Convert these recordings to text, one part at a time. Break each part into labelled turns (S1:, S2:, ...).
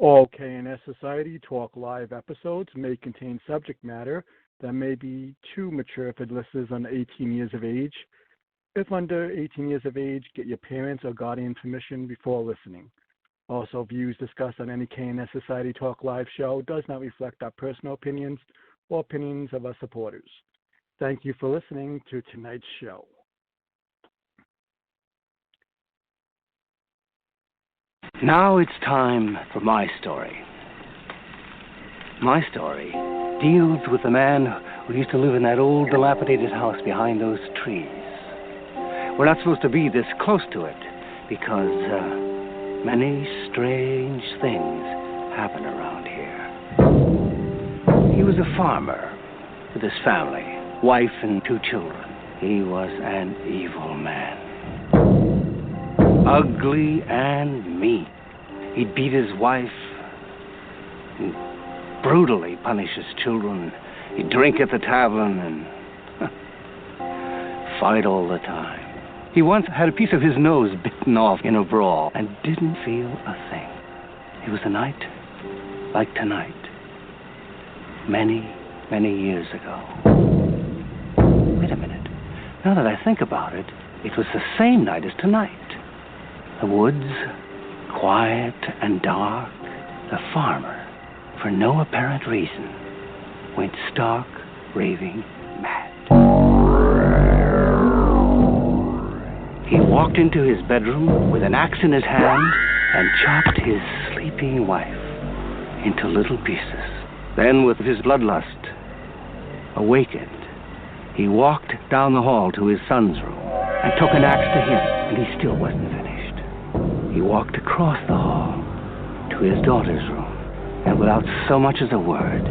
S1: All K&S Society TALK live episodes may contain subject matter that may be too mature for listeners under 18 years of age. If under 18 years of age, get your parents or guardian's permission before listening. Also, views discussed on any K&S Society TALK live show does not reflect our personal opinions or opinions of our supporters. Thank you for listening to tonight's show.
S2: Now it's time for my story. My story deals with the man who used to live in that old dilapidated house behind those trees. We're not supposed to be this close to it because many strange things happen around here. He was a farmer with his family, wife and 2 children. He was an evil man. Ugly and mean. He'd beat his wife and brutally punish his children. He'd drink at the tavern and fight all the time. He once had a piece of his nose bitten off in a brawl and didn't feel a thing. It was a night like tonight, many, many years ago. Wait a minute. Now that I think about it, it was the same night as tonight. The woods, quiet and dark. The farmer, for no apparent reason, went stark, raving mad. He walked into his bedroom with an axe in his hand and chopped his sleeping wife into little pieces. Then, with his bloodlust awakened, he walked down the hall to his son's room and took an axe to him, and he still wasn't finished. He walked across the hall to his daughter's room, and without so much as a word,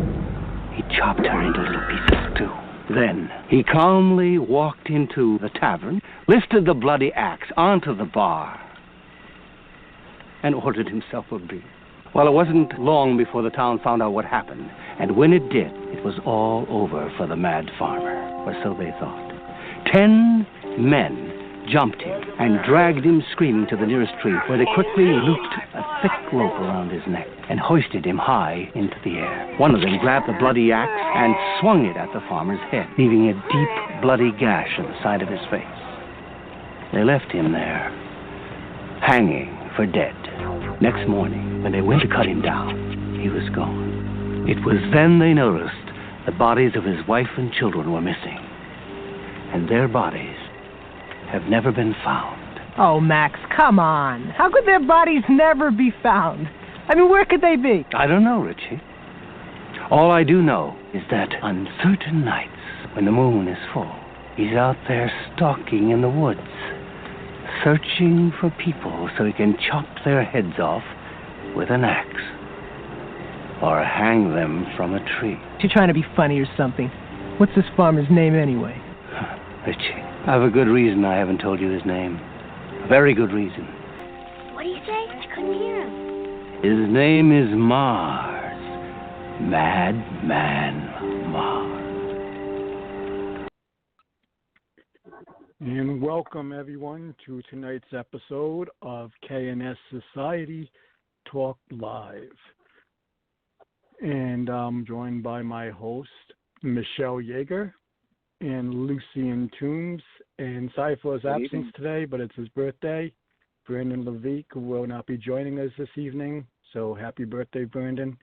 S2: he chopped her into little pieces too. Then he calmly walked into the tavern, lifted the bloody axe onto the bar, and ordered himself a beer. Well, it wasn't long before the town found out what happened, and when it did, it was all over for the mad farmer, or so they thought. 10 men jumped him and dragged him screaming to the nearest tree, where they quickly looped a thick rope around his neck and hoisted him high into the air. One of them grabbed the bloody axe and swung it at the farmer's head, leaving a deep, bloody gash on the side of his face. They left him there, hanging for dead. Next morning, when they went to cut him down, he was gone. It was then they noticed the bodies of his wife and children were missing, and their bodies have never been found.
S3: Oh, Max, come on. How could their bodies never be found? I mean, where could they be?
S2: I don't know, Richie. All I do know is that on certain nights, when the moon is full, he's out there stalking in the woods, searching for people so he can chop their heads off with an axe or hang them from a tree.
S3: You're trying to be funny or something. What's this farmer's name anyway?
S2: Richie, I have a good reason I haven't told you his name. A very good reason.
S4: What did he say? I couldn't hear him.
S2: His name is Mars. Madman Mars.
S1: And welcome, everyone, to tonight's episode of K&S Society TALK Live. And I'm joined by my host, Michelle Yeager, and Lucian Toombs. And sorry for his absence today, but it's his birthday. Brandon Levique will not be joining us this evening, so happy birthday, Brandon.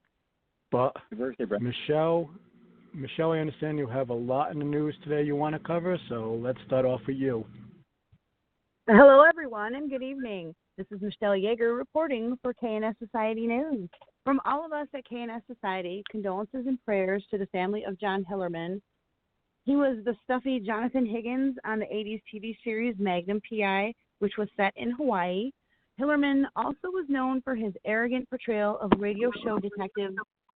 S1: But
S5: happy birthday, Brandon.
S1: Michelle, I understand you have a lot in the news today you want to cover, so let's start off with you.
S6: Hello, everyone, and good evening. This is Michelle Yeager reporting for K&S Society News. From all of us at K&S Society, condolences and prayers to the family of John Hillerman. He was the stuffy Jonathan Higgins on the 80s TV series Magnum P.I., which was set in Hawaii. Hillerman also was known for his arrogant portrayal of radio show detective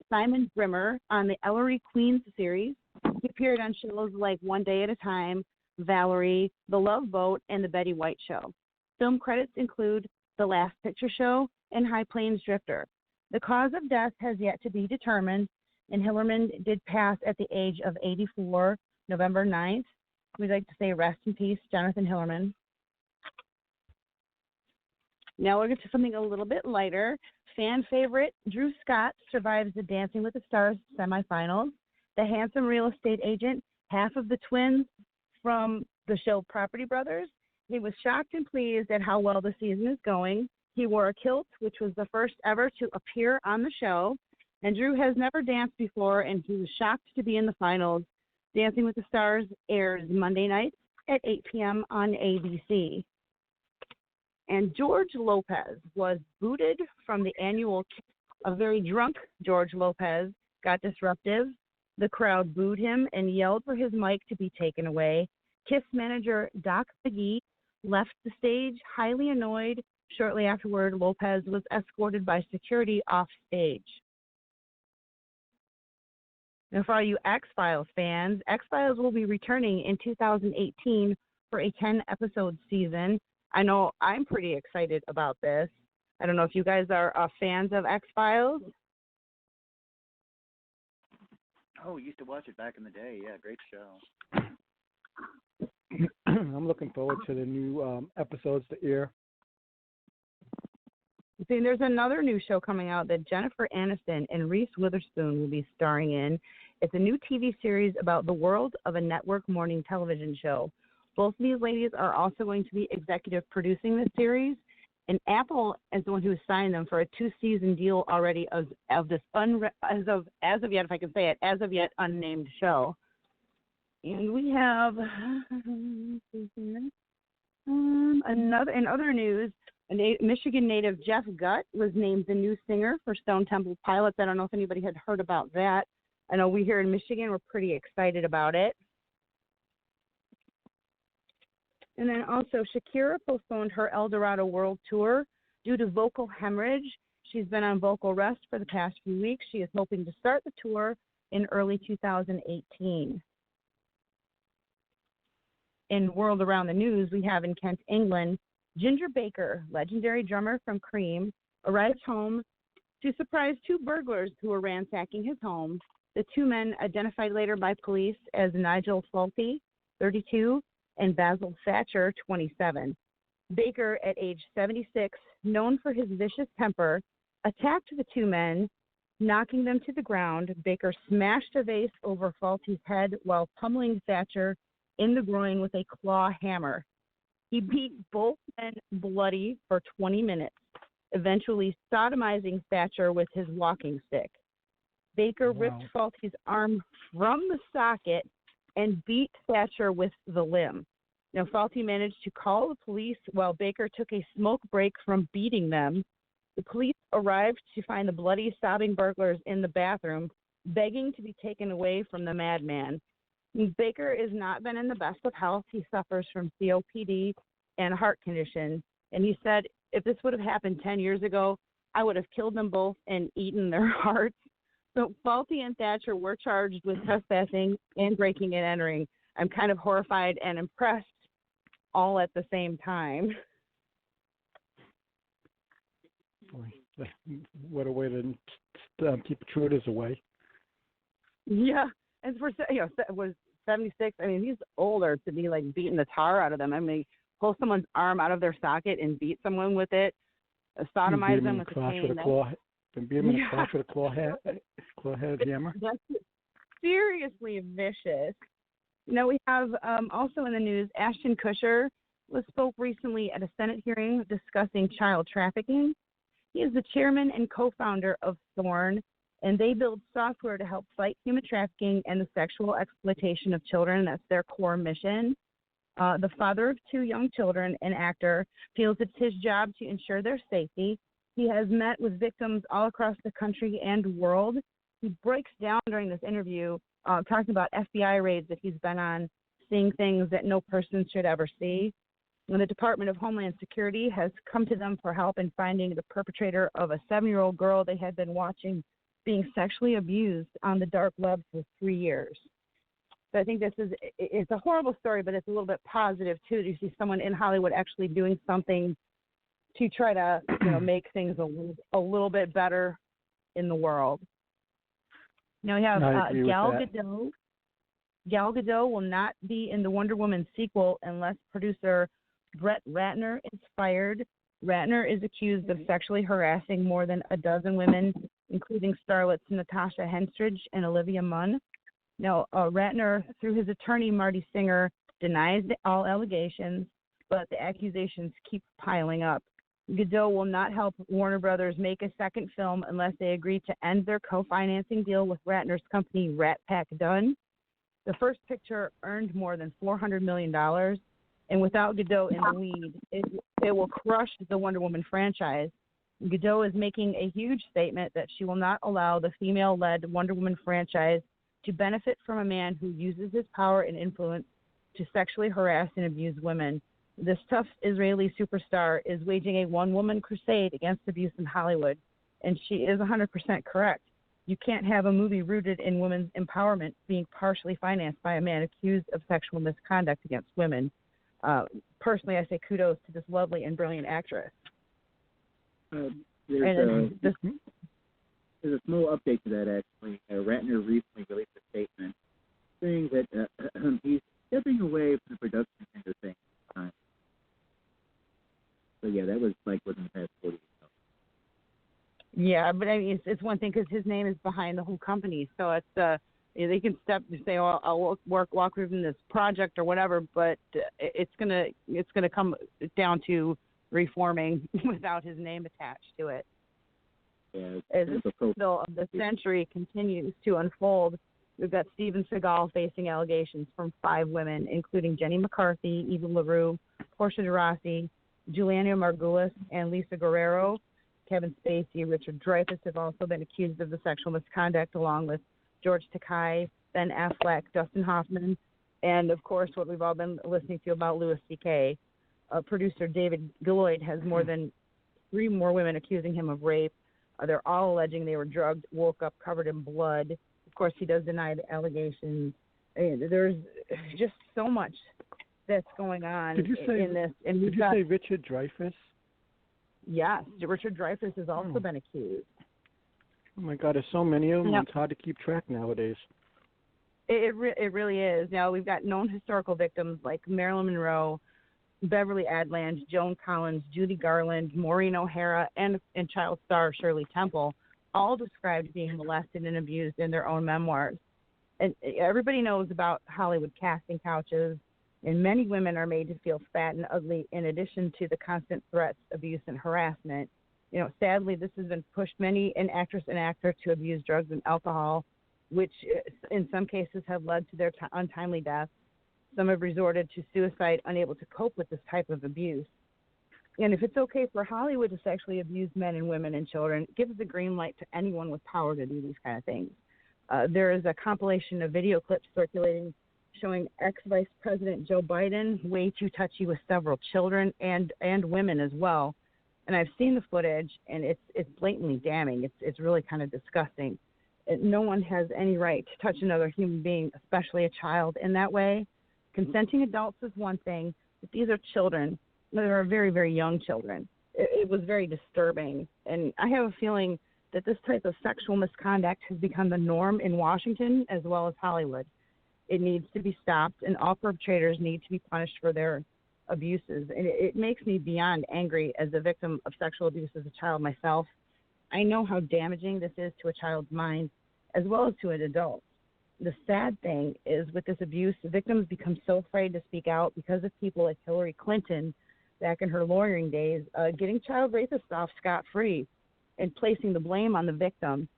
S6: Simon Brimmer on the Ellery Queens series. He appeared on shows like One Day at a Time, Valerie, The Love Boat, and The Betty White Show. Film credits include The Last Picture Show and High Plains Drifter. The cause of death has yet to be determined, and Hillerman did pass at the age of 84, November 9th. We'd like to say rest in peace, Jonathan Hillerman. Now we'll get to something a little bit lighter. fan favorite Drew Scott survives the Dancing with the Stars semifinals. The handsome real estate agent, half of the twins from the show Property Brothers, he was shocked and pleased at how well the season is going. He wore a kilt, which was the first ever to appear on the show. And Drew has never danced before, and he was shocked to be in the finals. Dancing with the Stars airs Monday nights at 8 p.m. on ABC. And George Lopez was booted from the annual. A very drunk George Lopez got disruptive. The crowd booed him and yelled for his mic to be taken away. Kiss manager Doc McGee left the stage highly annoyed. Shortly afterward, Lopez was escorted by security off stage. Now, for all you X-Files fans, X-Files will be returning in 2018 for a 10-episode season. I know I'm pretty excited about this. I don't know if you guys are fans of X-Files.
S5: Oh, we used to watch it back in the day. Yeah, great show.
S1: I'm looking forward to the new episodes to air.
S6: See, there's another new show coming out that Jennifer Aniston and Reese Witherspoon will be starring in. It's a new TV series about the world of a network morning television show. Both of these ladies are also going to be executive producing this series, and Apple is the one who has signed them for a 2-season deal already of this as of yet, if I can say it, as of yet unnamed show. And we have in other news, Michigan native Jeff Gutt was named the new singer for Stone Temple Pilots. I don't know if anybody had heard about that. I know we here in Michigan were pretty excited about it. And then also Shakira postponed her El Dorado World Tour due to vocal hemorrhage. She's been on vocal rest for the past few weeks. She is hoping to start the tour in early 2018. In World Around the News, we have in Kent, England, Ginger Baker, legendary drummer from Cream, arrived home to surprise 2 burglars who were ransacking his home. The 2 men, identified later by police as Nigel Faulty, 32, and Basil Thatcher, 27. Baker, at age 76, known for his vicious temper, attacked the 2 men, knocking them to the ground. Baker smashed a vase over Faulty's head while pummeling Thatcher in the groin with a claw hammer. He beat both men bloody for 20 minutes, eventually sodomizing Thatcher with his walking stick. Baker ripped Faulty's arm from the socket and beat Thatcher with the limb. Now, Faulty managed to call the police while Baker took a smoke break from beating them. The police arrived to find the bloody, sobbing burglars in the bathroom, begging to be taken away from the madman. Baker has not been in the best of health. He suffers from COPD and a heart condition. And he said, if this would have happened 10 years ago, I would have killed them both and eaten their hearts. So Faulty and Thatcher were charged with trespassing and breaking and entering. I'm kind of horrified and impressed all at the same time.
S1: What a way to keep intruders away.
S6: Yeah, and for was 76. I mean, he's older to be like beating the tar out of them. I mean, pull someone's arm out of their socket and beat someone with it, sodomize them with a cane.
S1: And beat him in the crotch with a claw-headed hammer.
S6: That's seriously vicious. You know, we have also in the news, Ashton Kutcher spoke recently at a Senate hearing discussing child trafficking. He is the chairman and co-founder of Thorn, and they build software to help fight human trafficking and the sexual exploitation of children. That's their core mission. The father of 2 young children, an actor, feels it's his job to ensure their safety. He has met with victims all across the country and world. He breaks down during this interview, talking about FBI raids that he's been on, seeing things that no person should ever see. And the Department of Homeland Security has come to them for help in finding the perpetrator of a 7-year-old girl they had been watching being sexually abused on the dark web for 3 years. So I think it's a horrible story, but it's a little bit positive, too, to see someone in Hollywood actually doing something to try to, make things a little bit better in the world. Now we have Gal Gadot. Gal Gadot will not be in the Wonder Woman sequel unless producer Brett Ratner is fired. Ratner is accused of sexually harassing more than a dozen women, including starlets Natasha Henstridge and Olivia Munn. Now, Ratner, through his attorney, Marty Singer, denies all allegations, but the accusations keep piling up. Godot will not help Warner Brothers make a second film unless they agree to end their co-financing deal with Ratner's company, Rat Pack Dunn. The first picture earned more than $400 million, and without Godot in the lead, it will crush the Wonder Woman franchise. Godot is making a huge statement that she will not allow the female-led Wonder Woman franchise to benefit from a man who uses his power and influence to sexually harass and abuse women. This tough Israeli superstar is waging a one-woman crusade against abuse in Hollywood, and she is 100% correct. You can't have a movie rooted in women's empowerment being partially financed by a man accused of sexual misconduct against women. Personally, I say kudos to this lovely and brilliant actress.
S5: There's a small update to that, actually. Ratner recently released a statement saying that he's stepping away from the production end of things. So, yeah, that was like within the past 40 years.
S6: Yeah, but I mean, it's one thing because his name is behind the whole company. So it's they can say, "Oh, I'll walk through this project or whatever," but it's gonna come down to reforming without his name attached to it.
S5: Yeah,
S6: as the scandal of the century continues to unfold, we've got Steven Seagal facing allegations from 5 women, including Jenny McCarthy, Eva LaRue, Portia de Rossi, Juliana Margulis, and Lisa Guerrero. Kevin Spacey, Richard Dreyfuss have also been accused of the sexual misconduct, along with George Takei, Ben Affleck, Dustin Hoffman, and, of course, what we've all been listening to about Louis C.K. Producer David Gilloyd has more than 3 more women accusing him of rape. They're all alleging they were drugged, woke up covered in blood. Of course, he does deny the allegations. There's just so much that's going on in this. And
S1: did you say Richard Dreyfuss?
S6: Yes, Richard Dreyfuss has also been accused.
S1: Oh, my God, there's so many of them. Yep. It's hard to keep track nowadays.
S6: It really is. Now, we've got known historical victims like Marilyn Monroe, Beverly Adland, Joan Collins, Judy Garland, Maureen O'Hara, and child star Shirley Temple, all described being molested and abused in their own memoirs. And everybody knows about Hollywood casting couches, and many women are made to feel fat and ugly in addition to the constant threats, abuse, and harassment. You know, sadly, this has been pushed many an actress and actor to abuse drugs and alcohol, which in some cases have led to their untimely deaths. Some have resorted to suicide, unable to cope with this type of abuse. And if it's okay for Hollywood to sexually abuse men and women and children, it gives the green light to anyone with power to do these kind of things. There is a compilation of video clips circulating showing ex-Vice President Joe Biden way too touchy with several children and women as well. And I've seen the footage, and it's blatantly damning. It's really kind of disgusting. No one has any right to touch another human being, especially a child, in that way. Consenting adults is one thing, but these are children. They are very, very young children. It was very disturbing. And I have a feeling that this type of sexual misconduct has become the norm in Washington as well as Hollywood. It needs to be stopped, and all perpetrators need to be punished for their abuses. And it makes me beyond angry as a victim of sexual abuse as a child myself. I know how damaging this is to a child's mind as well as to an adult. The sad thing is with this abuse, the victims become so afraid to speak out because of people like Hillary Clinton back in her lawyering days, getting child rapists off scot-free and placing the blame on the victim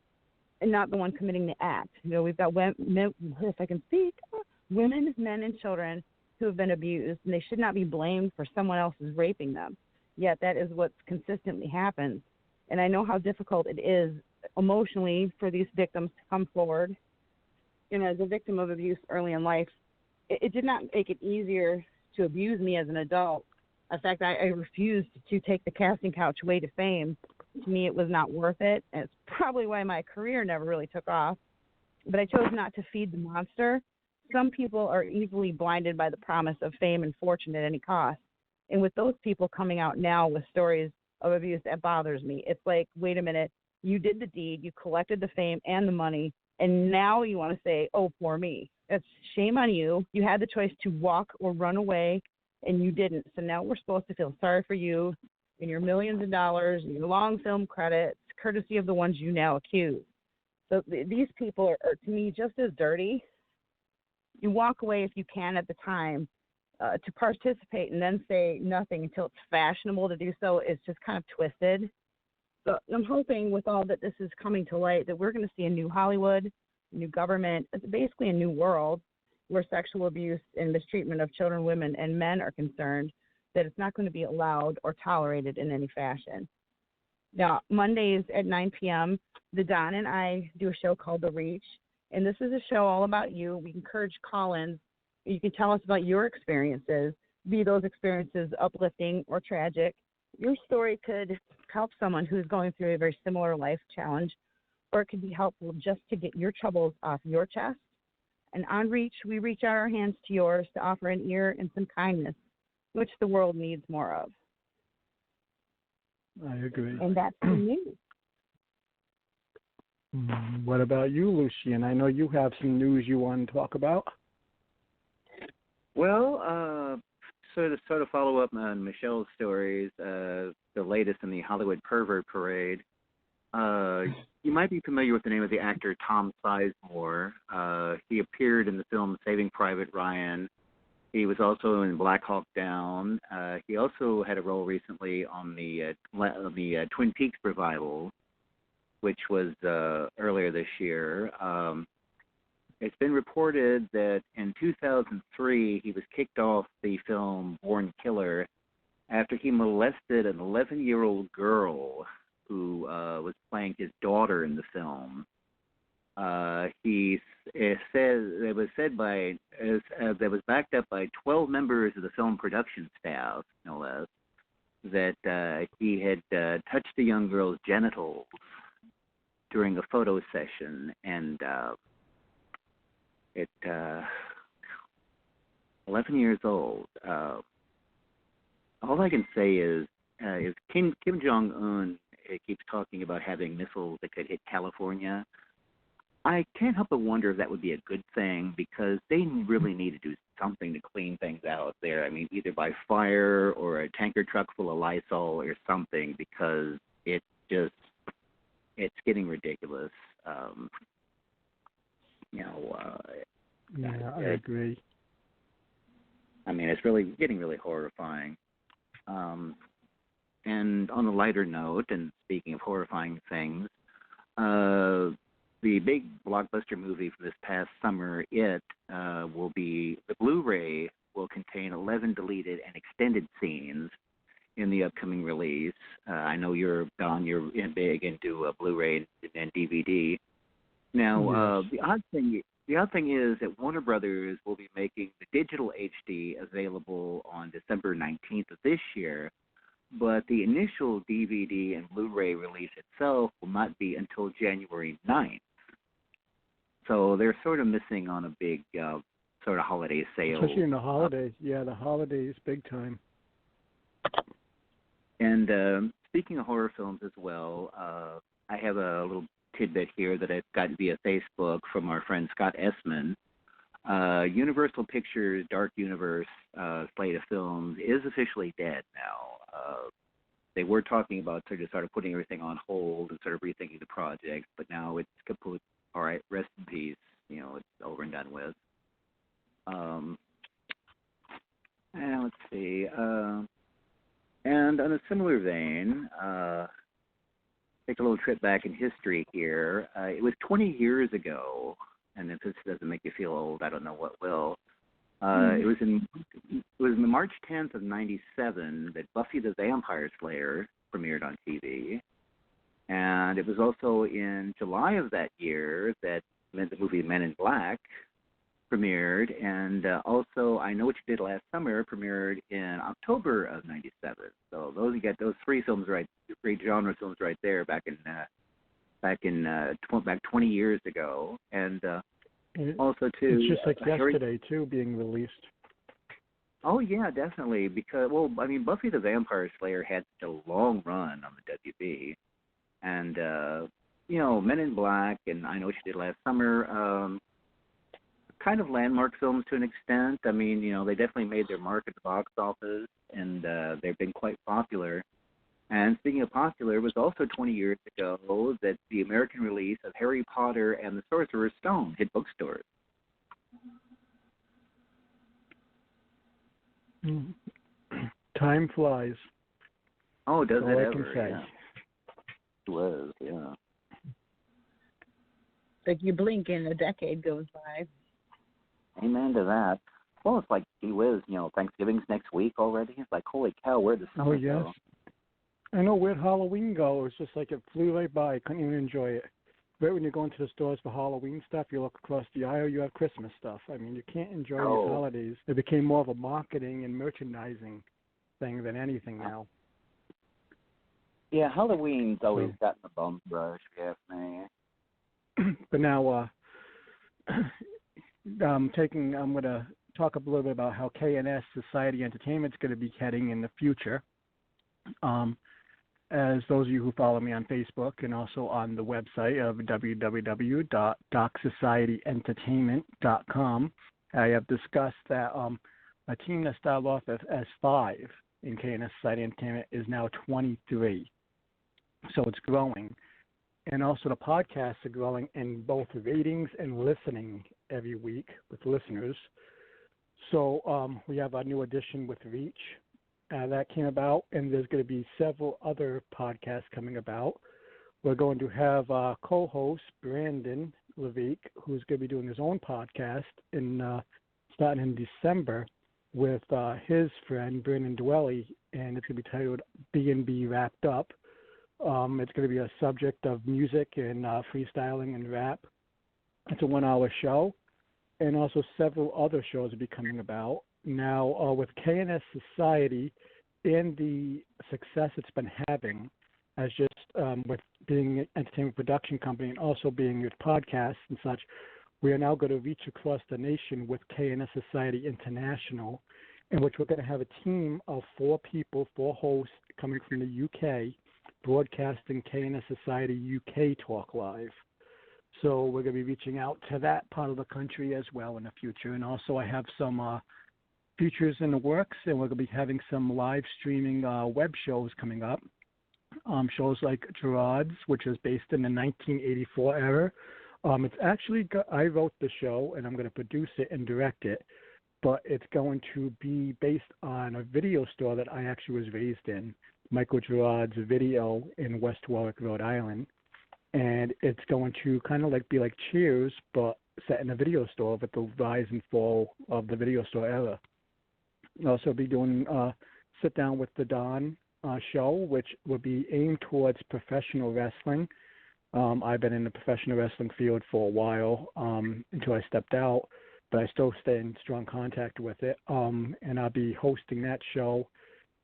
S6: and not the one committing the act. You know, we've got women, if I can speak, women, men, and children who have been abused, and they should not be blamed for someone else's raping them. Yet that is what consistently happens. And I know how difficult it is emotionally for these victims to come forward. You know, as a victim of abuse early in life, it did not make it easier to abuse me as an adult. In fact, I refused to take the casting couch way to fame. To me, it was not worth it. And it's probably why my career never really took off. But I chose not to feed the monster. Some people are easily blinded by the promise of fame and fortune at any cost. And with those people coming out now with stories of abuse, that bothers me. It's like, wait a minute, you did the deed, you collected the fame and the money, and now you want to say, oh, poor me. It's shame on you. You had the choice to walk or run away, and you didn't. So now we're supposed to feel sorry for you. and your millions of dollars and your long film credits, courtesy of the ones you now accuse. So these people are, to me, just as dirty. You walk away if you can at the time to participate and then say nothing until it's fashionable to do so is just kind of twisted. So I'm hoping with all that this is coming to light that we're going to see a new Hollywood, a new government, basically a new world where sexual abuse and mistreatment of children, women, and men are concerned, that it's not going to be allowed or tolerated in any fashion. Now, Mondays at 9 p.m., the Don and I do a show called The Reach, and this is a show all about you. We encourage call-ins. You can tell us about your experiences, be those experiences uplifting or tragic. Your story could help someone who's going through a very similar life challenge, or it could be helpful just to get your troubles off your chest. And on Reach, we reach out our hands to yours to offer an ear and some kindness, which the world needs more of.
S1: I agree.
S6: And that's the news.
S1: What about you, Lucian? I know you have some news you want to talk about.
S5: Well, sort of follow up on Michelle's stories, the latest in the Hollywood Pervert Parade. You might be familiar with the name of the actor Tom Sizemore. He appeared in the film Saving Private Ryan. He was also in Black Hawk Down. He also had a role recently on the Twin Peaks revival, which was earlier this year. It's been reported that in 2003 he was kicked off the film Born Killer after he molested an 11-year-old girl who was playing his daughter in the film. It was backed up by 12 members of the film production staff, no less, that he had touched the young girl's genitals during a photo session, and 11 years old. All I can say is Kim Jong-un keeps talking about having missiles that could hit California. I can't help but wonder if that would be a good thing, because they really need to do something to clean things out there. I mean, either by fire or a tanker truck full of Lysol or something, because it's getting ridiculous.
S1: I agree.
S5: I mean, it's really getting really horrifying. And on a lighter note, and speaking of horrifying things, the big blockbuster movie from this past summer, the Blu-ray will contain 11 deleted and extended scenes in the upcoming release. I know you're big into Blu-ray and DVD. Now, the odd thing is that Warner Brothers will be making the digital HD available on December 19th of this year, but the initial DVD and Blu-ray release itself will not be until January 9th. So they're sort of missing on a big sort of holiday sale.
S1: Especially in the holidays. The holidays, big time.
S5: And speaking of horror films as well, I have a little tidbit here that I've got via Facebook from our friend Scott Essman. Universal Pictures' Dark Universe slate of films is officially dead now. They were talking about sort of putting everything on hold and sort of rethinking the project, but now it's complete. All right, rest in peace. It's over and done with. And let's see. And on a similar vein, take a little trip back in history here. It was 20 years ago, and if this doesn't make you feel old, I don't know what will. It was in March 10th of '97 that Buffy the Vampire Slayer premiered on TV, and it was also in July of that year that the movie Men in Black premiered, and also I Know What You Did Last Summer premiered in October of '97. So you got those three genre films right there back 20 years ago, and also too.
S1: It's just like yesterday too, being released.
S5: Oh yeah, definitely. Because Buffy the Vampire Slayer had a long run on the WB, and Men in Black and I Know What You Did Last Summer. Kind of landmark films to an extent. I mean, they definitely made their mark at the box office, and they've been quite popular. And speaking of popular, it was also 20 years ago that the American release of Harry Potter and the Sorcerer's Stone hit bookstores.
S1: Time flies.
S5: Oh, does
S1: That's all
S5: it
S1: I
S5: ever?
S1: can say.
S5: Yeah. It was, yeah.
S6: Like you blink and a decade goes by.
S5: Amen to that. Well, it's like, gee whiz, Thanksgiving's next week already. It's like, holy cow, where'd the summer go?
S1: I know, where'd Halloween go? It's just like it flew right by. I couldn't even enjoy it. Right when you go into the stores for Halloween stuff, you look across the aisle, you have Christmas stuff. I mean, you can't enjoy these holidays. It became more of a marketing and merchandising thing than anything now.
S5: Yeah, Halloween's always gotten a bum rush, if you ask me.
S1: But now, I'm going to talk a little bit about how K&S Society Entertainment is going to be heading in the future. As those of you who follow me on Facebook and also on the website of www.docsocietyentertainment.com, I have discussed that a team that started off as 5 in K&S Society Entertainment is now 23. So it's growing. And also the podcasts are growing in both ratings and listening every week with listeners. So we have a new addition with Reach. That came about, and there's going to be several other podcasts coming about. We're going to have co-host Brandon Levique, who's going to be doing his own podcast starting in December with his friend Brandon Dwelly, and it's going to be titled B&B Wrapped Up. It's going to be a subject of music and freestyling and rap. It's a 1-hour show, and also several other shows will be coming about. Now, with K&S Society and the success it's been having as just with being an entertainment production company and also being with podcasts and such, we are now going to reach across the nation with K&S Society International, in which we're going to have a team of 4 people, 4 hosts coming from the UK, broadcasting K&S Society UK Talk Live. So we're going to be reaching out to that part of the country as well in the future. And also I have some features in the works, and we're going to be having some live streaming web shows coming up. Shows like Gerard's, which is based in the 1984 era. It's actually, I wrote the show, and I'm going to produce it and direct it, but it's going to be based on a video store that I actually was raised in, Michael Gerard's Video in West Warwick, Rhode Island. And it's going to kind of be like Cheers, but set in a video store with the rise and fall of the video store era. I'll also be doing Sit Down with the Don show, which will be aimed towards professional wrestling. I've been in the professional wrestling field for a while until I stepped out, but I still stay in strong contact with it. And I'll be hosting that show,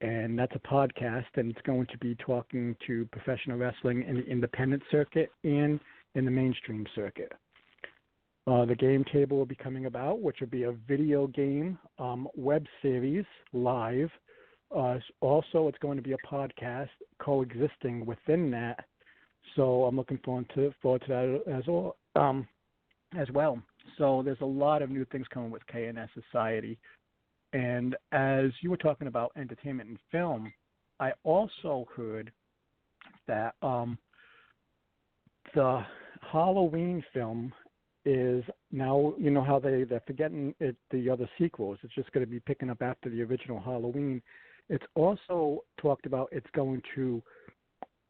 S1: and that's a podcast, and it's going to be talking to professional wrestling in the independent circuit and in the mainstream circuit. The game table will be coming about, which will be a video game web series live. Also, it's going to be a podcast coexisting within that. So I'm looking forward to that as well. So there's a lot of new things coming with K&S Society. And as you were talking about entertainment and film, I also heard that the Halloween film is now, you know how they're forgetting the other sequels. It's just going to be picking up after the original Halloween. It's also talked about it's going to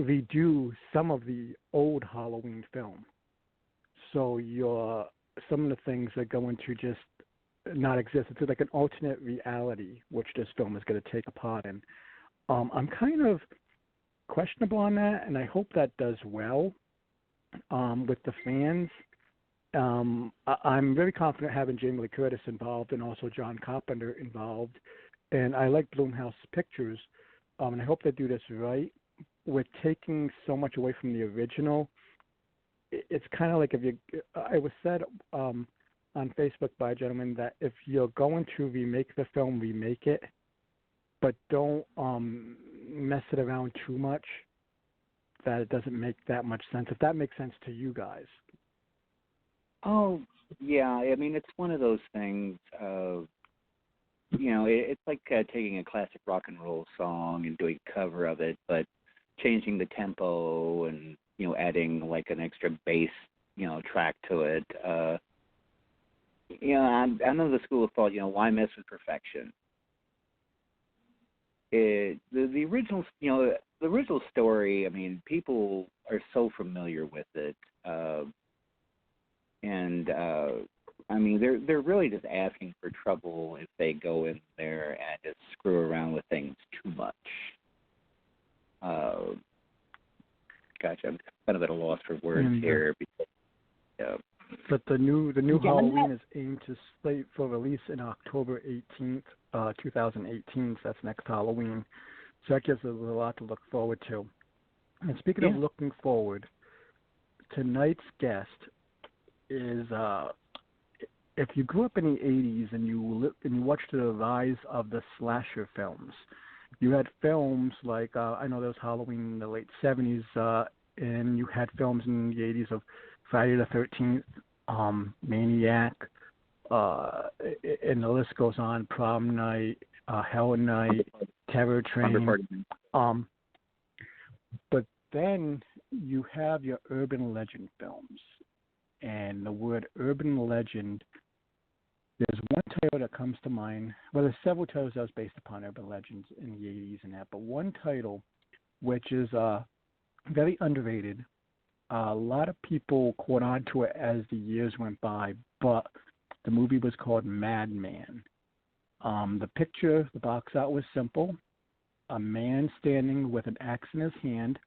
S1: redo some of the old Halloween film. So some of the things are going to just not exist. It's like an alternate reality, which this film is going to take a part in. I'm kind of questionable on that, and I hope that does well with the fans. I'm very confident having Jamie Lee Curtis involved and also John Carpenter involved. And I like Blumhouse Pictures, and I hope they do this right. With taking so much away from the original, it's kind of like it was said on Facebook by a gentleman that if you're going to remake the film, remake it, but don't mess it around too much, that it doesn't make that much sense. If that makes sense to you guys.
S5: Oh, yeah. I mean, it's one of those things it's like taking a classic rock and roll song and doing a cover of it, but changing the tempo and, adding like an extra bass, track to it. I know the school of thought, why mess with perfection? The original, the original story, I mean, people are so familiar with it. I mean, they're really just asking for trouble if they go in there and just screw around with things too much. Gosh, I'm kind of at a loss for words here. Because,
S1: but the new Halloween is aimed to slate for release in October 18th, 2018. So that's next Halloween. So that gives us a lot to look forward to. And speaking of looking forward, tonight's guest is if you grew up in the 80s and you watched the rise of the slasher films, you had films like, I know there was Halloween in the late 70s, and you had films in the 80s of Friday the 13th, Maniac, and the list goes on, Prom Night, Hell Night, Terror Train. But then you have your urban legend films. And the word urban legend, there's one title that comes to mind. Well, there's several titles that was based upon urban legends in the 80s and that, but one title, which is very underrated. A lot of people caught on to it as the years went by, but the movie was called Madman. The picture, the box art was simple. A man standing with an axe in his hand,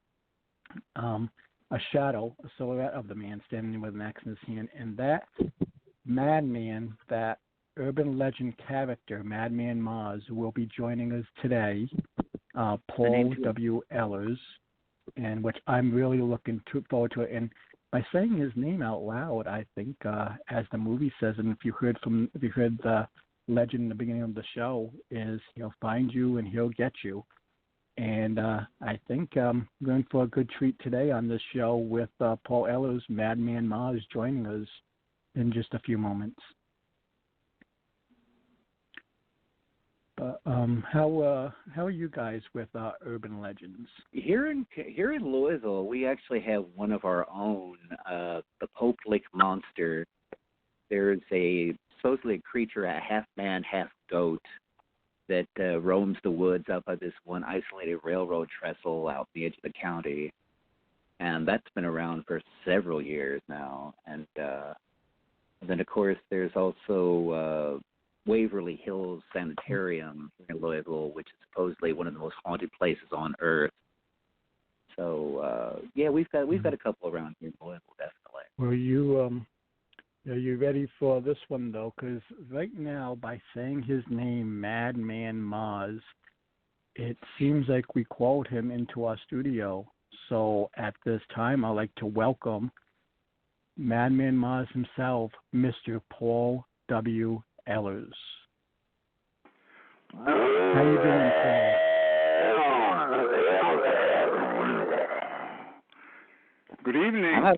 S1: a shadow, a silhouette of the man standing with an axe in his hand, and that Madman, that urban legend character, Madman Maz, will be joining us today, Paul W. Ehlers, and which I'm really looking forward to it. And by saying his name out loud, I think, as the movie says, and if you heard the legend in the beginning of the show, is he'll find you and he'll get you. And I think I'm going for a good treat today on this show with Paul Ehlers, Madman Maz, joining us in just a few moments. How are you guys with urban legends?
S5: Here in Louisville, we actually have one of our own, the Pope Lake Monster. There's supposedly a creature, a half man, half goat, that roams the woods up at this one isolated railroad trestle out the edge of the county, and that's been around for several years now. And then, of course, there's also Waverly Hills Sanitarium in Louisville, which is supposedly one of the most haunted places on earth. So, we've got a couple around here in Louisville, definitely.
S1: Well, are you ready for this one, though? Because right now, by saying his name, Madman Maz, it seems like we called him into our studio. So at this time, I'd like to welcome Madman Maz himself, Mr. Paul W. Ehlers. How you doing, Paul?
S7: Good evening.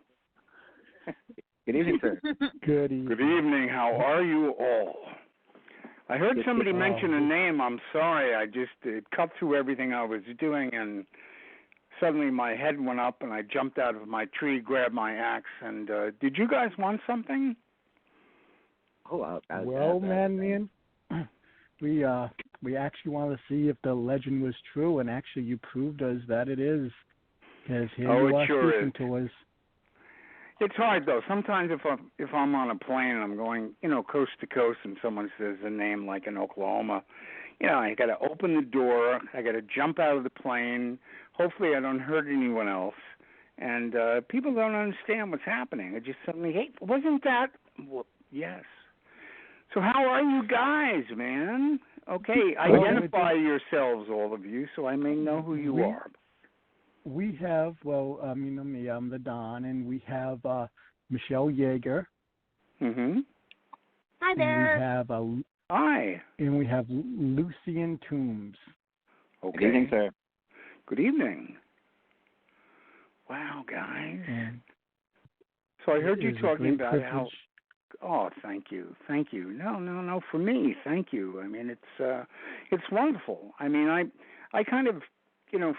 S5: Good evening, sir.
S1: Good evening.
S7: Good evening. How are you all? I heard somebody mention a name. I'm sorry. It cut through everything I was doing, and suddenly my head went up, and I jumped out of my tree, grabbed my axe, and did you guys want something?
S1: Well, Madman, we actually want to see if the legend was true, and actually you proved us that it is. Because here you are speaking to us.
S7: It's hard, though. Sometimes if I'm on a plane and I'm going, coast to coast, and someone says a name like in Oklahoma, I got to open the door, I got to jump out of the plane. Hopefully I don't hurt anyone else. And people don't understand what's happening. I just suddenly, hey, wasn't that? Well, yes. So how are you guys, man? Okay, identify yourselves, all of you, so I may know who you are.
S1: We have, me, I'm the Don, and we have Michelle Yeager.
S7: Mm-hmm.
S4: Hi there.
S1: And we have
S7: Hi.
S1: And we have Lucien Toombs.
S7: Okay.
S5: Good evening, sir.
S7: Good evening. Wow, guys.
S1: And
S7: so I heard you talking about
S1: privilege.
S7: how. Oh, thank you. No. For me, thank you. I mean, it's wonderful. I mean, I kind of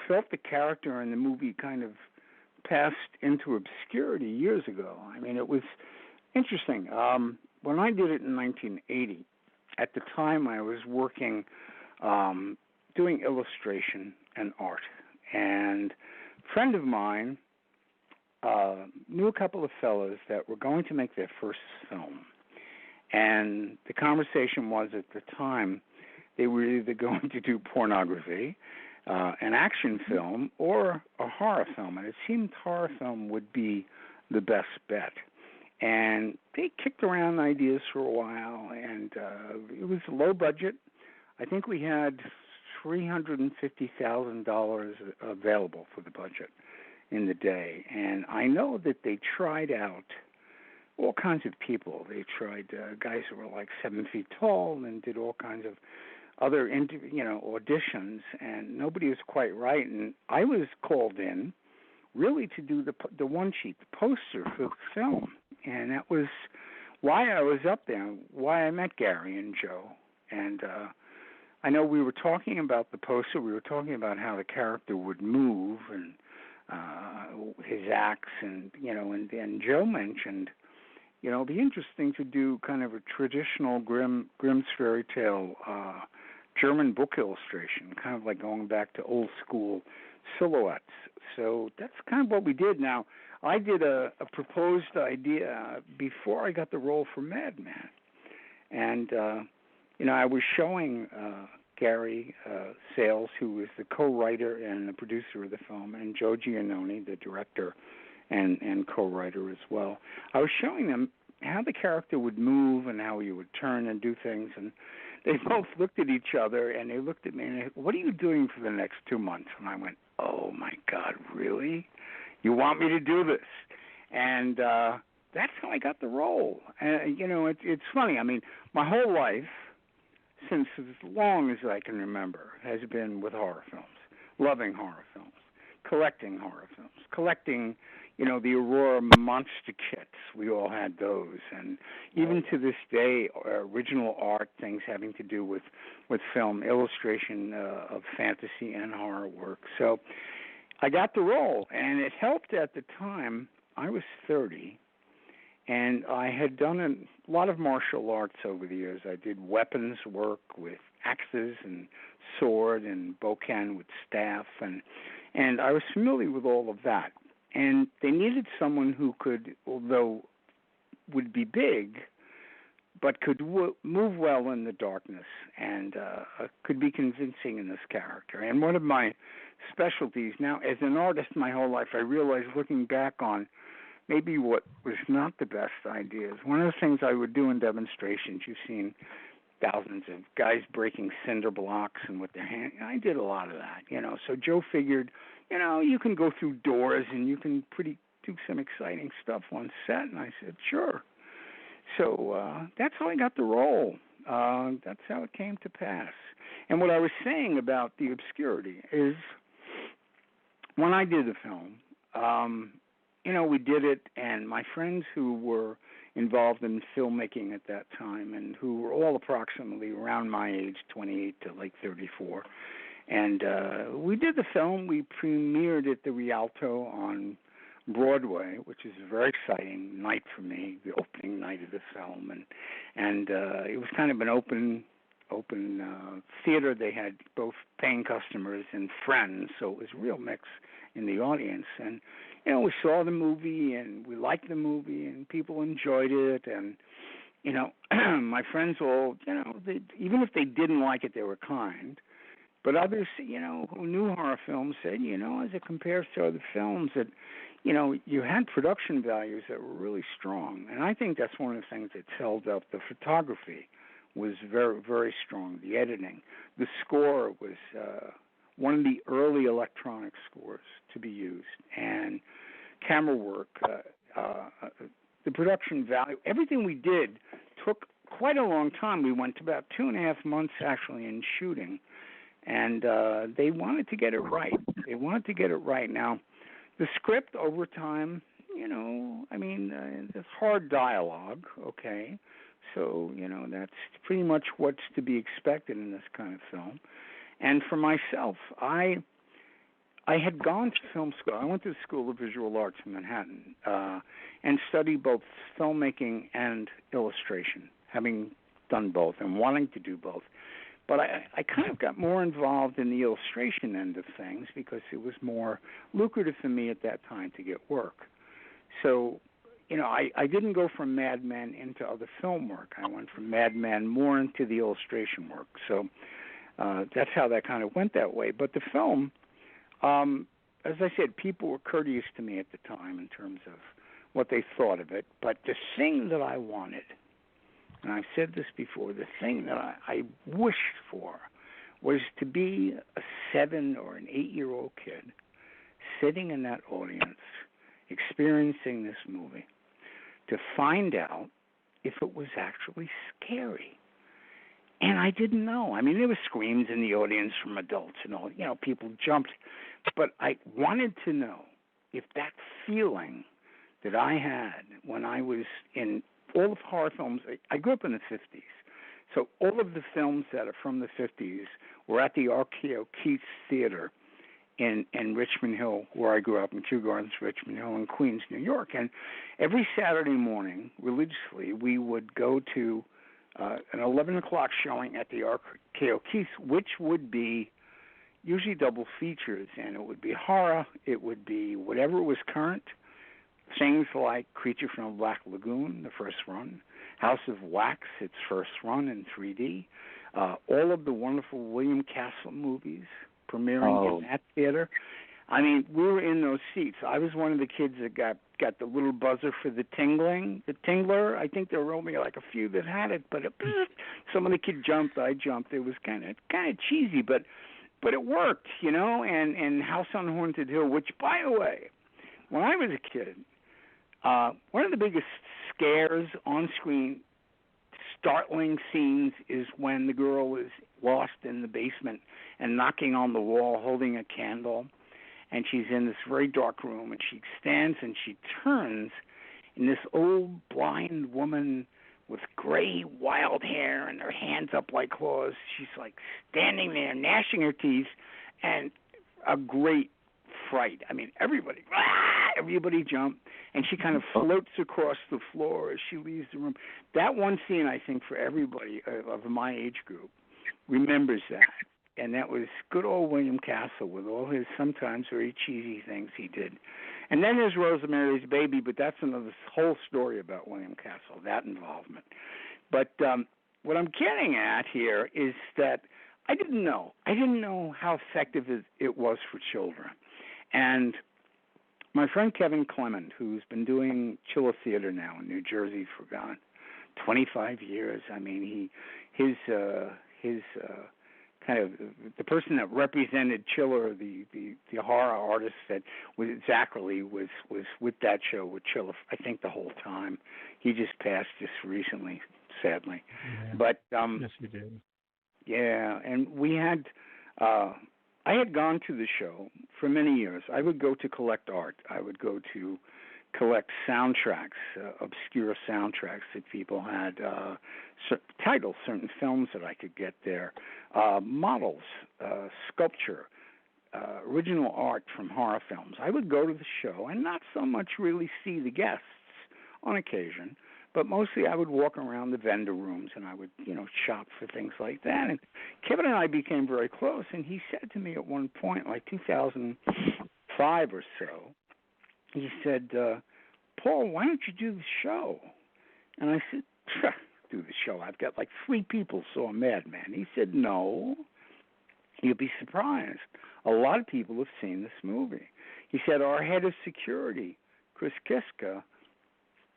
S7: felt the character in the movie kind of passed into obscurity years ago. I mean, it was interesting. When I did it in 1980, at the time I was working doing illustration and art. And a friend of mine knew a couple of fellows that were going to make their first film. And the conversation was, at the time, they were either going to do pornography, an action film, or a horror film. And it seemed horror film would be the best bet. And they kicked around ideas for a while, and it was low budget. I think we had $350,000 available for the budget in the day. And I know that they tried out all kinds of people. They tried guys who were like 7 feet tall and did all kinds of other auditions, and nobody was quite right. And I was called in really to do the one sheet, the poster for the film. And that was why I was up there, why I met Gary and Joe. And I know we were talking about the poster. We were talking about how the character would move and his acts, and and Joe mentioned, it'd be interesting to do kind of a traditional Grimm's fairy tale German book illustration, kind of like going back to old school silhouettes. So that's kind of what we did. Now, I did a proposed idea before I got the role for Madman. And, I was showing Gary Sales, who was the co-writer and the producer of the film, and Joe Giannone, the director and co-writer as well. I was showing them how the character would move and how he would turn and do things. And they both looked at each other, and they looked at me, and they said, "What are you doing for the next 2 months?" And I went, "Oh, my God, really? You want me to do this?" And that's how I got the role. And, it's funny. I mean, my whole life, since as long as I can remember, has been with horror films, loving horror films, collecting horror films, collecting, the Aurora monster kits. We all had those. And even to this day, original art, things having to do with film, illustration of fantasy and horror work. So I got the role, and it helped at the time. I was 30, and I had done a lot of martial arts over the years. I did weapons work with axes and sword and bokken with staff, and I was familiar with all of that. And they needed someone who could, although would be big, but could move well in the darkness and could be convincing in this character. And one of my specialties now, as an artist my whole life, I realized looking back on maybe what was not the best ideas. One of the things I would do in demonstrations, you've seen thousands of guys breaking cinder blocks and with their hands. I did a lot of that, So Joe figured, you can go through doors and you can do some exciting stuff on set. And I said, sure. So that's how I got the role. That's how it came to pass. And what I was saying about the obscurity is when I did the film, we did it, and my friends who were involved in filmmaking at that time and who were all approximately around my age, 28 to like 34, and we did the film. We premiered at the Rialto on Broadway, which is a very exciting night for me, the opening night of the film, and it was kind of an open theater. They had both paying customers and friends, so it was a real mix in the audience. And we saw the movie, and we liked the movie, and people enjoyed it. And my friends all, even if they didn't like it, they were kind. But others, who knew horror films said, as it compares to other films, that you had production values that were really strong. And I think that's one of the things that's held up. The photography was very, very strong. The editing. The score was one of the early electronic scores to be used. And camera work, the production value, everything we did took quite a long time. We went to about 2.5 months actually in shooting. And they wanted to get it right. Now, the script over time, it's hard dialogue, okay? So, that's pretty much what's to be expected in this kind of film. And for myself, I I had gone to film school. I went to the School of Visual Arts in Manhattan and studied both filmmaking and illustration, having done both and wanting to do both. But I kind of got more involved in the illustration end of things because it was more lucrative for me at that time to get work. So, I didn't go from Madman into other film work. I went from Madman more into the illustration work. So that's how that kind of went that way. But the film, as I said, people were courteous to me at the time in terms of what they thought of it. But the thing that I wanted, and I've said this before, the thing that I wished for was to be a 7 or an 8-year-old kid sitting in that audience experiencing this movie to find out if it was actually scary. And I didn't know. I mean, there were screams in the audience from adults and all, people jumped. But I wanted to know if that feeling that I had when I was in all of horror films, I grew up in the 50s. So all of the films that are from the 50s were at the RKO Keith Theater in Richmond Hill, where I grew up, in Kew Gardens, Richmond Hill, in Queens, New York. And every Saturday morning, religiously, we would go to an 11 o'clock showing at the RKO Keith, which would be usually double features, and it would be horror, it would be whatever was current, things like Creature from the Black Lagoon, the first run, House of Wax, its first run in 3D, all of the wonderful William Castle movies premiering in that theater. I mean, we were in those seats. I was one of the kids that got the little buzzer for the tingler. I think there were only like a few that had it, but some of the kids jumped, I jumped. It was kind of cheesy, but it worked, and House on Haunted Hill, which, by the way, when I was a kid, one of the biggest scares on screen, startling scenes, is when the girl is lost in the basement and knocking on the wall holding a candle, and she's in this very dark room, and she stands and she turns, and this old blind woman with gray wild hair and her hands up like claws, she's like standing there gnashing her teeth, and a great fright. I mean, everybody jumped, and she kind of floats across the floor as she leaves the room. That one scene, I think, for everybody of my age group remembers that. And that was good old William Castle with all his sometimes very cheesy things he did. And then there's Rosemary's Baby, but that's another whole story about William Castle, that involvement. But what I'm getting at here is that I didn't know how effective it was for children. And my friend Kevin Clement, who's been doing Chiller Theater now in New Jersey for 25 years. I mean, his kind of the person that represented Chiller, the horror artist that was Zachary was with that show with Chiller, I think, the whole time. He just passed just recently, sadly.
S1: Yeah.
S7: But
S1: yes, he did.
S7: Yeah, and we had. I had gone to the show for many years. I would go to collect art. I would go to collect soundtracks, obscure soundtracks that people had, titles, certain films that I could get there, models, sculpture, original art from horror films. I would go to the show and not so much really see the guests on occasion, but mostly I would walk around the vendor rooms and I would, shop for things like that. And Kevin and I became very close, and he said to me at one point, like 2005 or so, he said, Paul, why don't you do the show? And I said, do the show? I've got like 3 people saw Madman. He said, no, you'll be surprised. A lot of people have seen this movie. He said, our head of security, Chris Kiska,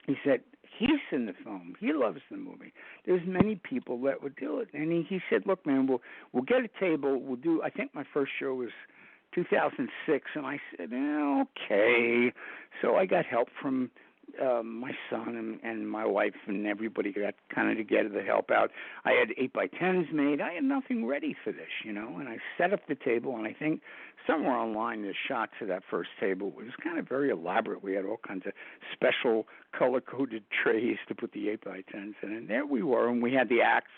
S7: he said, he's in the film. He loves the movie. There's many people that would do it. And he said, look, man, we'll get a table. We'll do, I think my first show was 2006. And I said, okay. So I got help from my son and my wife, and everybody got kind of together to help out. I had 8x10s made. I had nothing ready for this, and I set up the table, and I think somewhere online there's shots of that first table. It was kind of very elaborate. We had all kinds of special color-coded trays to put the 8x10s in, and there we were, and we had the acts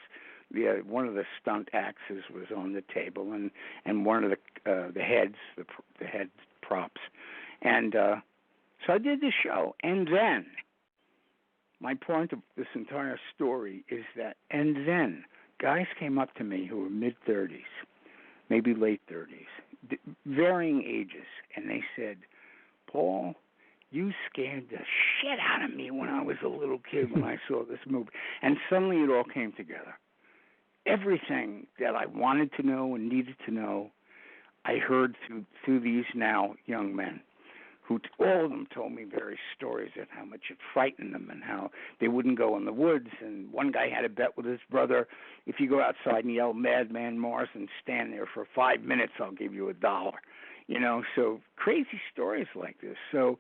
S7: one of the stunt axes was on the table, and one of the head props, and so I did the show, and then my point of this entire story is that, and then guys came up to me who were mid-30s, maybe late 30s, varying ages, and they said, Paul, you scared the shit out of me when I was a little kid when I saw this movie. And suddenly it all came together. Everything that I wanted to know and needed to know, I heard through these now young men, who all of them told me various stories of how much it frightened them and how they wouldn't go in the woods. And one guy had a bet with his brother, if you go outside and yell Madman Mars and stand there for 5 minutes, I'll give you $1. You know, so crazy stories like this. So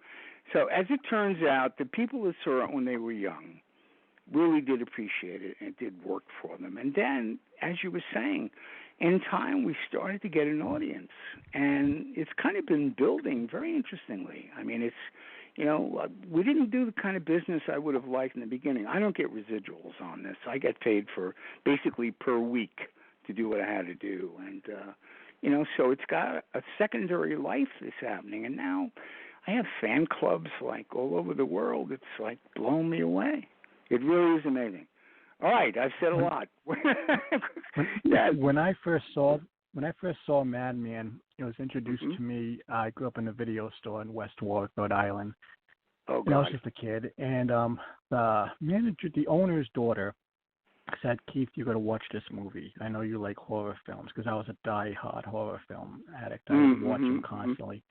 S7: as it turns out, the people that saw it when they were young really did appreciate it, and it did work for them. And then, as you were saying, in time we started to get an audience, and it's kind of been building very interestingly. I mean, it's, you know, we didn't do the kind of business I would have liked in the beginning. I don't get residuals on this. I get paid for basically per week to do what I had to do, and you know, so it's got a secondary life that's happening, and now I have fan clubs like all over the world. It's like blowing me away. It really is amazing. All right, I've said a lot.
S1: When I first saw Madman, it was introduced to me. I grew up in a video store in West Warwick, Rhode Island.
S7: Oh, God.
S1: And I was just a kid, and the owner's daughter said, Keith, you got to watch this movie. I know you like horror films, because I was a die-hard horror film addict. I would watch them constantly.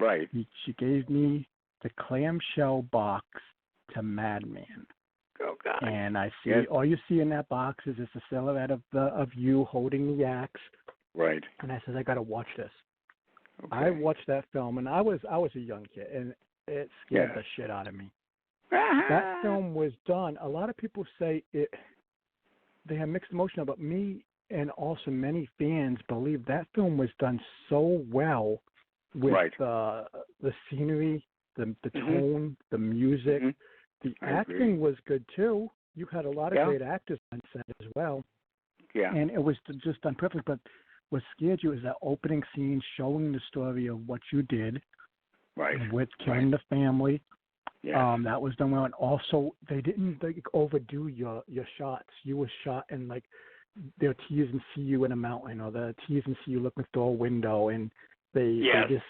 S7: Right.
S1: She gave me the clamshell box to Madman.
S7: Oh, God.
S1: And I see all you see in that box is a silhouette of you holding the axe.
S7: Right.
S1: And I said, I got to watch this.
S7: Okay.
S1: I watched that film, and I was a young kid, and it scared the shit out of me. That film was done. A lot of people say they have mixed emotion, but me and also many fans believe that film was done so well with the scenery, the tone, the music. The acting was good too. You had a lot of great actors on set as well. Yeah. And it was just done perfect. But what scared you is that opening scene showing the story of what you did with killing the family. Yeah. That was done well. And also, they didn't overdo your shots. You were shot and like they'll tease and see you in a mountain, or they'll tease and see you looking through a window, and it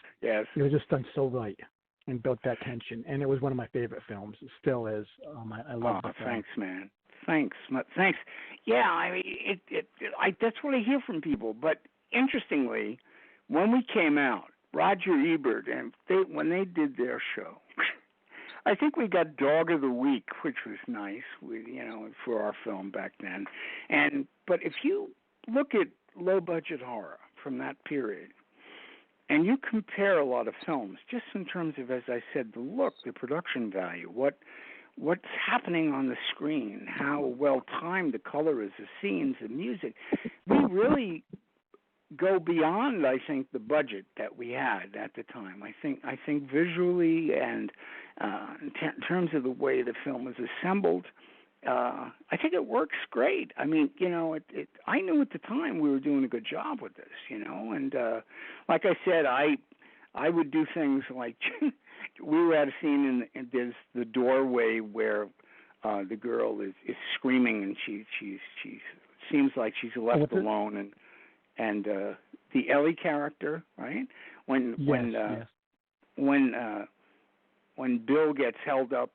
S1: was just done so right and built that tension. And it was one of my favorite films. It still is. I love the film.
S7: Thanks, man. Thanks. Yeah, I mean, that's what I hear from people. But interestingly, when we came out, Roger Ebert, and when they did their show, I think we got Dog of the Week, which was nice, for our film back then. But if you look at low budget horror from that period, and you compare a lot of films, just in terms of, as I said, the look, the production value, what's happening on the screen, how well timed the color is, the scenes, the music, we really go beyond, I think, the budget that we had at the time. I think visually and in terms of the way the film was assembled, I think it works great. I mean, I knew at the time we were doing a good job with this, and like I said, I would do things like we were at a scene and there's the doorway where the girl is screaming, and she seems like she's left alone, and the Ellie character, right? When Bill gets held up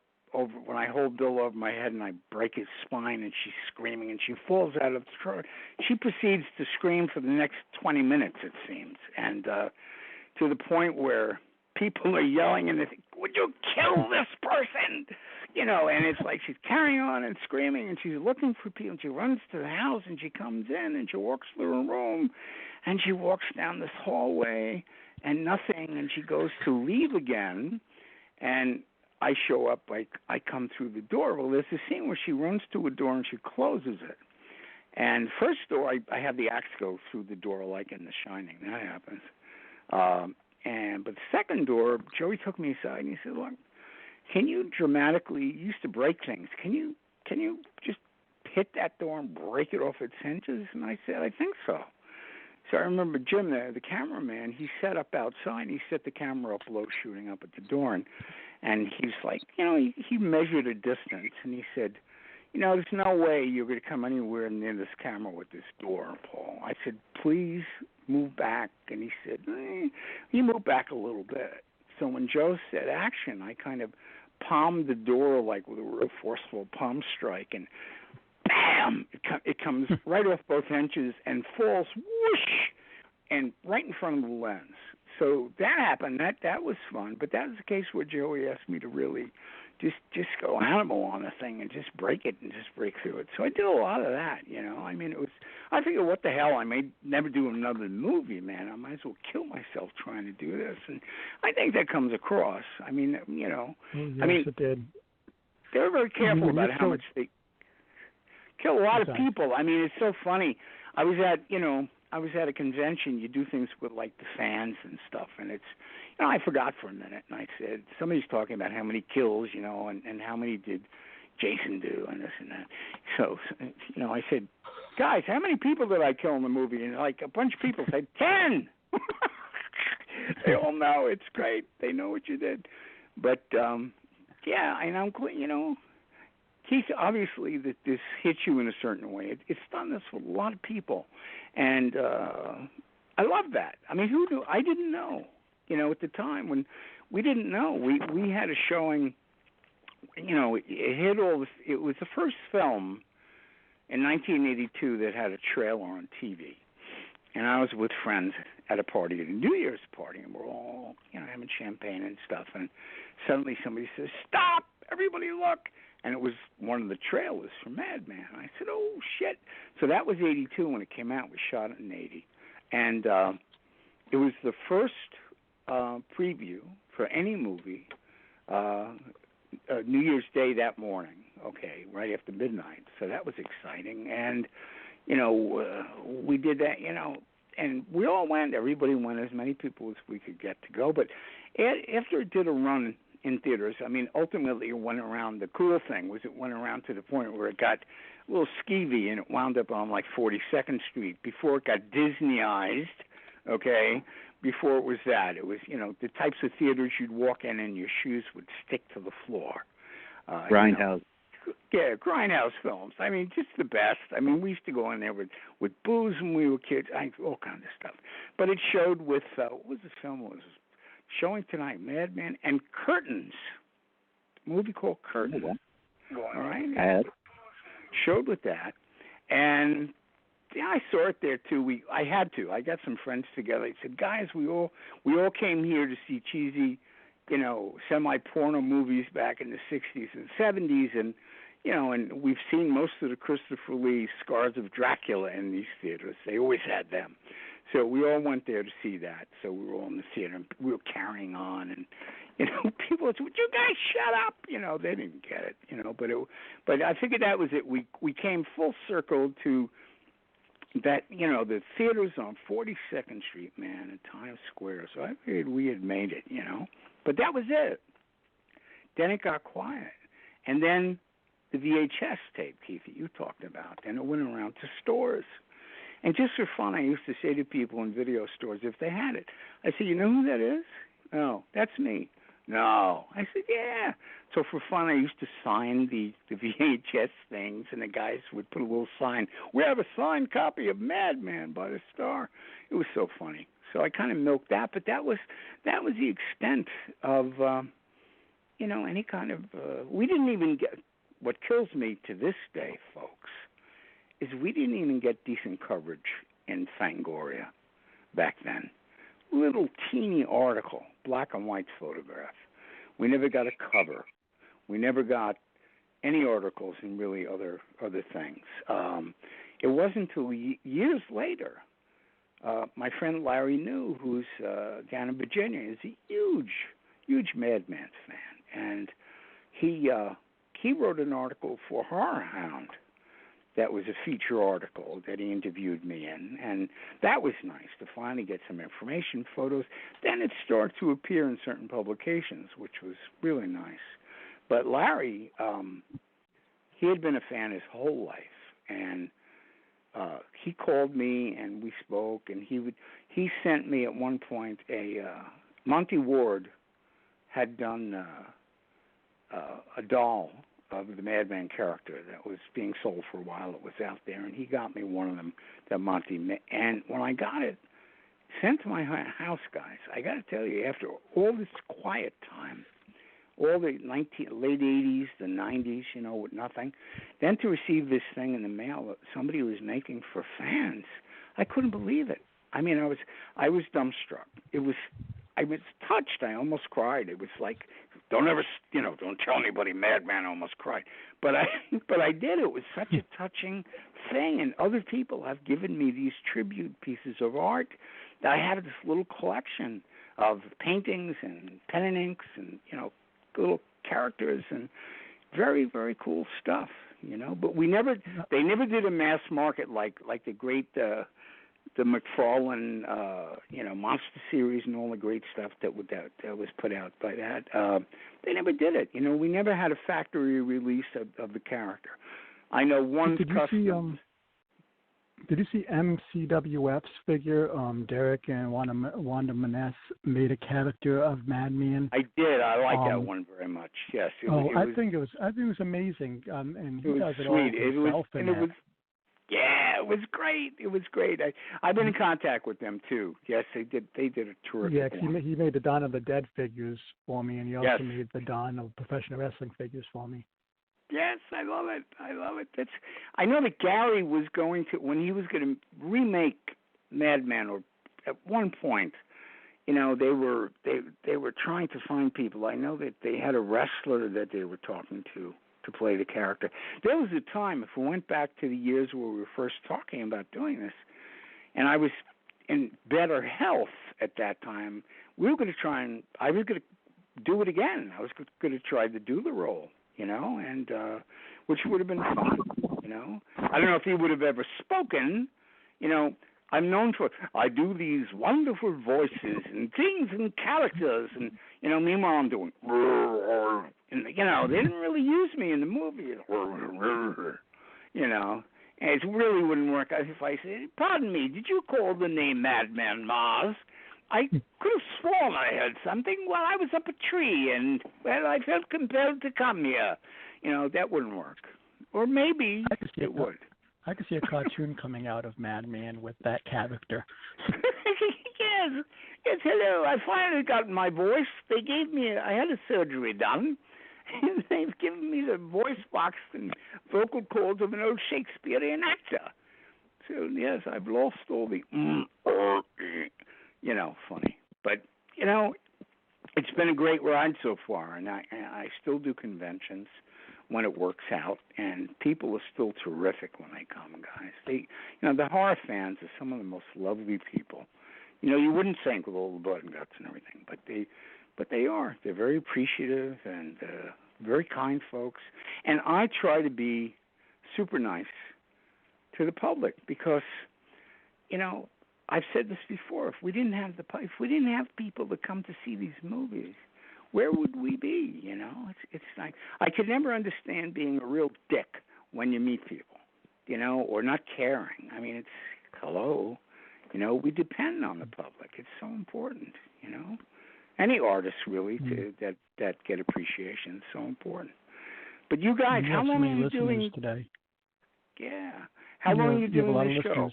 S7: when I hold Bill over my head and I break his spine, and she's screaming and she falls out of the truck, she proceeds to scream for the next 20 minutes, it seems, and to the point where people are yelling and they think, would you kill this person? And it's like she's carrying on and screaming, and she's looking for people, and she runs to the house, and she comes in, and she walks through a room, and she walks down this hallway, and nothing, and she goes to leave again, and I show up, I come through the door. Well, there's a scene where she runs to a door and she closes it. And first door, I have the axe go through the door like in The Shining. That happens. But the second door, Joey took me aside and he said, look, can you dramatically, you used to break things, can you just hit that door and break it off its hinges? And I said, I think so. So I remember Jim, the cameraman, he set up outside. He set the camera up low, shooting up at the door. And he was like, he measured a distance. And he said, there's no way you're going to come anywhere near this camera with this door, Paul. I said, please move back. And he said, he moved back a little bit. So when Joe said action, I kind of palmed the door like with a real forceful palm strike, and bam! It comes right off both hinges and falls whoosh, and right in front of the lens. So that happened. That was fun. But that was the case where Joey asked me to really just go animal on the thing and just break it and just break through it. So I did a lot of that. I mean, I figured, what the hell? I may never do another movie, man. I might as well kill myself trying to do this. And I think that comes across. I mean,
S1: Yes, it did.
S7: They were very careful about how much they kill a lot of people. I mean, it's so funny. I was at a convention. You do things with like the fans and stuff, and it's, I forgot for a minute, and I said, somebody's talking about how many kills, and how many did Jason do, and this and that. So, I said, guys, how many people did I kill in the movie? And like a bunch of people said, 10. They all know. It's great. They know what you did. But yeah, and I'm, Keith, obviously that this hits you in a certain way. It's done this with a lot of people, and I love that. I mean, who knew? I didn't know. At the time when we didn't know, we had a showing. It hit all this. It was the first film in 1982 that had a trailer on TV, and I was with friends at a party, at a New Year's party, and we're all having champagne and stuff, and suddenly somebody says, "Stop! Everybody look!" And it was one of the trailers for Madman. I said, oh, shit. So that was 82 when it came out. We shot it in 80. And it was the first preview for any movie, New Year's Day that morning, right after midnight. So that was exciting. And, we did that, and we all went. Everybody went, as many people as we could get to go. But after it did a run in theaters, I mean, ultimately it went around. The cool thing was it went around to the point where it got a little skeevy, and it wound up on like 42nd Street before it got Disneyized, before it was that. It was, the types of theaters you'd walk in and your shoes would stick to the floor.
S5: Grindhouse.
S7: Yeah, Grindhouse films. I mean, just the best. I mean, we used to go in there with booze when we were kids, all kinds of stuff. But it showed with, what was the film? It was showing tonight, Madman, and Curtains, a movie called Curtains. All right? Showed with that. And I saw it there, too. I had to. I got some friends together. I said, guys, we all came here to see cheesy, semi-porno movies back in the 60s and 70s, and, and we've seen most of the Christopher Lee Scars of Dracula in these theaters. They always had them. So we all went there to see that. So we were all in the theater, and we were carrying on, and people said, "Would you guys shut up?" They didn't get it, but I figured that was it. We came full circle to that. The theaters on 42nd Street, man, in Times Square. So I figured we had made it, But that was it. Then it got quiet, and then the VHS tape, Keith, that you talked about. Then it went around to stores. And just for fun, I used to say to people in video stores, if they had it, I said, you know who that is? No, that's me. No. I said, yeah. So for fun, I used to sign the VHS things, and the guys would put a little sign, we have a signed copy of Madman by the Star. It was so funny. So I kind of milked that, but that was the extent of, any kind of, we didn't even get, what kills me to this day, folks, is we didn't even get decent coverage in Fangoria back then. Little teeny article, black and white photograph. We never got a cover. We never got any articles in really other things. It wasn't until years later, my friend Larry New, who's down in Virginia, is a huge Madman fan, and he wrote an article for Horror Hound. That was a feature article that he interviewed me in, and that was nice to finally get some information, photos. Then it started to appear in certain publications, which was really nice. But Larry, he had been a fan his whole life, and he called me and we spoke, and he sent me at one point Monty Ward had done a doll of the Madman character that was being sold for a while. It was out there, and he got me one of them that Monty made. And when I got it sent to my house, guys, I got to tell you, after all this quiet time, all the late 80s, the 90s, with nothing, then to receive this thing in the mail that somebody was making for fans, I couldn't believe it. I mean, I was dumbstruck. I was touched. I almost cried. It was like, don't tell anybody, Madman. I almost cried, but I did. It was such a touching thing, and other people have given me these tribute pieces of art. I have this little collection of paintings and pen and inks and little characters and very, very cool stuff. But they never did a mass market like the great. The McFarlane, Monster Series and all the great stuff that was put out by that. They never did it. We never had a factory release of the character. I know one custom.
S1: Did you see MCWF's figure? Derek and Wanda Maness made a character of Madman.
S7: I did. I like that one very much. Yes.
S1: I think it was amazing. And he does it all himself.
S7: Yeah, it was great. It was great. I've been in contact with them too. Yes, they did. They did a terrific one.
S1: He made the Dawn of the Dead figures for me, and he also made the Dawn of professional wrestling figures for me.
S7: Yes, I love it. I know that Gary was when he was going to remake Madman, or at one point, they were trying to find people. I know that they had a wrestler that they were talking to play the character. There was a time, if we went back to the years where we were first talking about doing this, and I was in better health at that time, I was going to do it again. I was going to try to do the role, and which would have been fun, I don't know if he would have ever spoken, I'm known for, I do these wonderful voices and things and characters, and, meanwhile I'm doing, and, they didn't really use me in the movie, and it really wouldn't work out if I said, pardon me, did you call the name Madman Mars? I could have sworn I heard something while I was up a tree, and, I felt compelled to come here. That wouldn't work. Or maybe it would.
S1: I could see a cartoon coming out of Madman with that character.
S7: Yes, hello. I finally got my voice. They gave me, I had a surgery done, and they've given me the voice box and vocal cords of an old Shakespearean actor. So, yes, I've lost all the, funny. But, it's been a great ride so far, and I still do conventions when it works out, and people are still terrific when they come, guys. They, the horror fans are some of the most lovely people. You wouldn't think with all the blood and guts and everything, but they are. They're very appreciative and very kind folks. And I try to be super nice to the public because, I've said this before. If we didn't have people to come to see these movies, where would we be? It's like I could never understand being a real dick when you meet people, or not caring. I mean, it's hello. We depend on the public. It's so important. Any artists really that get appreciation is so important. But you guys, how long are you doing
S1: today?
S7: Yeah, how long are you doing this show?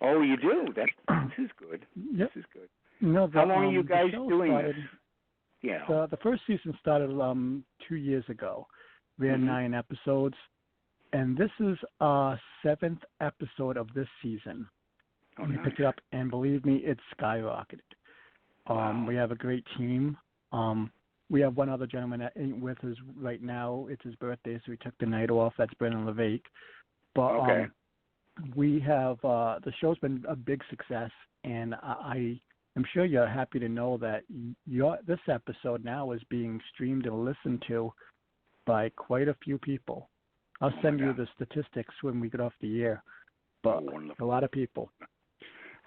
S7: Oh, you do. This is good.
S1: Yep.
S7: This is good.
S1: How
S7: long are you guys doing this?
S1: Yeah. The first season started 2 years ago. We had 9 episodes, and this is our 7th episode of this season.
S7: Oh,
S1: we picked it up, and believe me, it's skyrocketed.
S7: Wow.
S1: We have a great team. We have one other gentleman that ain't with us right now. It's his birthday, so we took the night off. That's Brennan LeVake. But we have the show's been a big success, and I'm sure you're happy to know that this episode now is being streamed and listened to by quite a few people. I'll send you the statistics when we get off the air, but a lot of people.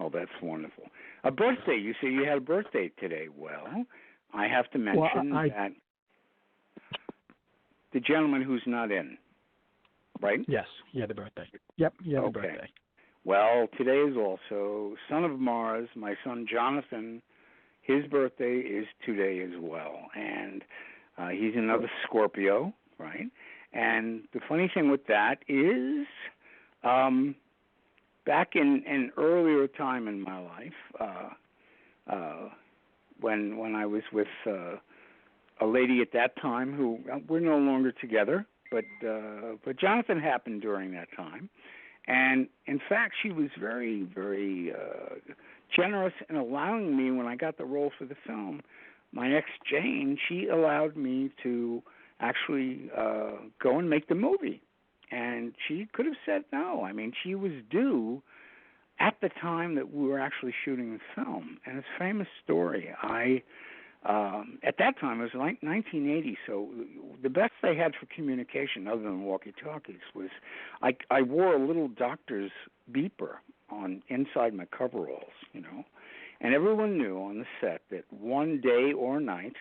S7: Oh, that's wonderful. A birthday. You say you had a birthday today. Well, I have to mention that the gentleman who's not in, right?
S1: Yes, he had a birthday. Yep, he had a
S7: Okay.
S1: birthday.
S7: Well, today is also Son of Mars. My son Jonathan, his birthday is today as well. And he's another Scorpio, right? And the funny thing with that is back in an earlier time in my life, when I was with a lady at that time who we're no longer together, but Jonathan happened during that time. And, in fact, she was very, very generous in allowing me, when I got the role for the film, my ex, Jane, she allowed me to actually go and make the movie. And she could have said no. I mean, she was due at the time that we were actually shooting the film. And it's a famous story. At that time, it was like 1980, so the best they had for communication, other than walkie-talkies, was I wore a little doctor's beeper on inside my coveralls, and everyone knew on the set that one day or night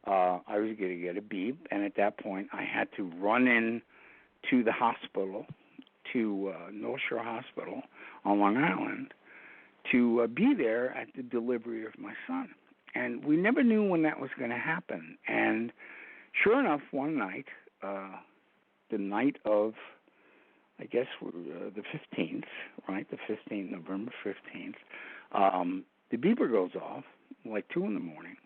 S7: I was going to get a beep, and at that point I had to run in to the hospital, to North Shore Hospital on Long Island, to be there at the delivery of my son. And we never knew when that was going to happen. And sure enough, one night, the night of, I guess, the 15th, right, the 15th, November 15th, the beeper goes off, like 2 in the morning,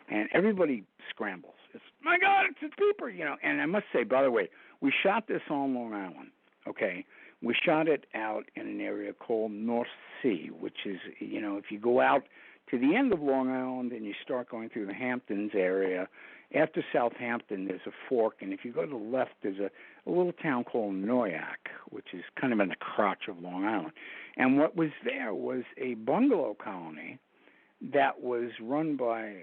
S7: and everybody scrambles. It's, my God, it's a beeper, And I must say, by the way, we shot this on Long Island, okay? We shot it out in an area called North Sea, which is, if you go out to the end of Long Island and you start going through the Hamptons area, after Southampton there's a fork, and if you go to the left there's a little town called Noyak, which is kind of in the crotch of Long Island. And what was there was a bungalow colony that was run by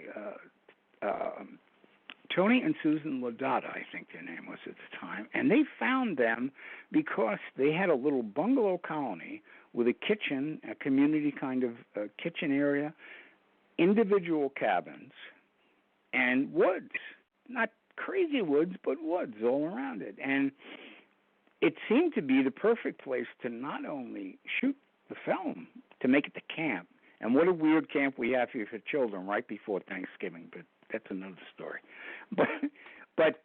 S7: Tony and Susan Ladotta, I think their name was at the time, and they found them because they had a little bungalow colony with a kitchen, a community kind of kitchen area, individual cabins, and woods. Not crazy woods, but woods all around it. And it seemed to be the perfect place to not only shoot the film, to make it the camp. And what a weird camp we have here for children right before Thanksgiving, but that's another story. But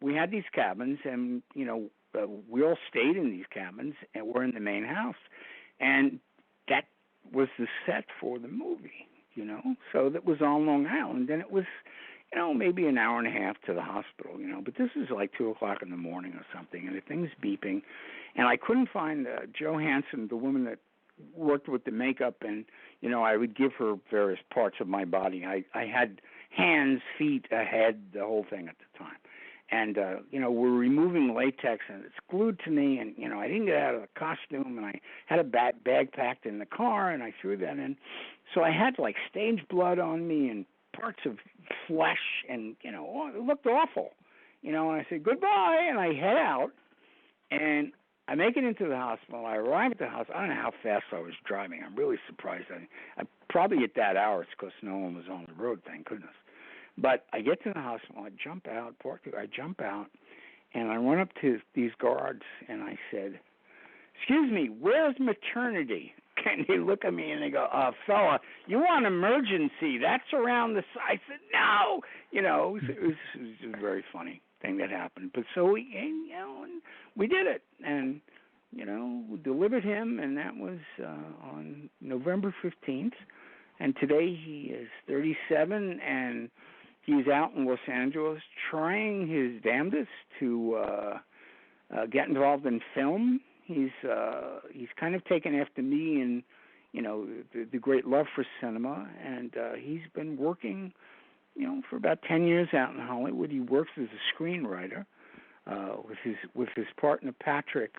S7: we had these cabins, and, we all stayed in these cabins, and we're in the main house. And that was the set for the movie, So that was on Long Island, and it was, maybe an hour and a half to the hospital, But this is like 2 o'clock in the morning or something, and the thing's beeping. And I couldn't find Jo Hansen, the woman that worked with the makeup, and, I would give her various parts of my body. I had hands, feet, a head, the whole thing at the time. And, we're removing latex, and it's glued to me, and, I didn't get out of the costume, and I had a bag packed in the car, and I threw that in. So I had, like, stage blood on me and parts of flesh, and, it looked awful. And I said, goodbye, and I head out, and I make it into the hospital. I arrive at the house. I don't know how fast I was driving. I'm really surprised. I probably at that hour, it's because no one was on the road, thank goodness. But I get to the hospital, I jump out, and I run up to these guards, and I said, excuse me, where's maternity? And they look at me, and they go, fella, you want emergency? That's around the side. I said, no. It was a very funny thing that happened. But so we did it, and, we delivered him, and that was on November 15th. And today he is 37, and he's out in Los Angeles trying his damnedest to get involved in film. He's kind of taken after me and, the great love for cinema, and he's been working, for about 10 years out in Hollywood. He works as a screenwriter with his partner Patrick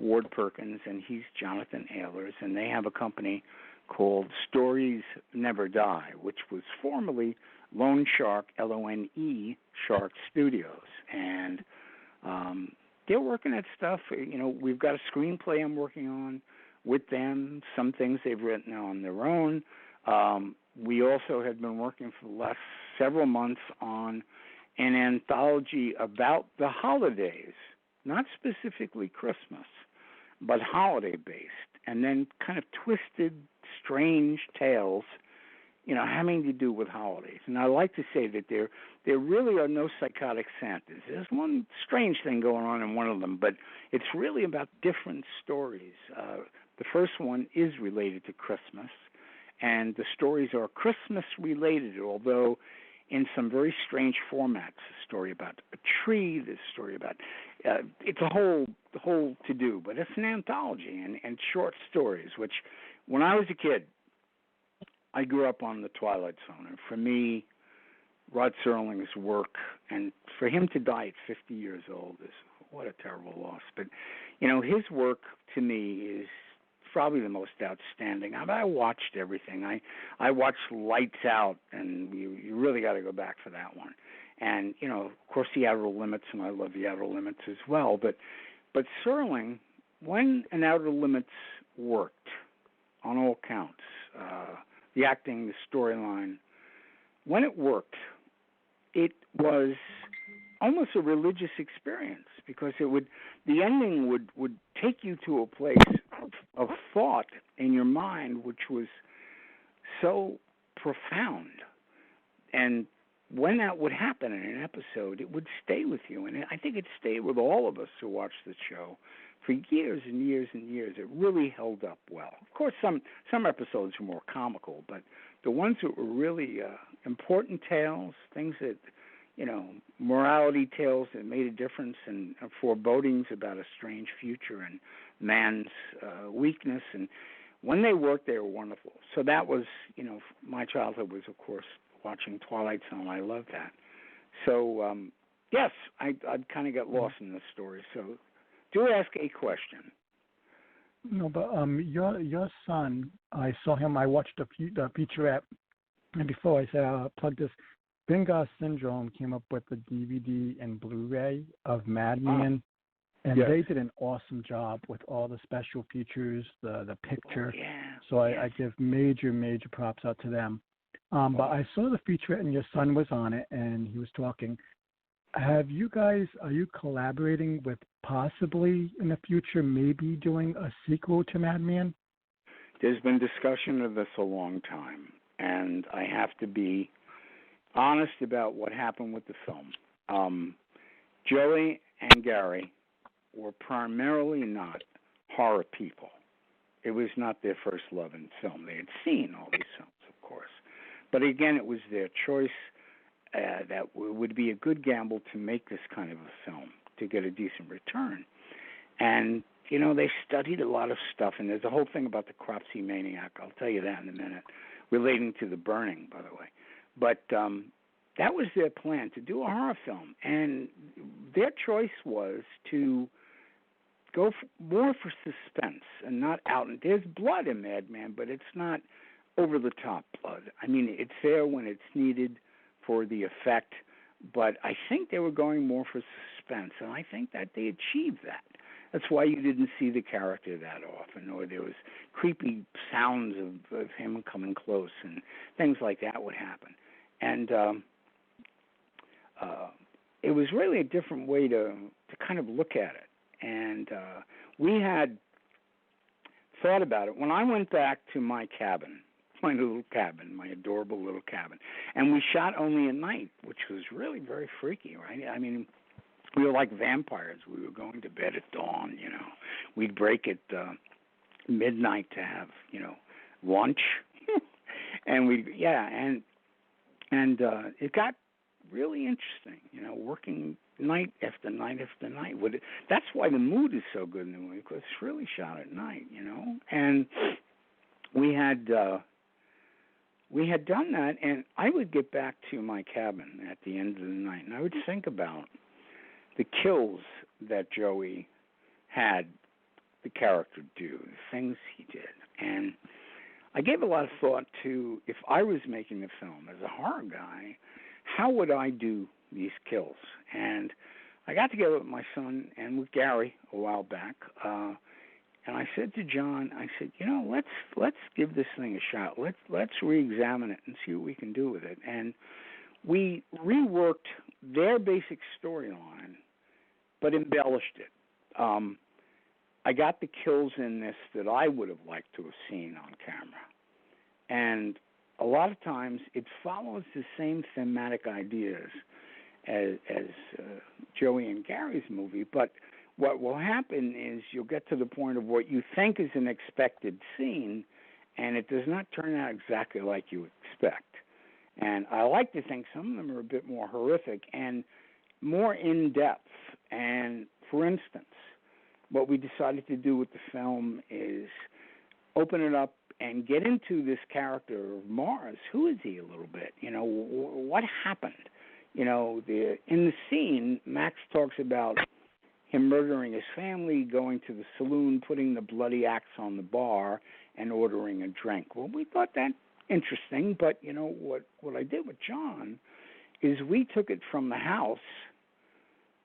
S7: Ward Perkins, and he's Jonathan Ehlers, and they have a company called Stories Never Die, which was formerly Lone Shark, Lone Shark Studios. And they're working at stuff. We've got a screenplay I'm working on with them, some things they've written on their own. We also have been working for the last several months on an anthology about the holidays not specifically Christmas, but holiday-based, and then kind of twisted, strange tales, having to do with holidays. And I like to say that there really are no psychotic Santas. There's one strange thing going on in one of them, but it's really about different stories. The first one is related to Christmas, and the stories are Christmas-related, although in some very strange formats. A story about a tree, this story about it's a whole to-do, but it's an anthology and short stories, which when I was a kid, I grew up on the Twilight Zone, and for me, Rod Serling's work, and for him to die at 50 years old is what a terrible loss. But, his work to me is probably the most outstanding. I watched everything. I watched Lights Out, and you really got to go back for that one. And, of course, The Outer Limits, and I love The Outer Limits as well. But Serling, when An Outer Limits worked, on all counts, the acting, the storyline, when it worked, it was almost a religious experience because the ending would take you to a place of thought in your mind which was so profound. And when that would happen in an episode, it would stay with you. And I think it stayed with all of us who watched the show for years and years and years. It really held up well. Of course, some episodes were more comical, but the ones that were really important tales, things that, morality tales that made a difference and forebodings about a strange future and man's weakness. And when they worked, they were wonderful. So that was, my childhood was, of course, watching Twilight Zone. I loved that. So, yes, I'd kind of got lost in this story. So do ask a question.
S1: No, but your son, I saw him. I watched the featurette, and before I said plug this. Bingar Syndrome came up with the DVD and Blu-ray of Madman, and they did an awesome job with all the special features, the picture.
S7: Oh, yeah.
S1: So I give major props out to them. But I saw the featurette, and your son was on it, and he was talking. Are you collaborating with possibly in the future maybe doing a sequel to Madman?
S7: There's been discussion of this a long time, and I have to be honest about what happened with the film. Joey and Gary were primarily not horror people. It was not their first love in film. They had seen all these films, of course. But again, it was their choice that would be a good gamble to make this kind of a film to get a decent return. And, they studied a lot of stuff, and there's a whole thing about the Cropsey Maniac. I'll tell you that in a minute, relating to the burning, by the way. But that was their plan, to do a horror film. And their choice was to go more for suspense and not out. And there's blood in Madman, but it's not over-the-top blood. I mean, it's there when it's needed for the effect. But I think they were going more for suspense, and I think that they achieved that. That's why you didn't see the character that often, or there was creepy sounds of him coming close, and things like that would happen. And it was really a different way to kind of look at it. And we had thought about it. When I went back to my cabin, my little cabin, my adorable little cabin, and we shot only at night, which was really very freaky, right? I mean, we were like vampires. We were going to bed at dawn, We'd break at midnight to have, lunch. And it got really interesting, working night after night after night. That's why the mood is so good in the movie, because it's really shot at night, And we had done that, and I would get back to my cabin at the end of the night, and I would think about the kills that Joey had the character do, the things he did. And I gave a lot of thought to, if I was making a film as a horror guy, how would I do these kills? And I got together with my son and with Gary a while back, and I said to John, let's give this thing a shot. Let's re-examine it and see what we can do with it. And we reworked their basic storyline but embellished it. I got the kills in this that I would have liked to have seen on camera. And a lot of times it follows the same thematic ideas as Joey and Gary's movie, but what will happen is you'll get to the point of what you think is an expected scene, and it does not turn out exactly like you expect. And I like to think some of them are a bit more horrific and more in-depth. And, for instance, what we decided to do with the film is open it up and get into this character of Mars. Who is he a little bit? You know, what happened? You know, in the scene, Max talks about him murdering his family, going to the saloon, putting the bloody axe on the bar, and ordering a drink. Well, we thought that interesting, but, you know, what I did with John is we took it from the house,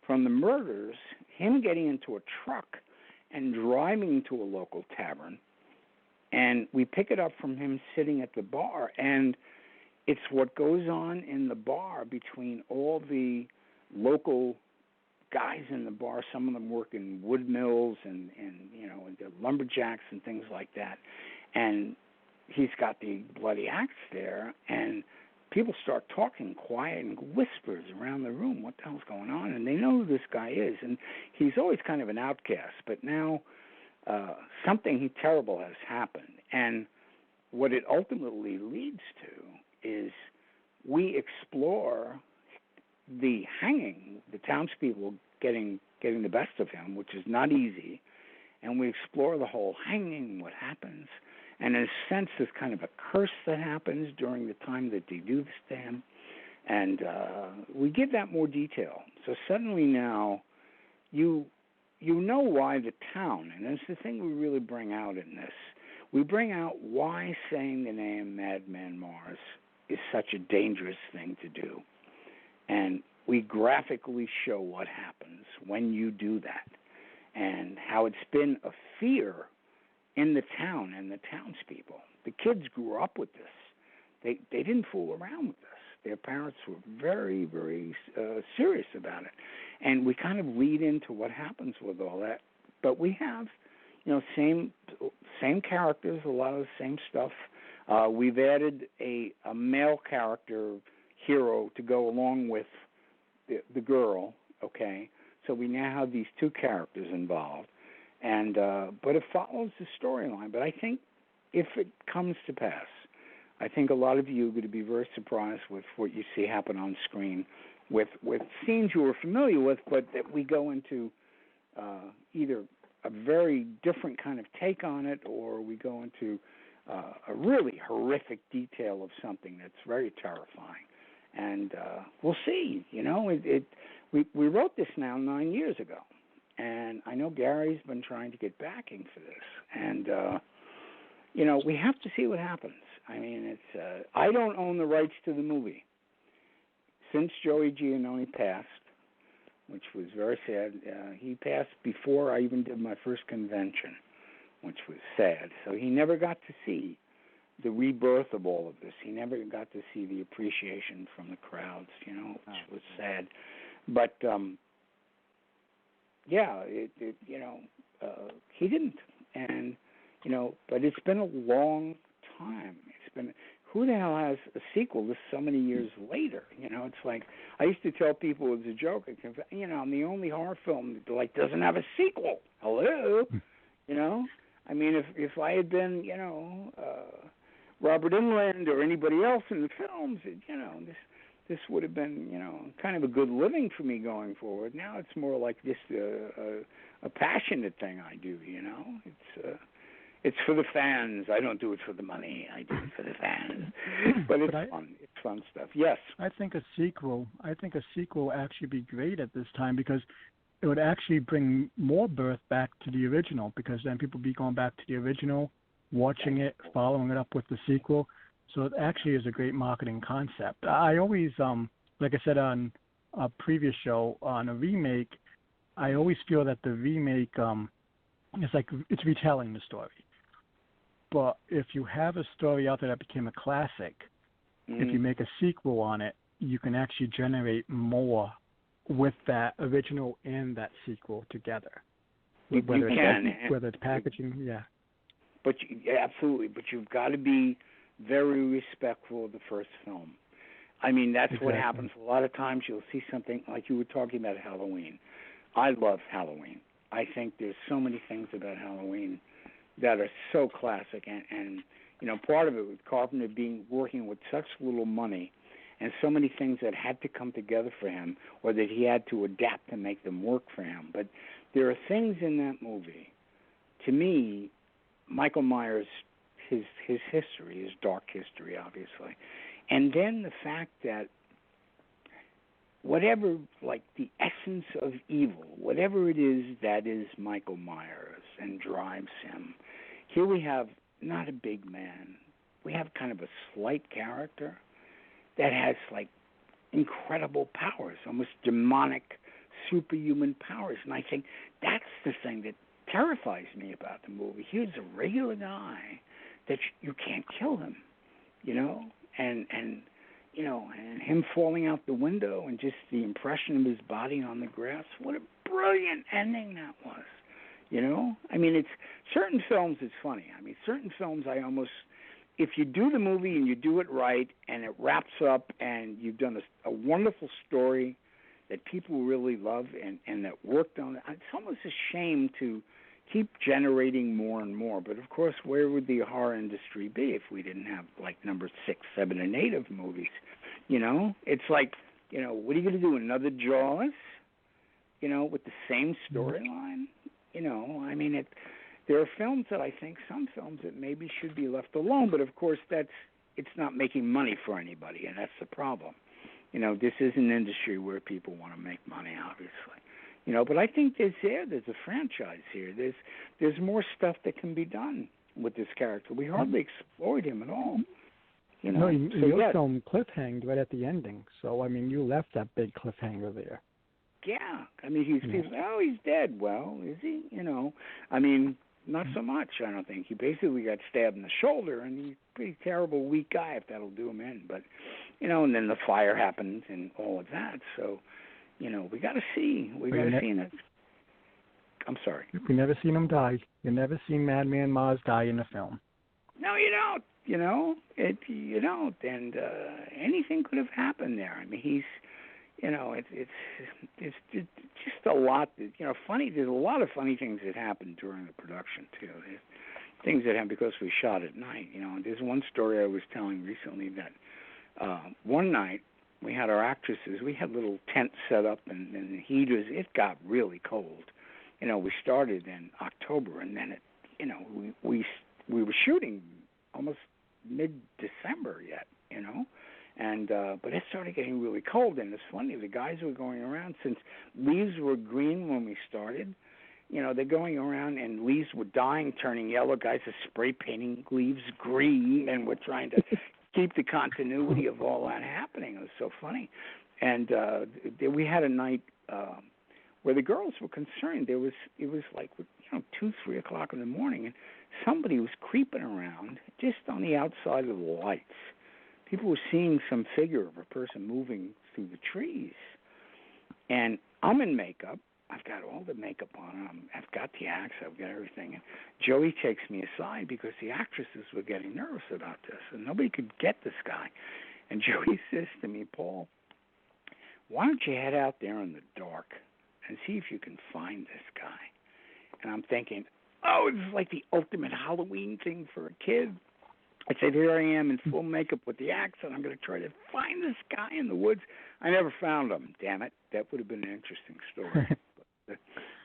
S7: from the murders, him getting into a truck and driving to a local tavern, and we pick it up from him sitting at the bar, and it's what goes on in the bar between all the local guys in the bar. Some of them work in wood mills and you know, and the lumberjacks and things like that. And he's got the bloody axe there, and people start talking quiet and whispers around the room. What the hell's going on? And they know who this guy is. And he's always kind of an outcast, but now something terrible has happened. And what it ultimately leads to is we explore the hanging, the townspeople getting the best of him, which is not easy, and we explore the whole hanging, what happens, and in a sense there's kind of a curse that happens during the time that they do this to him, and we give that more detail. So suddenly now you know why the town, and that's the thing we really bring out in this, we bring out why saying the name Madman Mars is such a dangerous thing to do. And we graphically show what happens when you do that and how it's been a fear in the town and the townspeople. The kids grew up with this. They didn't fool around with this. Their parents were very, very serious about it. And we kind of lead into what happens with all that. But we have, you know, same characters, a lot of the same stuff. We've added a male character hero to go along with the girl, okay? So we now have these two characters involved, and but it follows the storyline. But I think if it comes to pass, I think a lot of you are going to be very surprised with what you see happen on screen with scenes you were familiar with, but that we go into either a very different kind of take on it, or we go into a really horrific detail of something that's very terrifying. And we'll see. You know, we wrote this now 9 years ago, and I know Gary's been trying to get backing for this, and you know, we have to see what happens. I mean, it's I don't own the rights to the movie since Joey Giannone passed, which was very sad. He passed before I even did my first convention, which was sad. So he never got to see the rebirth of all of this. He never got to see the appreciation from the crowds, you know, which was sad. But yeah, it you know, he didn't, and you know, but it's been a long time. It's been, who the hell has a sequel this so many years later? You know, it's like I used to tell people as a joke, you know, I'm the only horror film that like doesn't have a sequel. Hello, you know. I mean, if I had been, you know, Robert Englund or anybody else in the films, you know, this would have been, you know, kind of a good living for me going forward. Now it's more like just a passionate thing I do, you know. It's for the fans. I don't do it for the money. I do it for the fans. But it's fun. It's fun stuff. Yes.
S1: I think a sequel will actually be great at this time, because it would actually bring more birth back to the original, because then people would be going back to the original, watching it, following it up with the sequel. So it actually is a great marketing concept. I always, like I said on a previous show, on a remake, I always feel that the remake, it's like it's retelling the story. But if you have a story out there that became a classic, if you make a sequel on it, you can actually generate more with that original and that sequel together.
S7: You can.
S1: Whether it's packaging, yeah.
S7: But absolutely, but you've got to be very respectful of the first film. I mean, that's
S1: exactly.
S7: what happens. A lot of times you'll see something like you were talking about Halloween. I love Halloween. I think there's so many things about Halloween that are so classic, and you know, part of it with Carpenter working with such little money and so many things that had to come together for him, or that he had to adapt to make them work for him. But there are things in that movie, to me, Michael Myers, his history, his dark history, obviously, and then the fact that whatever, like the essence of evil, whatever it is that is Michael Myers and drives him, here we have not a big man. We have kind of a slight character that has like incredible powers, almost demonic, superhuman powers. And I think that's the thing that terrifies me about the movie. Here's a regular guy that you can't kill him, you know, and you know, and him falling out the window and just the impression of his body on the grass. What a brilliant ending that was, you know. I mean, it's certain films. It's funny. I mean, certain films I almost, if you do the movie and you do it right and it wraps up and you've done a wonderful story that people really love and that worked on it, it's almost a shame to keep generating more and more. But of course, where would the horror industry be if we didn't have like number 6, 7, and 8 of movies? You know, it's like, you know, what are you going to do? Another Jaws? You know, with the same storyline? You know, I mean, there are films that I think, some films that maybe should be left alone. But of course, it's not making money for anybody, and that's the problem. You know, this is an industry where people want to make money, obviously. You know, but I think there's a franchise here. There's more stuff that can be done with this character. We hardly explored him at all. You know,
S1: no, your film cliffhanged right at the ending. So I mean, you left that big cliffhanger there.
S7: Yeah, I mean, he's dead. Well, is he? You know, I mean, not so much. I don't think he basically got stabbed in the shoulder, and he's a pretty terrible, weak guy if that'll do him in. But you know, and then the fire happens and all of that. So. You know, we got to see. We got to see it. I'm sorry.
S1: We never seen him die. You never seen Madman Mars die in a film.
S7: No, you don't. You know, you don't. And anything could have happened there. I mean, he's, you know, it's just a lot. That, you know, funny. There's a lot of funny things that happened during the production too. There's things that happened because we shot at night. You know, there's one story I was telling recently that one night. We had our actresses, we had little tents set up and heaters. It got really cold. You know, we started in October, and then we were shooting almost mid-December yet, you know. And but it started getting really cold, and it's funny, the guys were going around, since leaves were green when we started, you know, they're going around and leaves were dying, turning yellow. Guys are spray painting leaves green, and we're trying to keep the continuity of all that happening. It was so funny. And we had a night where the girls were concerned. It was like, you know, 2, 3 o'clock in the morning, and somebody was creeping around just on the outside of the lights. People were seeing some figure of a person moving through the trees. And I'm in makeup. I've got all the makeup on. I've got the axe. I've got everything. And Joey takes me aside because the actresses were getting nervous about this, and nobody could get this guy. And Joey says to me, Paul, why don't you head out there in the dark and see if you can find this guy? And I'm thinking, oh, it's like the ultimate Halloween thing for a kid. I said, here I am in full makeup with the axe, and I'm going to try to find this guy in the woods. I never found him. Damn it. That would have been an interesting story.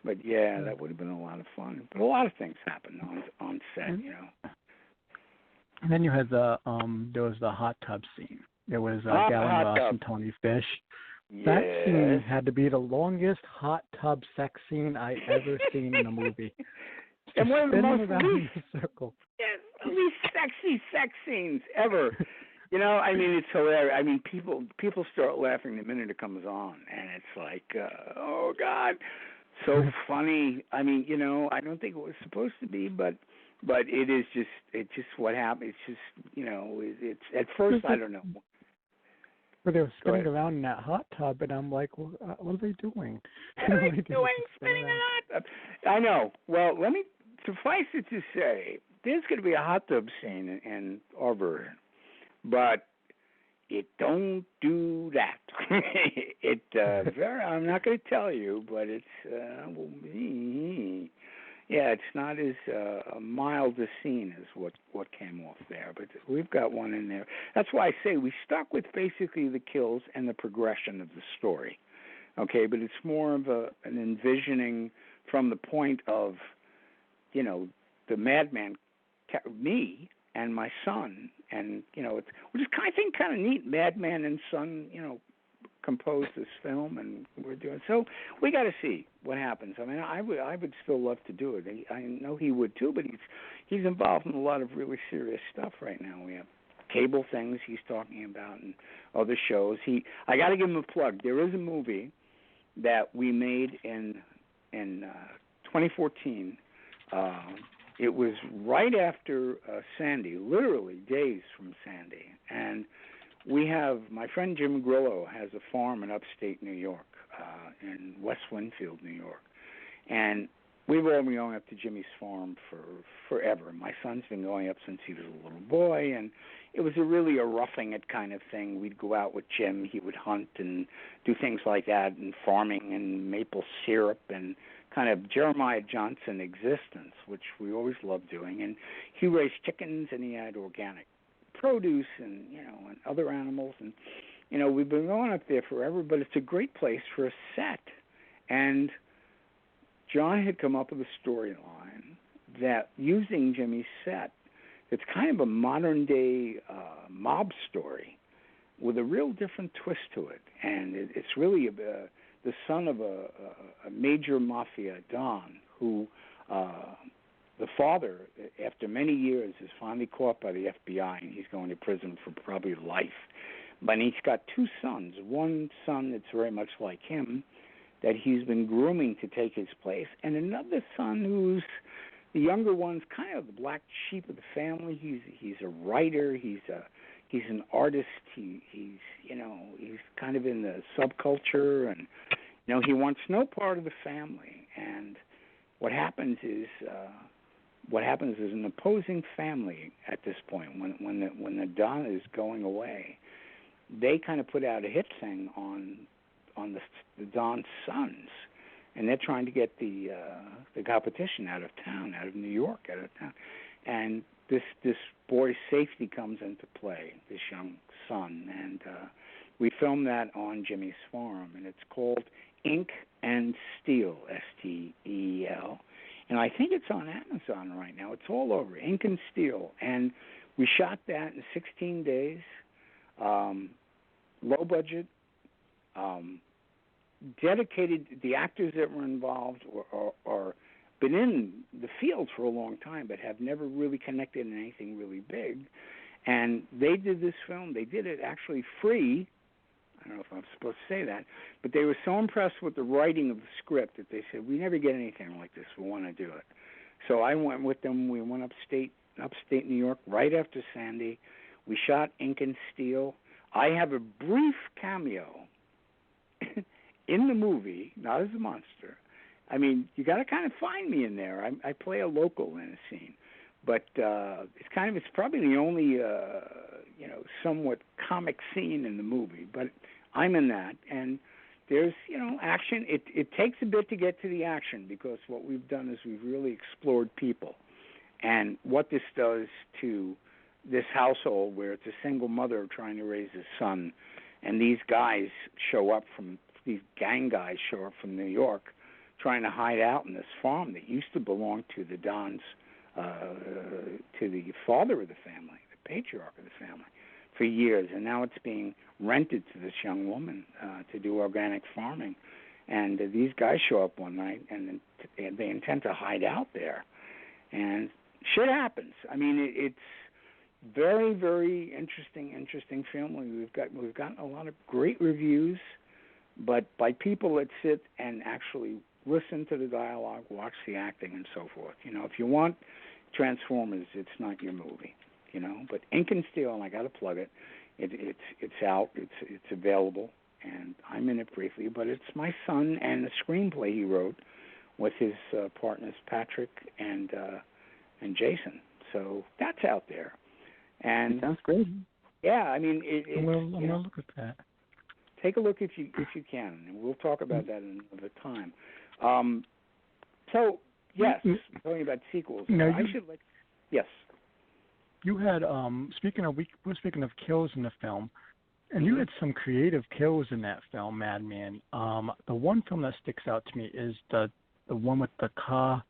S7: But yeah, that would have been a lot of fun. But a lot of things happened on set, you know.
S1: And then you had there was the hot tub scene. There was Galen Ross and Tony Fish.
S7: Yes.
S1: That scene had to be the longest hot tub sex scene I ever seen in a movie.
S7: And one of the most
S1: least
S7: sexy sex scenes ever. You know, I mean, it's hilarious. I mean, people start laughing the minute it comes on, and it's like, oh God, so funny. I mean, you know, I don't think it was supposed to be, but it's just what happened. It's just, you know, it's at first I don't know.
S1: Well, they were spinning around in that hot tub, and I'm like, well, what are they doing?
S7: What are they doing spinning in a hot tub? I know. Well, let me suffice it to say, there's going to be a hot tub scene in our version, but it don't do that. I'm not going to tell you, but it's it's not as mild a scene as what came off there, but we've got one in there. That's why I say we stuck with basically the kills and the progression of the story, okay? But it's more of an envisioning from the point of, the madman, me and my son, and it's which is kind of neat. Madman and son, composed this film, and we're doing so. We got to see what happens. I mean, I would still love to do it. I know he would too, but he's involved in a lot of really serious stuff right now. We have cable things he's talking about and other shows. I got to give him a plug. There is a movie that we made in 2014. It was right after Sandy, literally days from Sandy, and we have, my friend Jim Grillo has a farm in upstate New York, in West Winfield, New York. And we've all been going up to Jimmy's farm for forever. My son's been going up since he was a little boy, and it was really a roughing it kind of thing. We'd go out with Jim. He would hunt and do things like that, and farming and maple syrup and kind of Jeremiah Johnson existence, which we always loved doing. And he raised chickens, and he had organic produce and and other animals, and we've been going up there forever, but it's a great place for a set. And John had come up with a storyline that, using Jimmy's set, it's kind of a modern day mob story with a real different twist to it, and it's really the son of a major mafia don who the father, after many years, is finally caught by the FBI, and he's going to prison for probably life. But he's got two sons. One son that's very much like him, that he's been grooming to take his place, and another son who's the younger one's kind of the black sheep of the family. He's a writer. He's an artist. He's kind of in the subculture, and he wants no part of the family. And what happens is an opposing family at this point, when the Don is going away, they kind of put out a hit thing on the Don's sons, and they're trying to get the competition out of town, out of New York, out of town. And this boy's safety comes into play, this young son, and we filmed that on Jimmy's farm, and it's called Ink and Steel, S-T-E-E-L. And I think it's on Amazon right now. It's all over, Ink and Steel. And we shot that in 16 days, low budget, dedicated. The actors that were involved are been in the field for a long time, but have never really connected in anything really big. And they did this film. They did it actually free. I don't know if I'm supposed to say that, but they were so impressed with the writing of the script that they said, we never get anything like this. We want to do it. So I went with them. We went upstate New York right after Sandy. We shot Ink and Steel. I have a brief cameo in the movie, not as a monster. I mean, you got to kind of find me in there. I play a local in a scene, but it's probably the only somewhat comic scene in the movie. But I'm in that, and there's action. It takes a bit to get to the action, because what we've done is we've really explored people and what this does to this household where it's a single mother trying to raise a son, and these gang guys show up from New York trying to hide out in this farm that used to belong to the Dons, to the father of the family, the patriarch of the family, for years, and now it's being rented to this young woman to do organic farming. And these guys show up one night, and they intend to hide out there, and shit happens. I mean, it's very, very interesting film. We've gotten a lot of great reviews, but by people that sit and actually listen to the dialogue, watch the acting, and so forth. If you want Transformers, it's not your movie. But Ink and Steel, and I got to plug it, It's out. It's available, and I'm in it briefly. But it's my son and the screenplay he wrote with his partners Patrick and Jason. So that's out there. And
S5: it sounds great.
S7: Yeah, I mean,
S1: I'm gonna look at that.
S7: Take a look if you can, and we'll talk about that another time. So yes, talking about sequels. Yes.
S1: You had speaking of kills in the film, and you had some creative kills in that film, Madman. The one film that sticks out to me is the one with the car,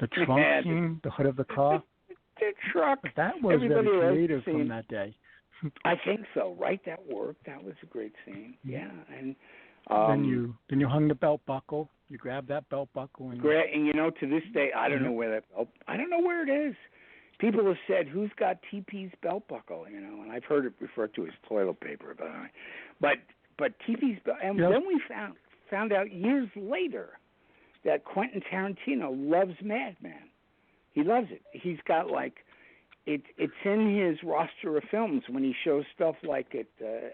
S1: the trunk scene, the hood of the car.
S7: The truck.
S1: That was very creative from that day.
S7: I think so. Right, that worked. That was a great scene. Yeah, and
S1: then you hung the belt buckle. You grabbed that belt buckle and
S7: to this day I don't know where that belt. I don't know where it is. People have said, "Who's got TP's belt buckle?" And I've heard it referred to as toilet paper, but TP's belt. And then we found out years later that Quentin Tarantino loves Madman. He loves it. He's got it's in his roster of films when he shows stuff like at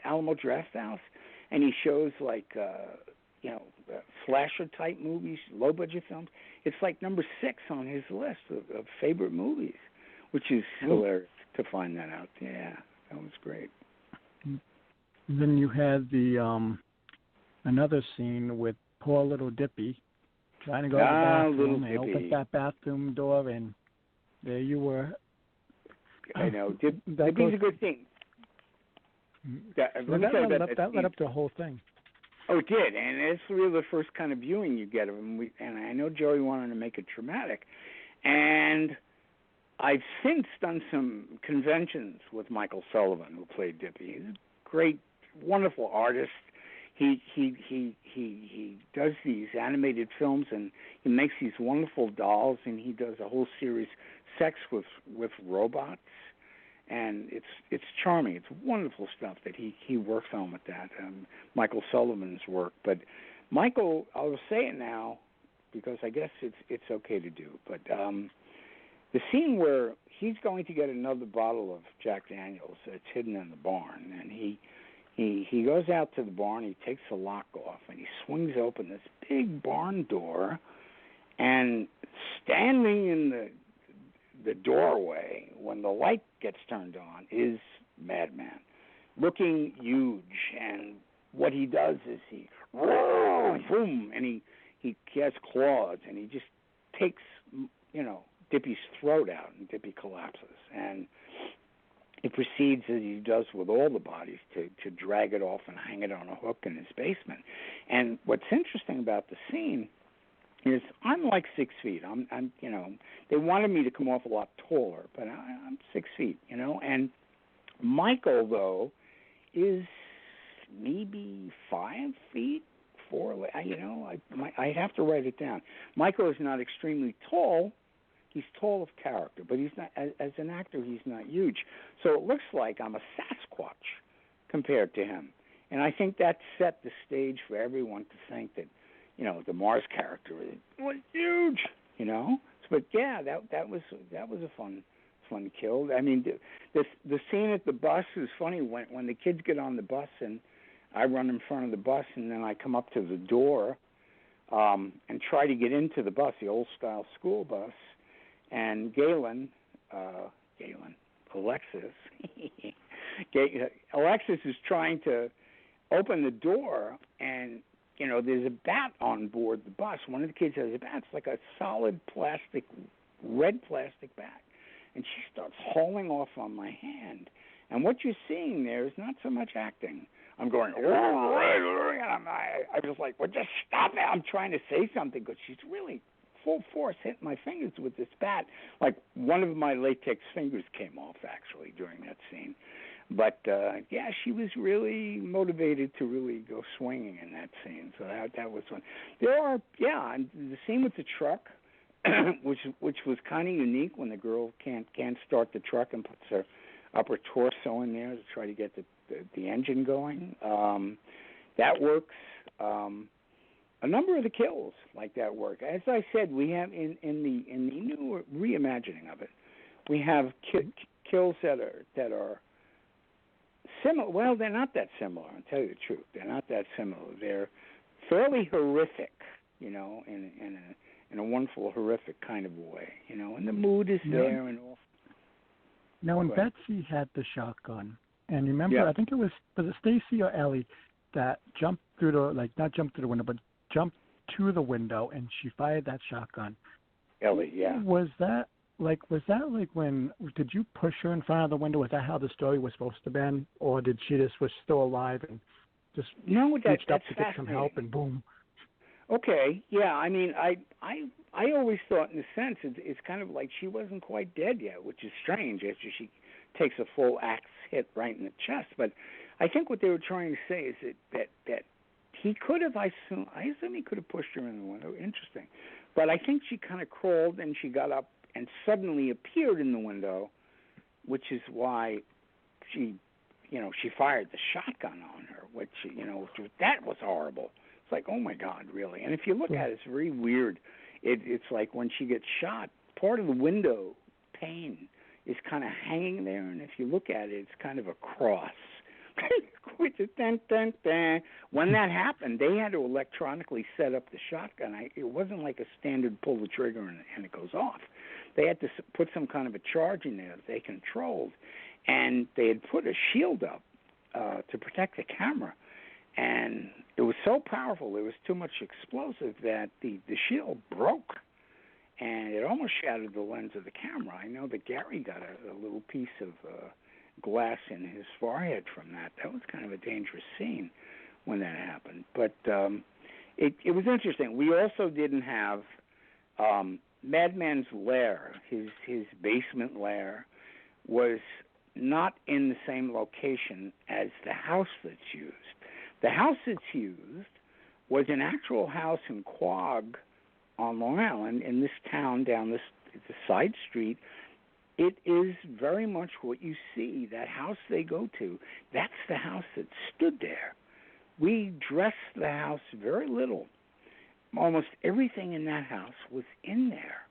S7: Alamo Drafthouse, and he shows slasher type movies, low budget films. It's like number 6 on his list of favorite movies, which is hilarious to find that out. Yeah, that was great.
S1: Then you had the another scene with poor little Dippy trying to go to the bathroom. They opened that bathroom door, and there you were.
S7: I know. Dippy's a good thing.
S1: That led up to the whole thing.
S7: Oh, it did, and it's really the first kind of viewing you get of him. And I know Joey wanted to make it dramatic, and I've since done some conventions with Michael Sullivan, who played Dippy. He's a great, wonderful artist. He does these animated films, and he makes these wonderful dolls, and he does a whole series, Sex with Robots, and it's charming. It's wonderful stuff that he works on with that. Michael Sullivan's work, but Michael, I'll say it now because I guess it's okay to do, but the scene where he's going to get another bottle of Jack Daniels that's hidden in the barn, and he goes out to the barn, he takes the lock off, and he swings open this big barn door, and standing in the doorway when the light gets turned on is Madman, looking huge, and what he does is he boom, and he has claws, and he just takes Dippy's throat out, and Dippy collapses, and he proceeds, as he does with all the bodies, to drag it off and hang it on a hook in his basement. And what's interesting about the scene is I'm like 6 feet. I'm they wanted me to come off a lot taller, but I'm 6 feet, And Michael, though, is maybe 5 feet, 4. I'd have to write it down. Michael is not extremely tall. He's tall of character, but he's not, as an actor, he's not huge. So it looks like I'm a Sasquatch compared to him. And I think that set the stage for everyone to think that, the Mars character was huge, But yeah, that was a fun kill. I mean, the scene at the bus is funny when the kids get on the bus and I run in front of the bus and then I come up to the door and try to get into the bus, the old style school bus. And Alexis is trying to open the door, and there's a bat on board the bus. One of the kids has a bat. It's like a solid red plastic bat, and she starts hauling off on my hand. And what you're seeing there is not so much acting. I'm going, and I was like, well, just stop it. I'm trying to say something because she's really full force hitting my fingers with this bat. Like one of my latex fingers came off actually during that scene. But yeah, she was really motivated to really go swinging in that scene. So that was fun. And the scene with the truck, which was kind of unique when the girl can't start the truck and puts her upper torso in there to try to get the engine going. That works. A number of the kills like that work. As I said, we have in the new reimagining of it, we have kills that are similar. Well, they're not that similar. I'll tell you the truth. They're not that similar. They're fairly horrific, in a wonderful, horrific kind of way, and the mood is there and all.
S1: Now, when Betsy had the shotgun, and remember, I think was it Stacy or Ellie that jumped through not jumped through the window, but jumped to the window, and she fired that shotgun.
S7: Ellie, yeah.
S1: Was that when, did you push her in front of the window? Was that how the story was supposed to be? Or did she was still alive and just reached up to get some help and boom?
S7: Okay, yeah, I mean, I always thought in a sense it's kind of like she wasn't quite dead yet, which is strange after she takes a full axe hit right in the chest. But I think what they were trying to say is that he could have, I assume he could have pushed her in the window. Interesting. But I think she kind of crawled and she got up and suddenly appeared in the window, which is why she fired the shotgun on her, which, that was horrible. It's like, oh, my God, really? And if you look at it, it's very weird. It's like when she gets shot, part of the window pane is kind of hanging there, and if you look at it, it's kind of a cross. Which is dun, dun, dun. When that happened, they had to electronically set up the shotgun. It wasn't like a standard pull the trigger and it goes off. They had to put some kind of a charge in there that they controlled, and they had put a shield up to protect the camera. And it was so powerful, there was too much explosive that the shield broke, and it almost shattered the lens of the camera. I know that Gary got a little piece of glass in his forehead from that. That was kind of a dangerous scene when that happened. But it was interesting. We also didn't have Madman's lair, his basement lair, was not in the same location as the house that's used. The house that's used was an actual house in Quogue on Long Island, in this town down the side street. It is very much what you see. That house they go to, that's the house that stood there. We dressed the house very little. Almost everything in that house was in there,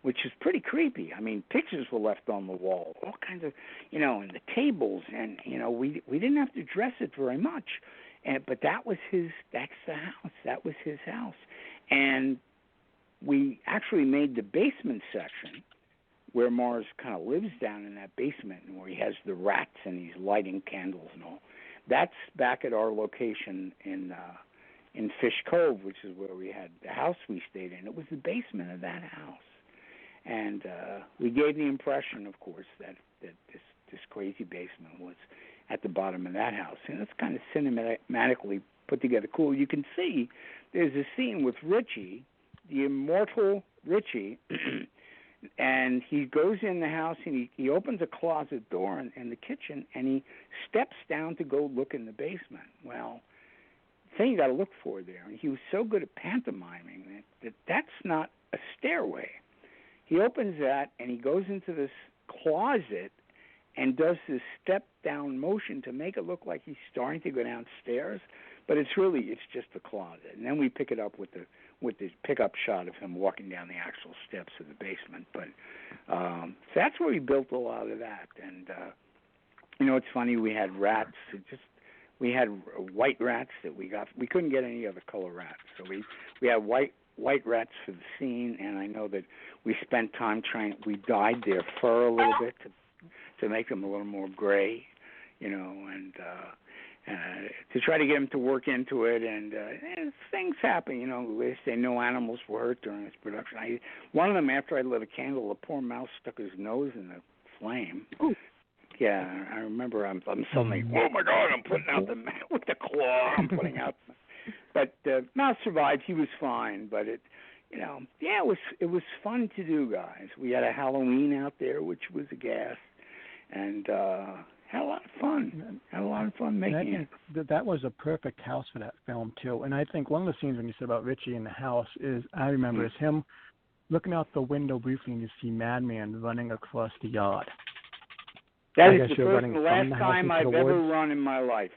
S7: which is pretty creepy. I mean, pictures were left on the wall, all kinds of, and the tables, and, we didn't have to dress it very much. But that's the house. That was his house. And we actually made the basement section where Mars kind of lives down in that basement and where he has the rats and he's lighting candles and all. That's back at our location in Fish Cove, which is where we had the house we stayed in. It was the basement of that house. And we gave the impression, of course, that this crazy basement was at the bottom of that house. And it's kind of cinematically put together cool. You can see there's a scene with Richie, the immortal Richie, and he goes in the house and he opens a closet door in the kitchen and he steps down to go look in the basement. Well, the thing you got to look for there, and he was so good at pantomiming that's not a stairway. He opens that and he goes into this closet and does this step-down motion to make it look like he's starting to go downstairs, but it's just the closet. And then we pick it up with the pickup shot of him walking down the actual steps of the basement. But so that's where we built a lot of that. And it's funny, we had rats. We had white rats that we got. We couldn't get any other color rats, so we had white rats for the scene. And I know that we spent time we dyed their fur a little bit to make them a little more gray, and to try to get them to work into it. And things happen, They say no animals were hurt during this production. One of them, after I lit a candle, a poor mouse stuck his nose in the flame. Ooh. Yeah, I remember I'm suddenly, oh, my God, I'm putting out with the claw, I'm putting out. But mouse survived. He was fine, but it was fun to do, guys. We had a Halloween out there, which was a gas. And had a lot of fun. Had a lot of fun making it.
S1: That was a perfect house for that film, too. And I think one of the scenes when you said about Richie in the house is, I remember, is him looking out the window briefly and you see Madman running across the yard.
S7: That is the first and last time I've ever run in my life.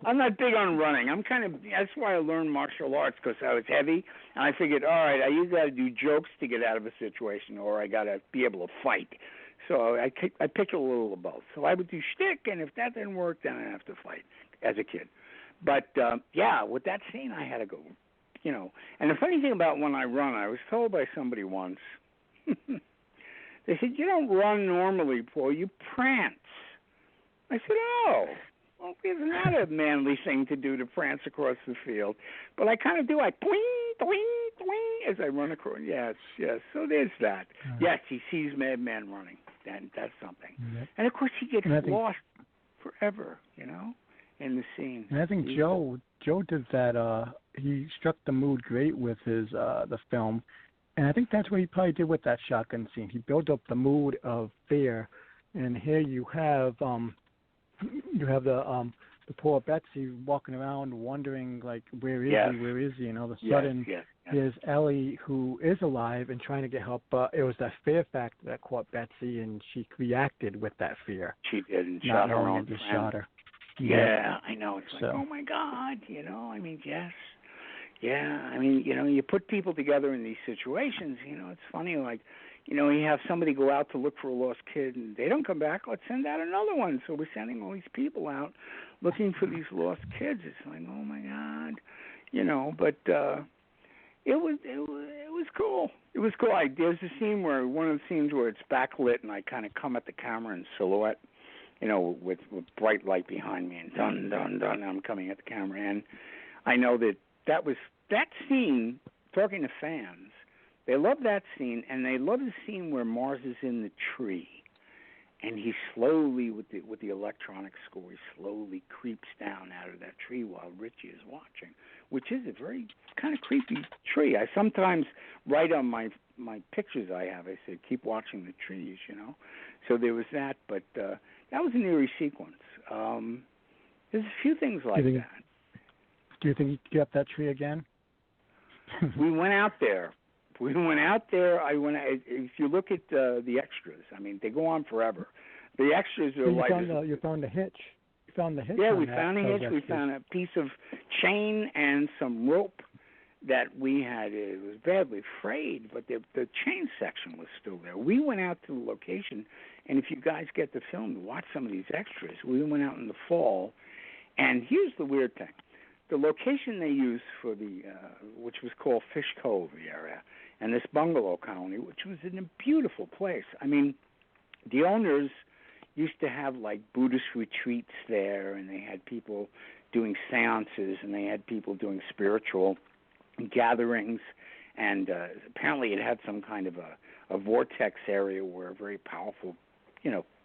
S7: I'm not big on running. That's why I learned martial arts, because I was heavy. And I figured, all right, I either got to do jokes to get out of a situation or I got to be able to fight. So I picked a little of both. So I would do shtick, and if that didn't work, then I'd have to fight as a kid. But, with that scene, I had to go, And the funny thing about when I run, I was told by somebody once, they said, you don't run normally, Paul, you prance. I said, oh, well, it's not a manly thing to do to prance across the field. But I kind of do. I twing, twing, twing as I run across. Yes. So there's that. Yes, he sees Madman running. That's something. Yep. And, of course, he gets lost forever, in the scene.
S1: And I think Joe did that. He struck the mood great with his the film. And I think that's what he probably did with that shotgun scene. He built up the mood of fear. And here you have the poor Betsy walking around wondering, like, where is he? And all of a sudden, there's Ellie, who is alive and trying to get help. But it was that fear factor that caught Betsy, and she reacted with that fear.
S7: She did, and shot her own friend.
S1: Shot her.
S7: Yeah, I know. It's like, oh, my God, yes. Yeah, you put people together in these situations, it's funny, like, you have somebody go out to look for a lost kid, and they don't come back. Let's send out another one. So we're sending all these people out looking for these lost kids. It's like, oh my God, But it was cool. It was cool. There's a scene one of the scenes where it's backlit, and I kind of come at the camera in silhouette, with bright light behind me, and dun dun dun. I'm coming at the camera, and I know that was that scene. Talking to fans. They love that scene, and they love the scene where Mars is in the tree, and he slowly, with the electronic score, he slowly creeps down out of that tree while Richie is watching, which is a very kind of creepy tree. I sometimes write on my pictures I have, I say, keep watching the trees, So there was that, but that was an eerie sequence. There's a few things like that.
S1: Do you think you could get that tree again?
S7: We went out there. If you look at the extras, they go on forever. The extras are
S1: you found a hitch. You found the hitch.
S7: Yeah, we found a hitch. We found a piece of chain and some rope that we had. It was badly frayed, but the chain section was still there. We went out to the location, and if you guys get the film to watch some of these extras, we went out in the fall, and here's the weird thing. The location they used for which was called Fish Cove area, and this bungalow colony, which was in a beautiful place. The owners used to have, like, Buddhist retreats there, and they had people doing seances, and they had people doing spiritual gatherings, and apparently it had some kind of a vortex area where a very powerful,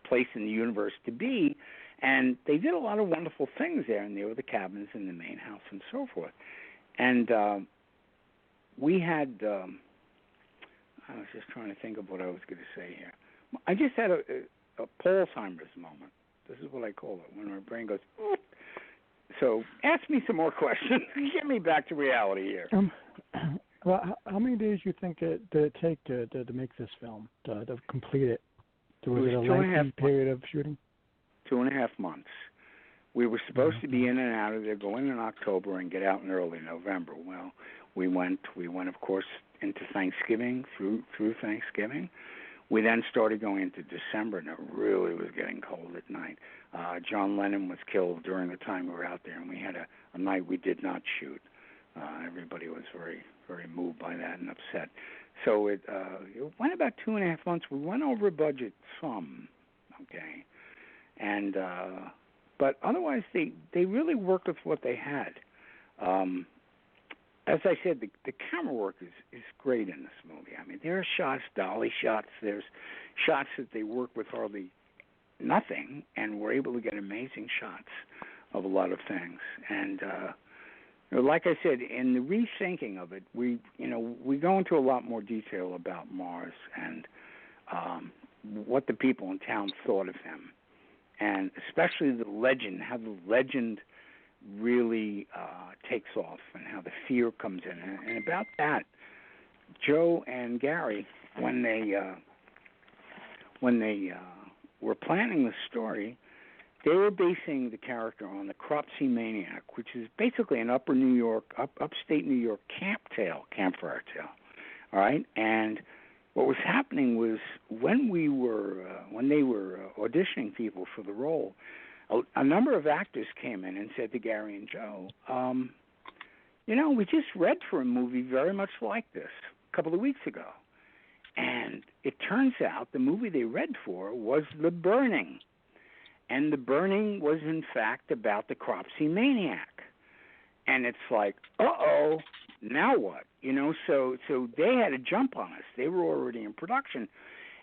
S7: place in the universe to be. And they did a lot of wonderful things there, and there were the cabins in the main house and so forth. And we had, I was just trying to think of what I was going to say here. I just had a Paulsheimer's moment. This is what I call it, when our brain goes, oop. So ask me some more questions. Get me back to reality here.
S1: Well, how many days do you think did it take to make this film, to complete it? Was it a lengthy period of shooting?
S7: 2.5 months. We were supposed to be in and out of there, go in October and get out in early November. Well, we went of course into Thanksgiving, through Thanksgiving. We then started going into December, and it really was getting cold at night. John Lennon was killed during the time we were out there, and we had a night we did not shoot. Everybody was very, very moved by that and upset. So it went about 2.5 months. We went over budget some, okay? And but otherwise, they really worked with what they had. As I said, the camera work is great in this movie. There are shots, dolly shots. There's shots that they work with hardly nothing, and we're able to get amazing shots of a lot of things. And like I said, in the rethinking of it, we go into a lot more detail about Mars and what the people in town thought of him. And especially the legend, how the legend really takes off and how the fear comes in. And about that, Joe and Gary, when they were planning the story, they were basing the character on the Cropsey Maniac, which is basically an upstate New York campfire tale. All right? And what was happening was when they were auditioning people for the role, a number of actors came in and said to Gary and Joe, we just read for a movie very much like this a couple of weeks ago. And it turns out the movie they read for was The Burning. And The Burning was, in fact, about the Cropsey maniac. And it's like, uh-oh, now what? So they had a jump on us. They were already in production.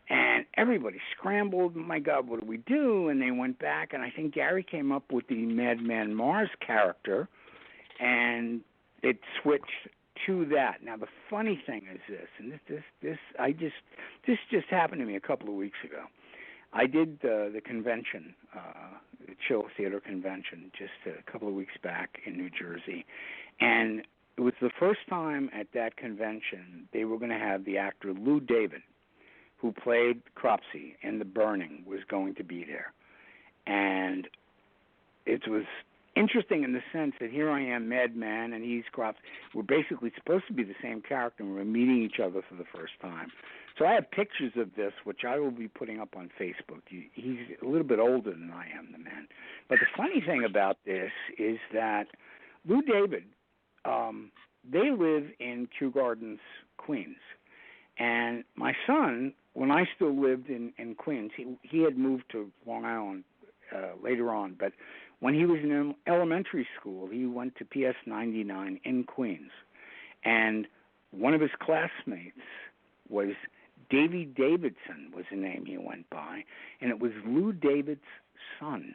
S7: And everybody scrambled. My God, what do we do? And they went back, and I think Gary came up with the Madman Mars character, and it switched to that. Now, the funny thing is this, and this just happened to me a couple of weeks ago. I did the convention, the Chill Theater Convention, just a couple of weeks back in New Jersey, and it was the first time at that convention they were going to have the actor Lou David, who played Cropsey in The Burning, was going to be there. And it was interesting in the sense that here I am, Madman, and he's Cropsey. We're basically supposed to be the same character, and we're meeting each other for the first time. So I have pictures of this, which I will be putting up on Facebook. He's a little bit older than I am, the man. But the funny thing about this is that Lou David, they live in Kew Gardens, Queens. And my son, when I still lived in Queens, he had moved to Long Island later on. But when he was in elementary school, he went to PS 99 in Queens. And one of his classmates was Davy Davidson, was the name he went by. And it was Lou David's son.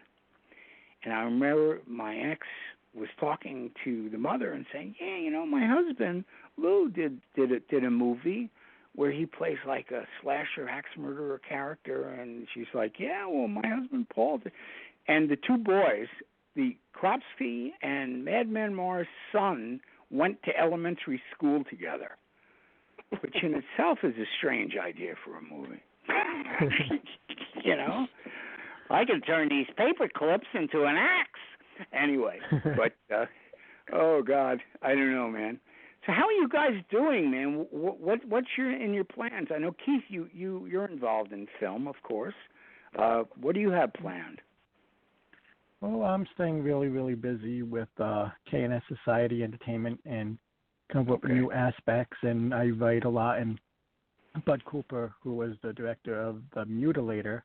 S7: And I remember my ex was talking to the mother and saying, yeah, my husband, Lou, did a movie where he plays like a slasher, axe murderer character. And she's like, yeah, well, my husband Paul did. And the two boys, the Cropsey and Madman Mars' son, went to elementary school together, which in itself is a strange idea for a movie. I can turn these paper clips into an axe. Anyway, but, oh, God, I don't know, man. So how are you guys doing, man? What's in your plans? I know, Keith, you're involved in film, of course. What do you have planned?
S1: Well, I'm staying really, really busy with K&S Society Entertainment and come up with new aspects, and I write a lot. And Bud Cooper, who was the director of The Mutilator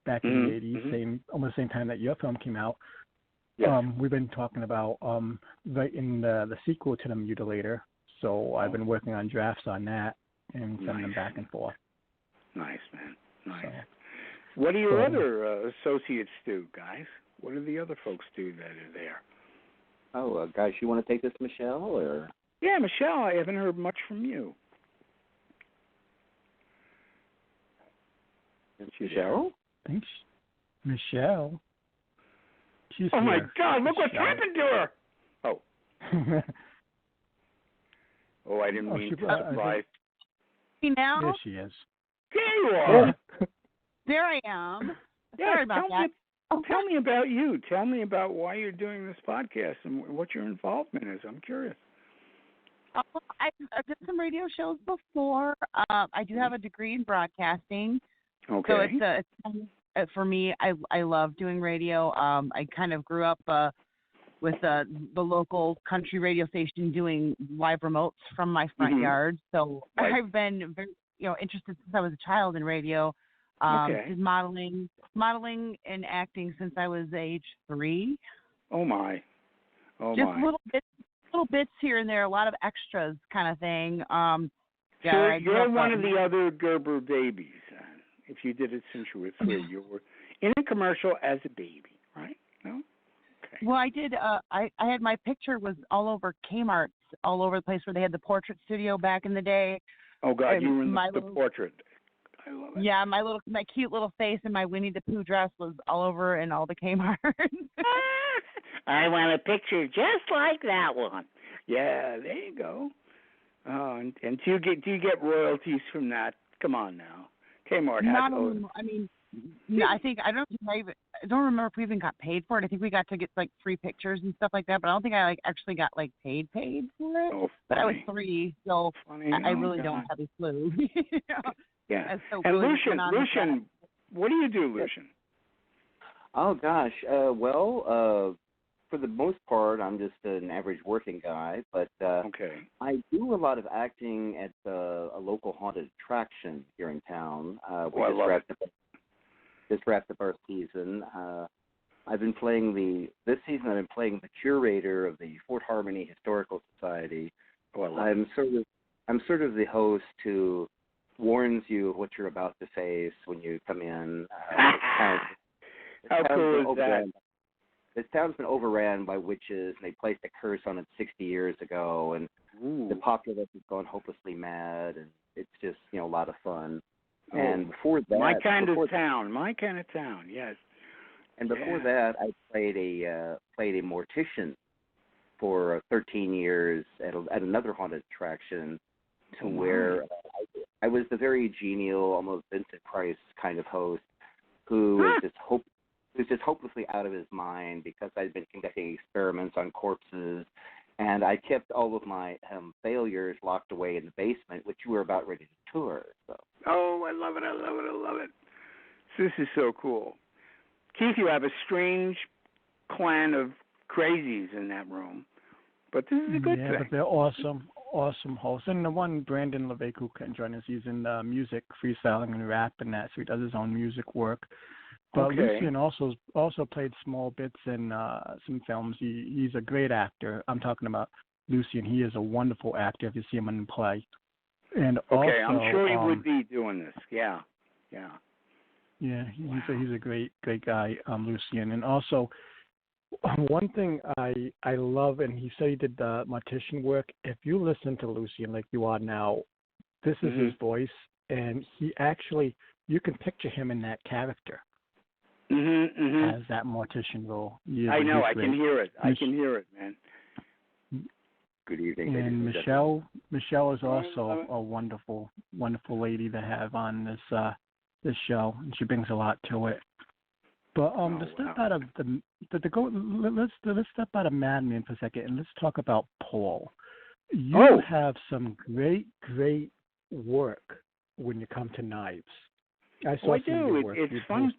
S1: back in the 80s, almost the same time that your film came out, we've been talking about writing the sequel to The Mutilator. So I've been working on drafts on that and sending them back and forth.
S7: Nice, man. Nice. So, what do your other associates do, guys? What do the other folks do that are there?
S5: Oh, guys, you want to take this, Michelle? Or?
S7: Yeah, Michelle, I haven't heard much from you.
S5: Michelle?
S1: Thanks. Michelle. She's
S7: oh,
S1: here.
S7: My God, look what's happened to her. Oh. Oh, I didn't mean to surprise.
S6: Now?
S1: There she is.
S7: There you are.
S6: There I am.
S7: Yeah,
S6: Sorry about that.
S7: Tell me about you. Tell me about why you're doing this podcast and what your involvement is. I'm curious.
S6: I've done some radio shows before. I do have a degree in broadcasting.
S7: Okay.
S6: So it's for me, I love doing radio. I kind of grew up with the local country radio station doing live remotes from my front yard. So I've been very, interested since I was a child in radio. Did modeling and acting since I was age 3.
S7: Oh my!
S6: Just little bits here and there, a lot of extras kind of thing.
S7: So you're one of the other Gerber babies. If you did it since you were 3, you were in a commercial as a baby, right? No. Okay.
S6: Well, I did. I had my picture was all over Kmart, all over the place where they had the portrait studio back in the day.
S7: Oh God, you were in the portrait. I love it.
S6: Yeah, my cute little face and my Winnie the Pooh dress was all over in all the Kmart.
S7: I want a picture just like that one. Yeah, there you go. Oh, and do you get royalties from that? Come on now, Kmart has.
S6: Not only, I mean, no, I don't remember if we even got paid for it. I think we got to get like free pictures and stuff like that, but I don't think I actually got paid for it.
S7: Oh,
S6: but I was 3, so I really don't have a clue.
S7: Yeah.
S6: That's so
S7: And
S6: cool you
S7: Lucian,
S6: went on with
S7: Lucian, what do you do, Lucian?
S5: Oh gosh, for the most part, I'm just an average working guy, but
S7: Okay.
S5: I do a lot of acting at a local haunted attraction here in town. We just wrapped up our season. I've been playing this season. I've been playing the curator of the Fort Harmony Historical Society.
S7: Oh, I love
S5: I'm sort of the host who warns you of what you're about to face when you come in.
S7: How cool is that?
S5: This town's been overran by witches, and they placed a curse on it 60 years ago, and the populace has gone hopelessly mad, and it's just, a lot of fun.
S7: Oh,
S5: and before that,
S7: my kind of town, yes.
S5: And before that, I played a mortician for 13 years at another haunted attraction, where I was the very genial, almost Vincent Price kind of host who was just hopelessly out of his mind because I'd been conducting experiments on corpses, and I kept all of my failures locked away in the basement, which you were about ready to tour. So.
S7: Oh, I love it. This is so cool. Keith, you have a strange clan of crazies in that room, but this is a good thing.
S1: Yeah, but they're awesome hosts. And the one, Brandon LeVeque, who can join us, he's in music, freestyling and rap and that, so he does his own music work. But Lucian also played small bits in some films. He's a great actor. I'm talking about Lucian. He is a wonderful actor if you see him in play. And
S7: okay,
S1: also,
S7: I'm sure he would be doing this. Yeah.
S1: Yeah, he's a great guy, Lucian. And also, one thing I love, and he said he did the mortician work. If you listen to Lucian like you are now, this is his voice, and he actually, you can picture him in that character. As that mortician role.
S7: I know. I can hear it. I can hear it, man.
S5: Good evening.
S1: And Michelle is also a wonderful lady to have on this show, and she brings a lot to it. But let's step out of Madman for a second, and let's talk about Paul. You have some great work when you come to knives. I saw some of your work.
S7: It's fun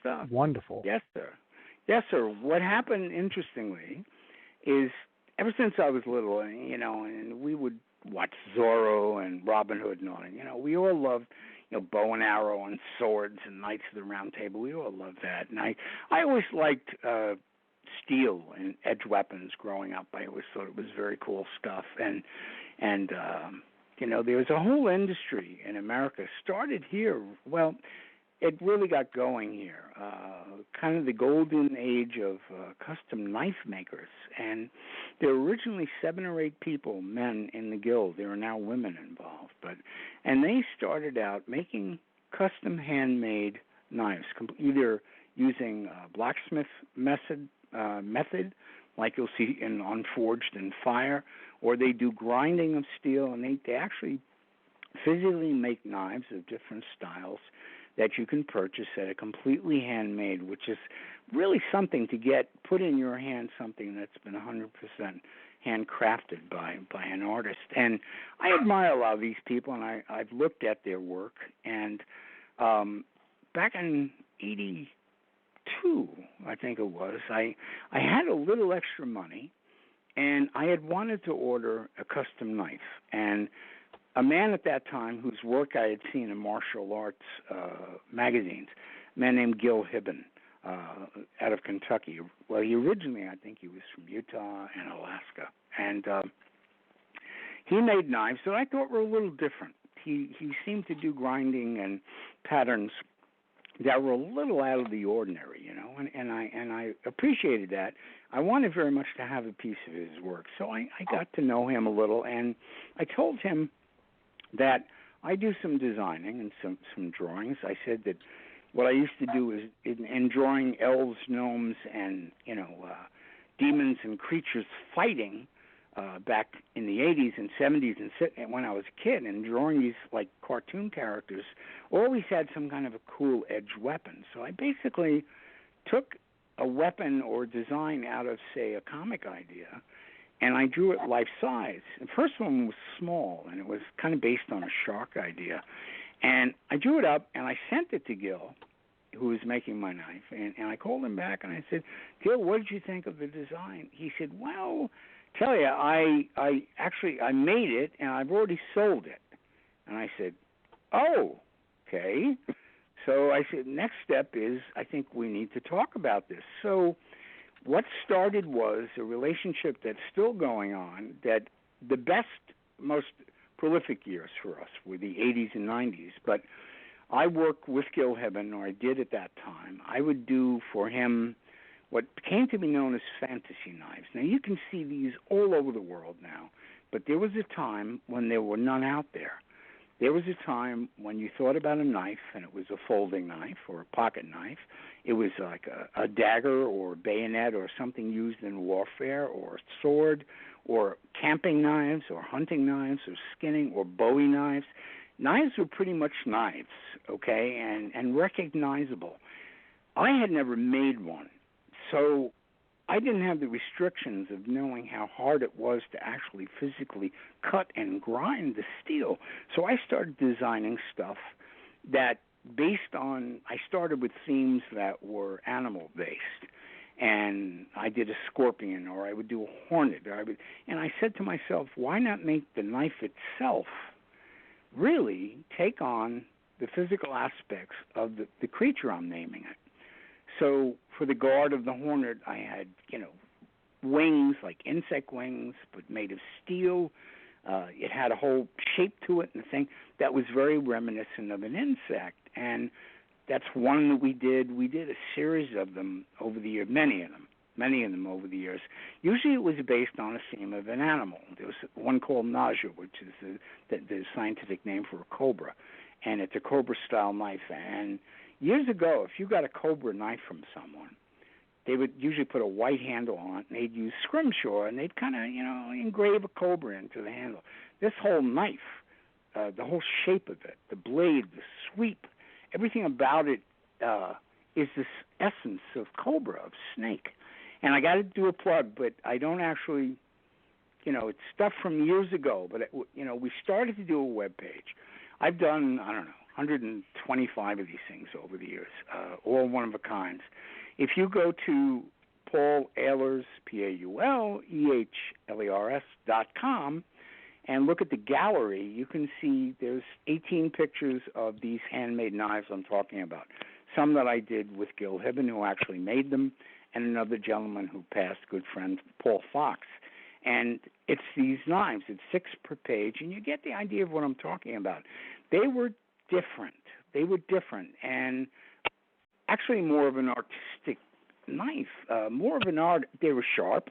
S7: stuff.
S1: Wonderful.
S7: Yes, sir. What happened, interestingly, is ever since I was little, and we would watch Zorro and Robin Hood and all that. We all loved, bow and arrow and swords and Knights of the Round Table. We all loved that. And I always liked steel and edge weapons growing up. I always thought it was very cool stuff. And there was a whole industry in America started here. Well, it really got going here, kind of the golden age of custom knife makers. And there were originally 7 or 8 people, men, in the guild. There are now women involved. And they started out making custom handmade knives, either using blacksmith method, like you'll see on Forged in Fire, or they do grinding of steel, and they actually physically make knives of different styles that you can purchase that are completely handmade, which is really something to put in your hand, something that's been 100% handcrafted by an artist. And I admire a lot of these people, and I've looked at their work. And back in 82, I think it was, I had a little extra money, and I had wanted to order a custom knife. And a man at that time whose work I had seen in martial arts magazines, a man named Gil Hibben, out of Kentucky. Well, he originally, I think he was from Utah and Alaska. And he made knives that I thought were a little different. He seemed to do grinding and patterns that were a little out of the ordinary, and I appreciated that. I wanted very much to have a piece of his work. So I got to know him a little, and I told him that I do some designing and some drawings. I said that what I used to do is in drawing elves, gnomes, and demons and creatures fighting back in the 80s and 70s and when I was a kid, and drawing these like cartoon characters, always had some kind of a cool edge weapon. So I basically took a weapon or design out of, say, a comic idea, and I drew it life size. The first one was small, and it was kind of based on a shark idea. And I drew it up, and I sent it to Gil, who was making my knife. And I called him back, and I said, Gil, what did you think of the design? He said, well, tell you, I made it, and I've already sold it. And I said, oh, okay. So I said, next step is I think we need to talk about this. So what started was a relationship that's still going on, that the best, most prolific years for us were the 80s and 90s. But I worked with Gil Heben, or I did at that time. I would do for him what came to be known as fantasy knives. Now, you can see these all over the world now, but there was a time when there were none out there. There was a time when you thought about a knife, and it was a folding knife or a pocket knife. It was like a dagger or a bayonet or something used in warfare, or a sword, or camping knives or hunting knives or skinning or Bowie knives. Knives were pretty much knives, okay, and recognizable. I had never made one, so I didn't have the restrictions of knowing how hard it was to actually physically cut and grind the steel. So I started designing stuff that I started with themes that were animal-based. And I did a scorpion, or I would do a hornet. And I said to myself, why not make the knife itself really take on the physical aspects of the creature I'm naming it? So for the guard of the hornet, I had, wings, like insect wings, but made of steel. It had a whole shape to it and a thing that was very reminiscent of an insect. And that's one that we did. We did a series of them over the years, many of them over the years. Usually it was based on a theme of an animal. There was one called nausea, which is the scientific name for a cobra, and it's a cobra-style knife. And years ago, if you got a cobra knife from someone, they would usually put a white handle on it, and they'd use scrimshaw, and they'd kind of, engrave a cobra into the handle. This whole knife, the whole shape of it, the blade, the sweep, everything about it is this essence of cobra, of snake. And I got to do a plug, but I don't actually, it's stuff from years ago. But, we started to do a web page. I've done, 125 of these things over the years, all one of a kinds. If you go to Paul Ehlers, PAULEHLERS.com, and look at the gallery, you can see there's 18 pictures of these handmade knives I'm talking about. Some that I did with Gil Heben, who actually made them, and another gentleman who passed, good friend, Paul Fox. And it's these knives. It's 6 per page, and you get the idea of what I'm talking about. They were different. And actually more of an artistic knife, more of an art. They were sharp.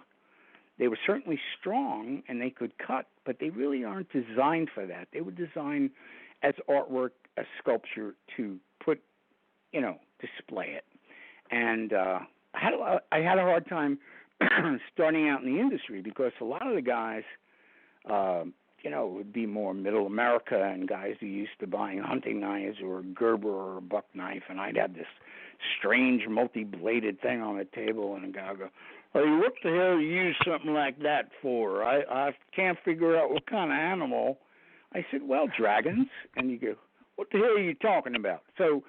S7: They were certainly strong, and they could cut, but they really aren't designed for that. They were designed as artwork, as sculpture to put, display it. And I had a hard time starting out in the industry because a lot of the guys, it would be more middle America and guys who used to buying hunting knives or a Gerber or a buck knife, and I'd have this strange multi-bladed thing on the table, and a guy would go, hey, what the hell do you use something like that for? I can't figure out what kind of animal. I said, well, dragons. And you go, what the hell are you talking about? So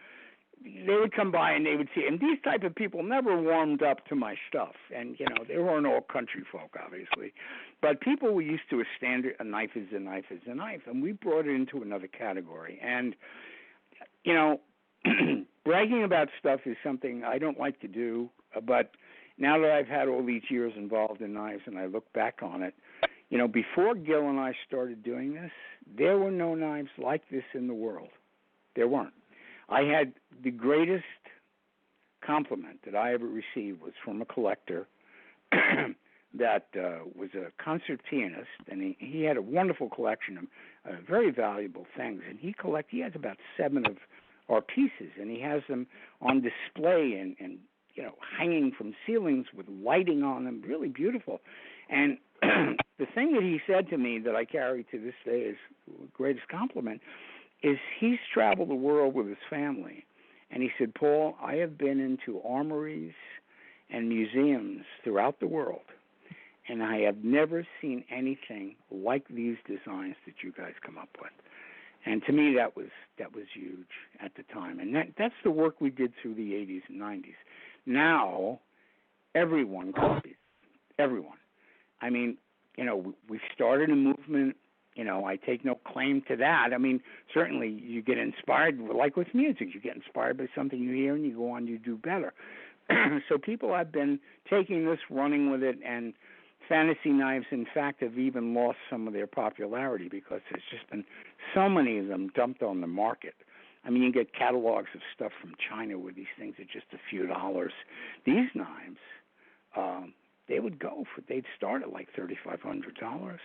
S7: they would come by and they would see, and these type of people never warmed up to my stuff. And, they weren't all country folk, obviously. But people were used to a knife is a knife is a knife. And we brought it into another category. And, bragging about stuff is something I don't like to do. But now that I've had all these years involved in knives and I look back on it, before Gil and I started doing this, there were no knives like this in the world. There weren't. I had the greatest compliment that I ever received was from a collector that was a concert pianist, and he had a wonderful collection of very valuable things. And he has about 7 of our pieces, and he has them on display and hanging from ceilings with lighting on them, really beautiful. And the thing that he said to me that I carry to this day as the greatest compliment is he's traveled the world with his family. And he said, Paul, I have been into armories and museums throughout the world, and I have never seen anything like these designs that you guys come up with. And to me, that was huge at the time. And that's the work we did through the 80s and 90s. Now, everyone copies. Everyone. I mean, we started a movement. I take no claim to that. I mean, certainly you get inspired, like with music. You get inspired by something you hear and you go on, you do better. So people have been taking this, running with it, and fantasy knives, in fact, have even lost some of their popularity because there's just been so many of them dumped on the market. I mean, you get catalogs of stuff from China where these things are just a few dollars. These knives, they'd start at like $3,500.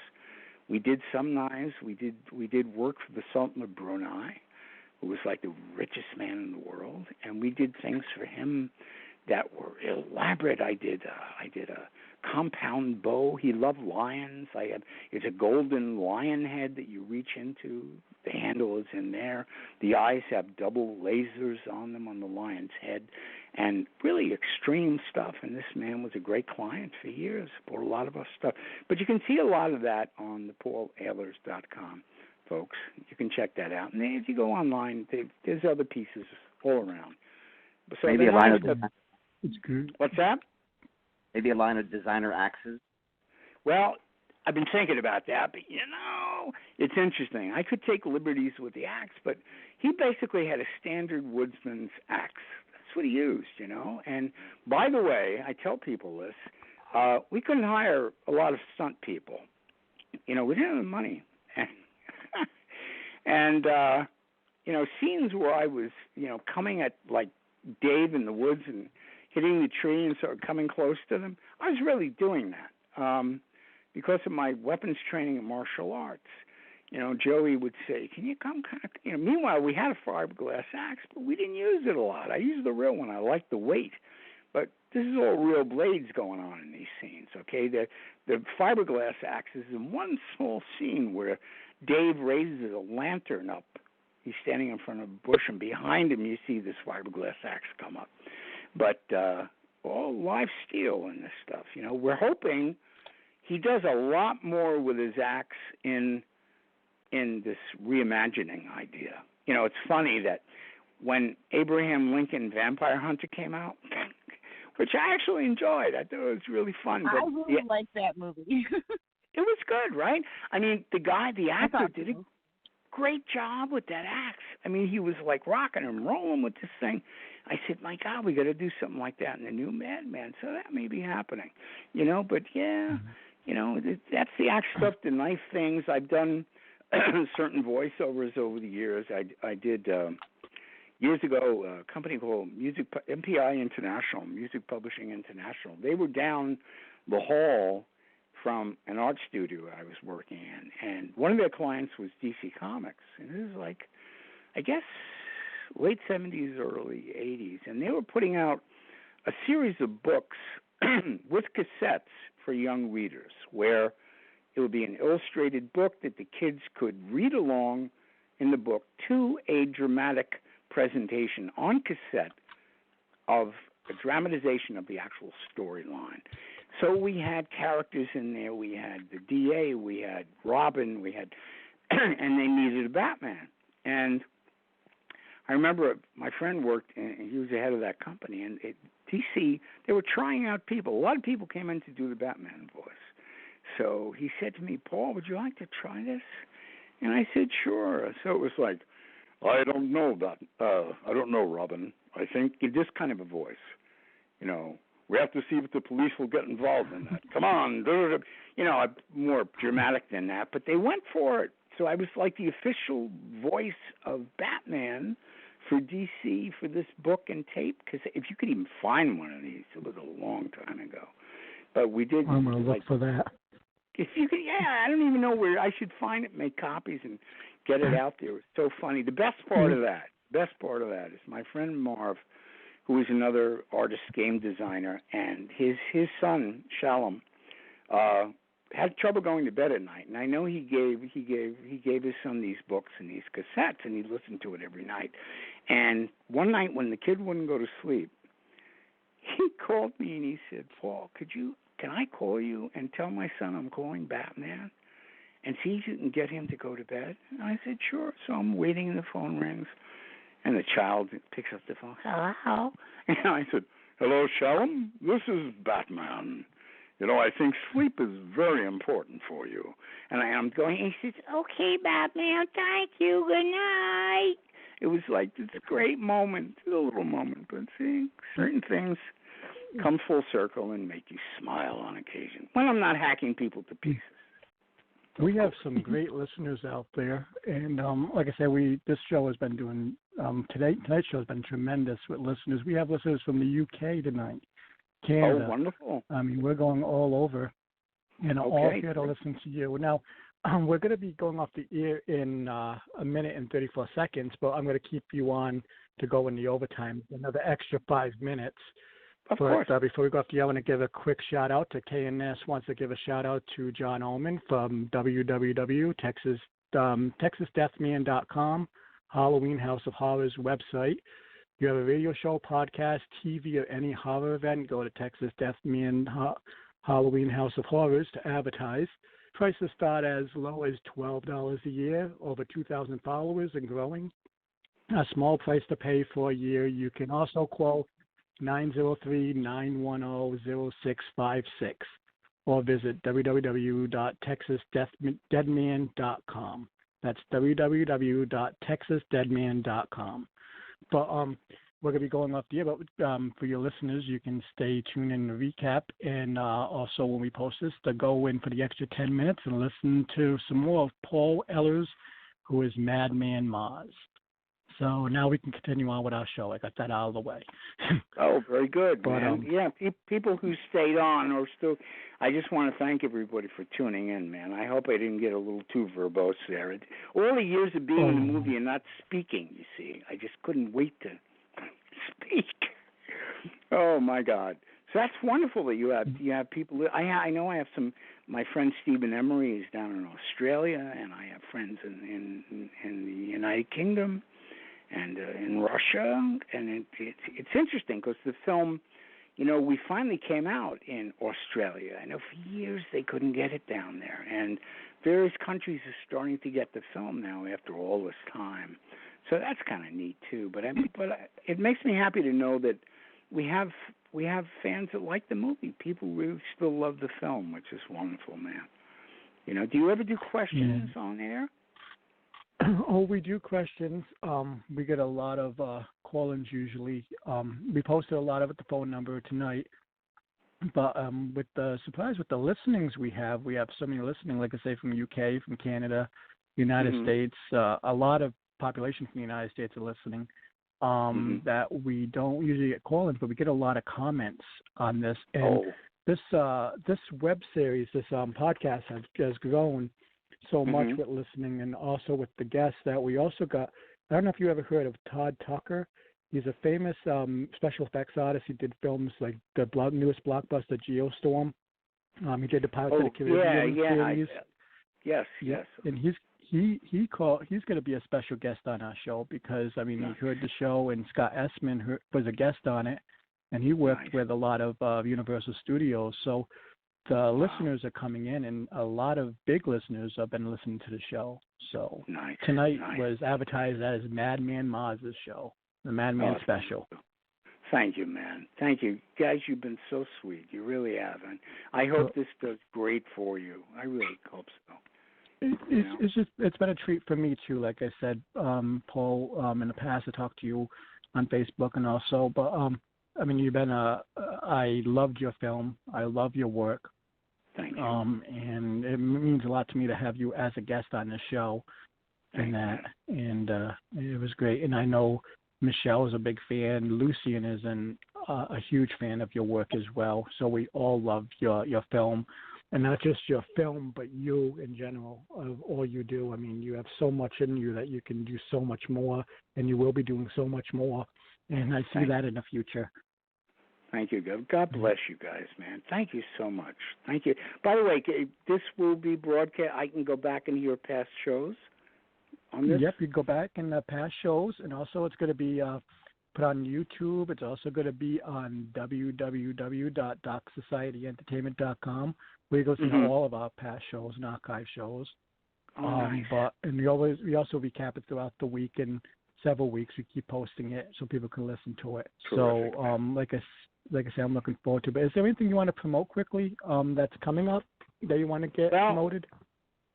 S7: We did some knives. We did work for the Sultan of Brunei, who was like the richest man in the world, and we did things for him that were elaborate. I did a compound bow. He loved lions. It's a golden lion head that you reach into. The handle is in there. The eyes have double lasers on them on the lion's head, and really extreme stuff. And this man was a great client for years. Bought a lot of our stuff. But you can see a lot of that on the paulehlers.com, folks. You can check that out. And if you go online, there's other pieces all around. So
S5: maybe a line of
S1: it's good.
S7: What's that?
S5: Maybe a line of designer axes.
S7: Well, I've been thinking about that, but it's interesting. I could take liberties with the axe, but he basically had a standard woodsman's axe. That's what he used, And by the way, I tell people this, we couldn't hire a lot of stunt people. We didn't have the money. And scenes where I was, coming at like Dave in the woods and hitting the tree and sort of coming close to them, I was really doing that because of my weapons training in martial arts. Joey would say, can you come kind of, meanwhile, we had a fiberglass axe, but we didn't use it a lot. I used the real one. I liked the weight. But this is all real blades going on in these scenes, okay? The fiberglass axe is in one small scene where Dave raises a lantern up. He's standing in front of a bush, and behind him you see this fiberglass axe come up. But all live steel in this stuff. We're hoping he does a lot more with his axe in this reimagining idea. It's funny that when Abraham Lincoln Vampire Hunter came out, which I actually enjoyed, I thought it was really fun. But
S6: I really liked that movie.
S7: It was good, right? I mean, the actor did a great job with that axe. I mean, he was like rocking and rolling with this thing. I said, my God, we got to do something like that in the new Madman. So that may be happening, But yeah, that's the axe stuff, the knife things. I've done certain voiceovers over the years. I did years ago a company called MPI International, Music Publishing International. They were down the hall from an art studio I was working in, and one of their clients was DC Comics, and this is like, I guess, late 70s, early 80s, and they were putting out a series of books with cassettes for young readers, where it would be an illustrated book that the kids could read along in the book to a dramatic presentation on cassette of a dramatization of the actual storyline. So we had characters in there. We had the DA, we had Robin, and they needed a Batman. And I remember my friend worked, and he was the head of that company, and at DC, they were trying out people. A lot of people came in to do the Batman voice. So he said to me, Paul, would you like to try this? And I said, sure. So it was like, I don't know, Robin. I think this kind of a voice. We have to see if the police will get involved in that. Come on. More dramatic than that. But they went for it. So I was like the official voice of Batman for DC for this book and tape. Because if you could even find one of these, it was a long time ago. But we did.
S1: I'm going to look for that.
S7: If you could, I don't even know where I should find it, make copies, and get it out there. It's so funny. The best part of that is my friend Marv, who is another artist, game designer, and his son Shalom had trouble going to bed at night, and I know he gave his son these books and these cassettes, and he listened to it every night. And one night when the kid wouldn't go to sleep, he called me and he said, Paul, can I call you and tell my son I'm calling Batman? and see if you can get him to go to bed. And I said, sure. So I'm waiting, and the phone rings, and the child picks up the phone. Hello? And I said, hello, Shalom. This is Batman. I think sleep is very important for you. And I'm going, he says, okay, Batman, thank you, good night. It was like this great moment, a little moment. But see, certain things come full circle and make you smile on occasion when I'm not hacking people to pieces.
S1: We have some great listeners out there, and like I said, this show has been doing tonight's show has been tremendous with listeners. We have listeners from the UK tonight, Canada.
S7: Oh, wonderful!
S1: I mean, we're going all over, and all here to listen to you. Now, we're going to be going off the air in a minute and 34 seconds, but I'm going to keep you on to go in the overtime, another extra 5 minutes.
S7: Of course.
S1: Before we go off the air, I want to give a quick shout-out to K&S. Wants to give a shout-out to John Ullman from www.texasdeathman.com, Halloween House of Horrors website. You have a radio show, podcast, TV, or any horror event, go to Texas Deathman Halloween House of Horrors to advertise. Prices start as low as $12 a year, over 2,000 followers and growing. A small price to pay for a year. You can also call 903-910-0656 or visit www.texasdeadman.com. That's www.texasdeadman.com. But we're going to be going off the air, but for your listeners, you can stay tuned in the recap, and also when we post this, to go in for the extra 10 minutes and listen to some more of Paul Ehlers, who is Madman Maz. So now we can continue on with our show. I got that out of the way.
S7: Oh, very good,
S1: but,
S7: man. People who stayed on or still, I just want to thank everybody for tuning in, man. I hope I didn't get a little too verbose there. All the years of being in the movie and not speaking, you see, I just couldn't wait to speak. Oh, my God. So that's wonderful that you have people. I know I have my friend Stephen Emery is down in Australia, and I have friends in the United Kingdom and in Russia, and it's interesting because the film, we finally came out in Australia. I know for years they couldn't get it down there, and various countries are starting to get the film now after all this time. So that's kind of neat too. But it makes me happy to know that we have fans that like the movie. People really still love the film, which is wonderful, man. Do you ever do questions on air?
S1: Oh, we do questions. We get a lot of call-ins usually. We posted a lot of it, the phone number tonight. But with the listenings we have so many listening, like I say, from UK, from Canada, United States. A lot of population from the United States are listening. That we don't usually get call-ins, but we get a lot of comments on this. And this web series, this podcast has grown so much with listening, and also with the guests that we also got. I don't know if you ever heard of Todd Tucker. He's a famous special effects artist. He did films like the newest blockbuster Geostorm. He did the Pirates of the Caribbean series.
S7: Yes.
S1: And he's going to be a special guest on our show because he heard the show, and Scott Essman was a guest on it, and he worked with a lot of Universal Studios. So the listeners are coming in, and a lot of big listeners have been listening to the show. So tonight was advertised as Madman Maz's show, the Madman special.
S7: Thank you, man. Thank you. Guys, you've been so sweet. You really have. And I hope this does great for you. I really hope so.
S1: It's been a treat for me too. Like I said, Paul, in the past I talked to you on Facebook and also, but you've been I loved your film. I love your work.
S7: Thank you.
S1: And it means a lot to me to have you as a guest on the show. And it was great. And I know Michelle is a big fan. Lucian is a huge fan of your work as well. So we all love your film. And not just your film, but you in general, of all you do. You have so much in you that you can do so much more, and you will be doing so much more. And I see that in the future.
S7: Thank you. God bless you guys, man. Thank you so much. Thank you. By the way, this will be broadcast. I can go back into your past shows on this?
S1: Yep, you can go back in the past shows, and also it's going to be put on YouTube. It's also going to be on www.docsocietyentertainment.com, where you go see all of our past shows and archive shows.
S7: Nice.
S1: And we also recap it throughout the week. In several weeks, we keep posting it so people can listen to it.
S7: Terrific.
S1: So, like I said, I'm looking forward to it. But is there anything you want to promote quickly that's coming up that you want to get promoted?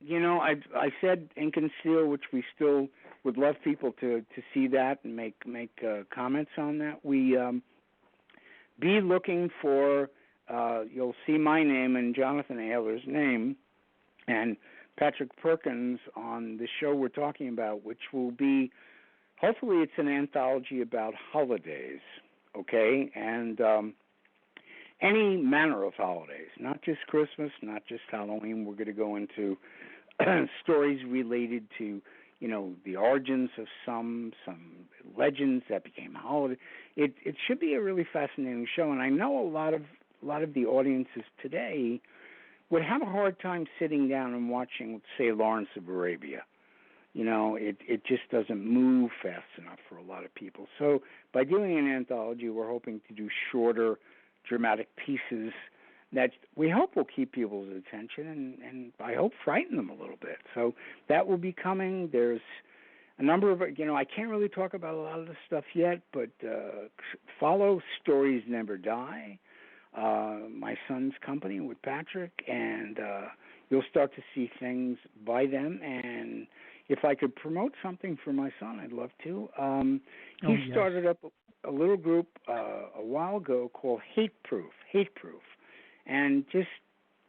S7: You know, I said Ink and Steel, which we still would love people to see that and make comments on that. We be looking for, you'll see my name and Jonathan Ehlers' name and Patrick Perkins on the show we're talking about, which will be, hopefully it's an anthology about holidays, okay? And any manner of holidays, not just Christmas, not just Halloween. We're going to go into stories related to, you know, the origins of some legends that became holiday. It should be a really fascinating show, and I know a lot of the audiences today would have a hard time sitting down and watching, let's say, Lawrence of Arabia. You know, it just doesn't move fast enough for a lot of people. So by doing an anthology, we're hoping to do shorter, dramatic pieces that we hope will keep people's attention and I hope frighten them a little bit. So that will be coming. There's a number of, you know, I can't really talk about a lot of the stuff yet, but follow Stories Never Die, my son's company with Patrick, and you'll start to see things by them. And if I could promote something for my son, I'd love to. He started up a little group a while ago called Hate Proof. And just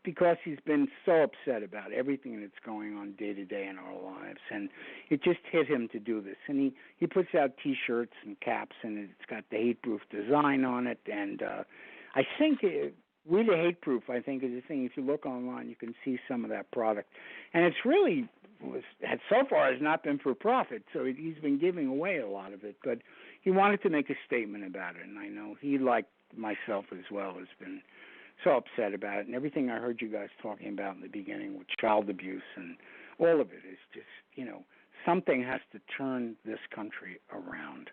S7: because he's been so upset about everything that's going on day to day in our lives, and it just hit him to do this. And he puts out T-shirts and caps, and it's got the Hate Proof design on it. And I think We the Hate Proof, I think, is the thing. If you look online, you can see some of that product. And it's really, so far, has not been for profit, so he's been giving away a lot of it. But he wanted to make a statement about it, and I know he, like myself as well, has been so upset about it. And everything I heard you guys talking about in the beginning with child abuse and all of it is just, you know, something has to turn this country around.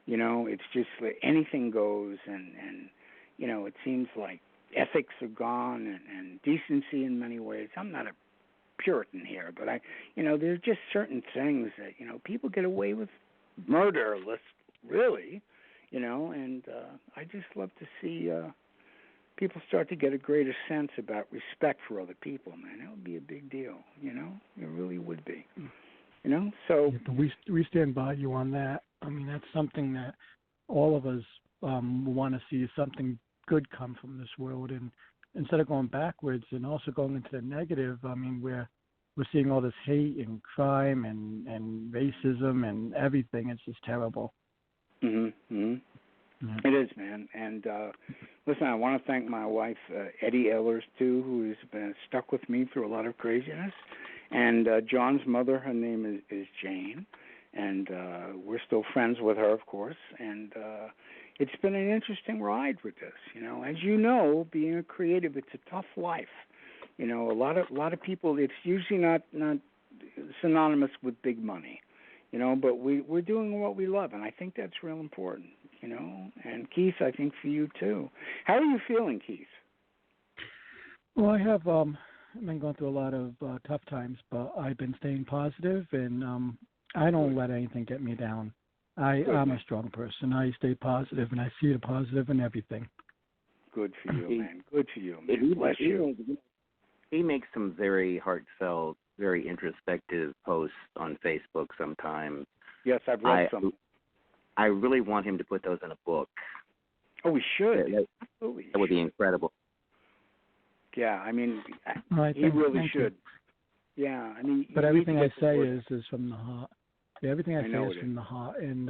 S7: You know, it's just like anything goes, and you know, it seems like ethics are gone and decency in many ways. I'm not a Puritan here, but there's just certain things that, you know, people get away with murder, really, you know, and I just love to see people start to get a greater sense about respect for other people, man. That would be a big deal, you know? It really would be, you know? So
S1: we stand by you on that. I mean, that's something that all of us want to see, something good come from this world, and instead of going backwards and also going into the negative, I mean, we're seeing all this hate and crime and racism and everything. It's just terrible.
S7: Mm-hmm. Yeah. It is, man. And listen, I want to thank my wife, Eddie Ehlers, too, who has been stuck with me through a lot of craziness. And John's mother, her name is Jane, and we're still friends with her, of course. And it's been an interesting ride with this. You know, as you know, being a creative, it's a tough life. You know, a lot of people. It's usually not synonymous with big money. You know, but we're doing what we love, and I think that's real important. You know, and Keith, I think for you too. How are you feeling, Keith?
S1: Well, I have been going through a lot of tough times, but I've been staying positive, and I don't let anything get me down. I'm a strong person. I stay positive, and I see the positive in everything.
S7: Good for you, man. Good for you, man. Bless you.
S5: He makes some very heartfelt, very introspective posts on Facebook sometimes.
S7: Yes, I've read some.
S5: I really want him to put those in a book.
S7: Oh, we should.
S5: Absolutely. That would be incredible.
S7: Yeah, I mean, he really should. Yeah, I mean.
S1: But everything I say is from the heart. Yeah, everything I say is from the heart. And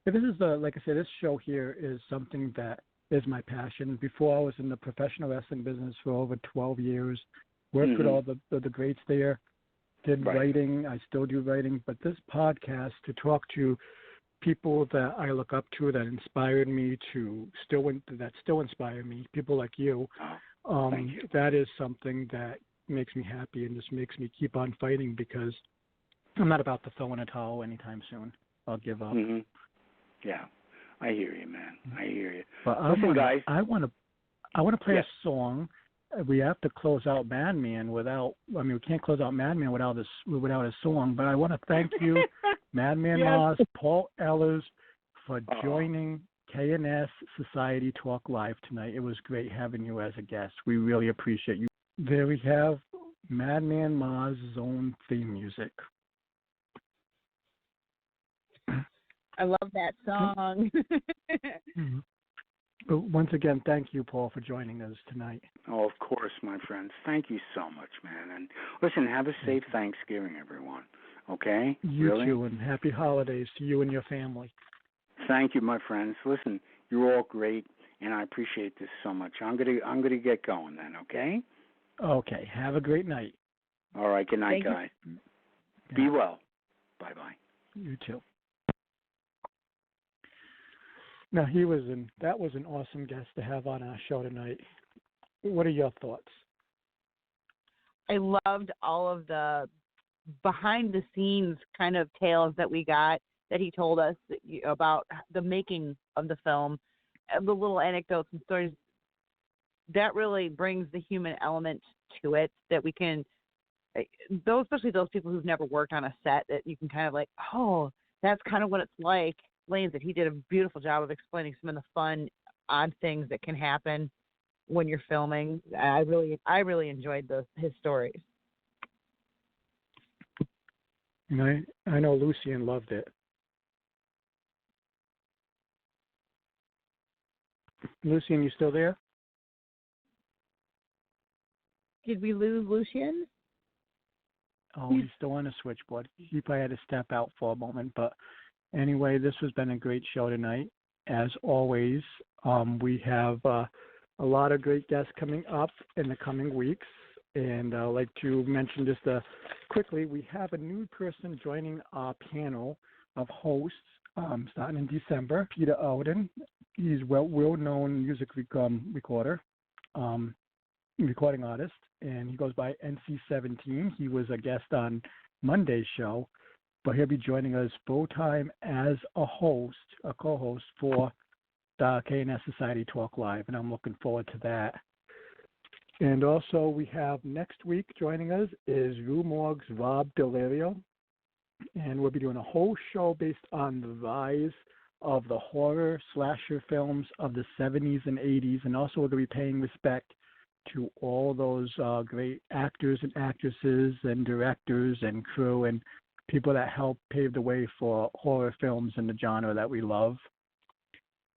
S1: this is like I said, this show here is something that is my passion. Before I was in the professional wrestling business for over 12 years, worked with all the greats there, did writing. I still do writing. But this podcast, to talk to people that I look up to, that inspired me that still inspire me, people like you, that is something that makes me happy and just makes me keep on fighting, because I'm not about to throw in a towel anytime soon. I'll give up.
S7: Mm-hmm. Yeah, I hear you, man. I hear you.
S1: But
S7: listen, guys,
S1: I want to play a song we have to close out Madman without. I mean, we can't close out Madman without a song. But I want to thank you, Madman
S6: Yes.
S1: Moss, Paul Ehlers, for joining K&S Society Talk Live tonight. It was great having you as a guest. We really appreciate you. There we have Madman Moss' own theme music.
S6: I love that song.
S1: But once again, thank you, Paul, for joining us tonight.
S7: Oh, of course, my friends. Thank you so much, man. And listen, have a safe Thanksgiving, everyone. Okay?
S1: You
S7: really?
S1: too, and happy holidays to you and your family.
S7: Thank you, my friends. Listen, you're all great, and I appreciate this so much. I'm gonna get going then. Okay?
S1: Okay. Have a great night.
S7: All right. Good night,
S6: Thank you.
S7: guys. Be well. Bye bye.
S1: You too. Now that was an awesome guest to have on our show tonight. What are your thoughts?
S6: I loved all of the behind the scenes kind of tales that we got that he told us about the making of the film, the little anecdotes and stories. That really brings the human element to it that we can, especially those people who've never worked on a set, that you can kind of like, oh, that's kind of what it's like. That he did a beautiful job of explaining some of the fun, odd things that can happen when you're filming. I really enjoyed his stories.
S1: And I know Lucien loved it. Lucien, you still there?
S6: Did we lose Lucien?
S1: Oh, he's still on the switchboard. He probably had to step out for a moment, but anyway, this has been a great show tonight. As always, we have a lot of great guests coming up in the coming weeks. And I'd like to mention just quickly, we have a new person joining our panel of hosts starting in December, Peter Alden. He's a well-known music recording artist, and he goes by NC17. He was a guest on Monday's show, but he'll be joining us full-time as a co-host for the K&S Society Talk Live, and I'm looking forward to that. And also we have next week joining us is Rue Morgue's Rob Delario, and we'll be doing a whole show based on the rise of the horror slasher films of the 70s and 80s, and also we're going to be paying respect to all those great actors and actresses and directors and crew and people that helped pave the way for horror films in the genre that we love.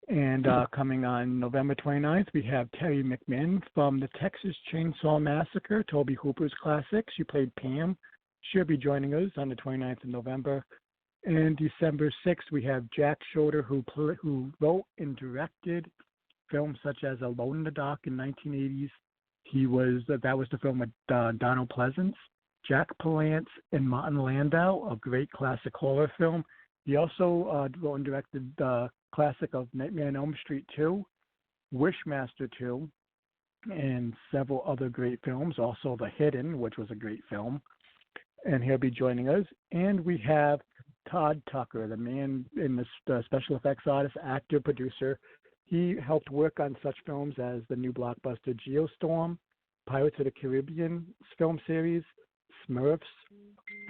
S1: And coming on November 29th, we have Terry McMinn from the Texas Chainsaw Massacre, Tobe Hooper's classic. She played Pam. She'll be joining us on the 29th of November. And December 6th, we have Jack Schroeder, who wrote and directed films such as Alone in the Dark in 1980s. That was the film with Donald Pleasance, Jack Palance, and Martin Landau, a great classic horror film. He also wrote and directed the classic of Nightmare on Elm Street 2, Wishmaster 2, and several other great films. Also The Hidden, which was a great film. And he'll be joining us. And we have Todd Tucker, the man in the special effects artist, actor, producer. He helped work on such films as the new blockbuster Geostorm, Pirates of the Caribbean film series, Smurfs,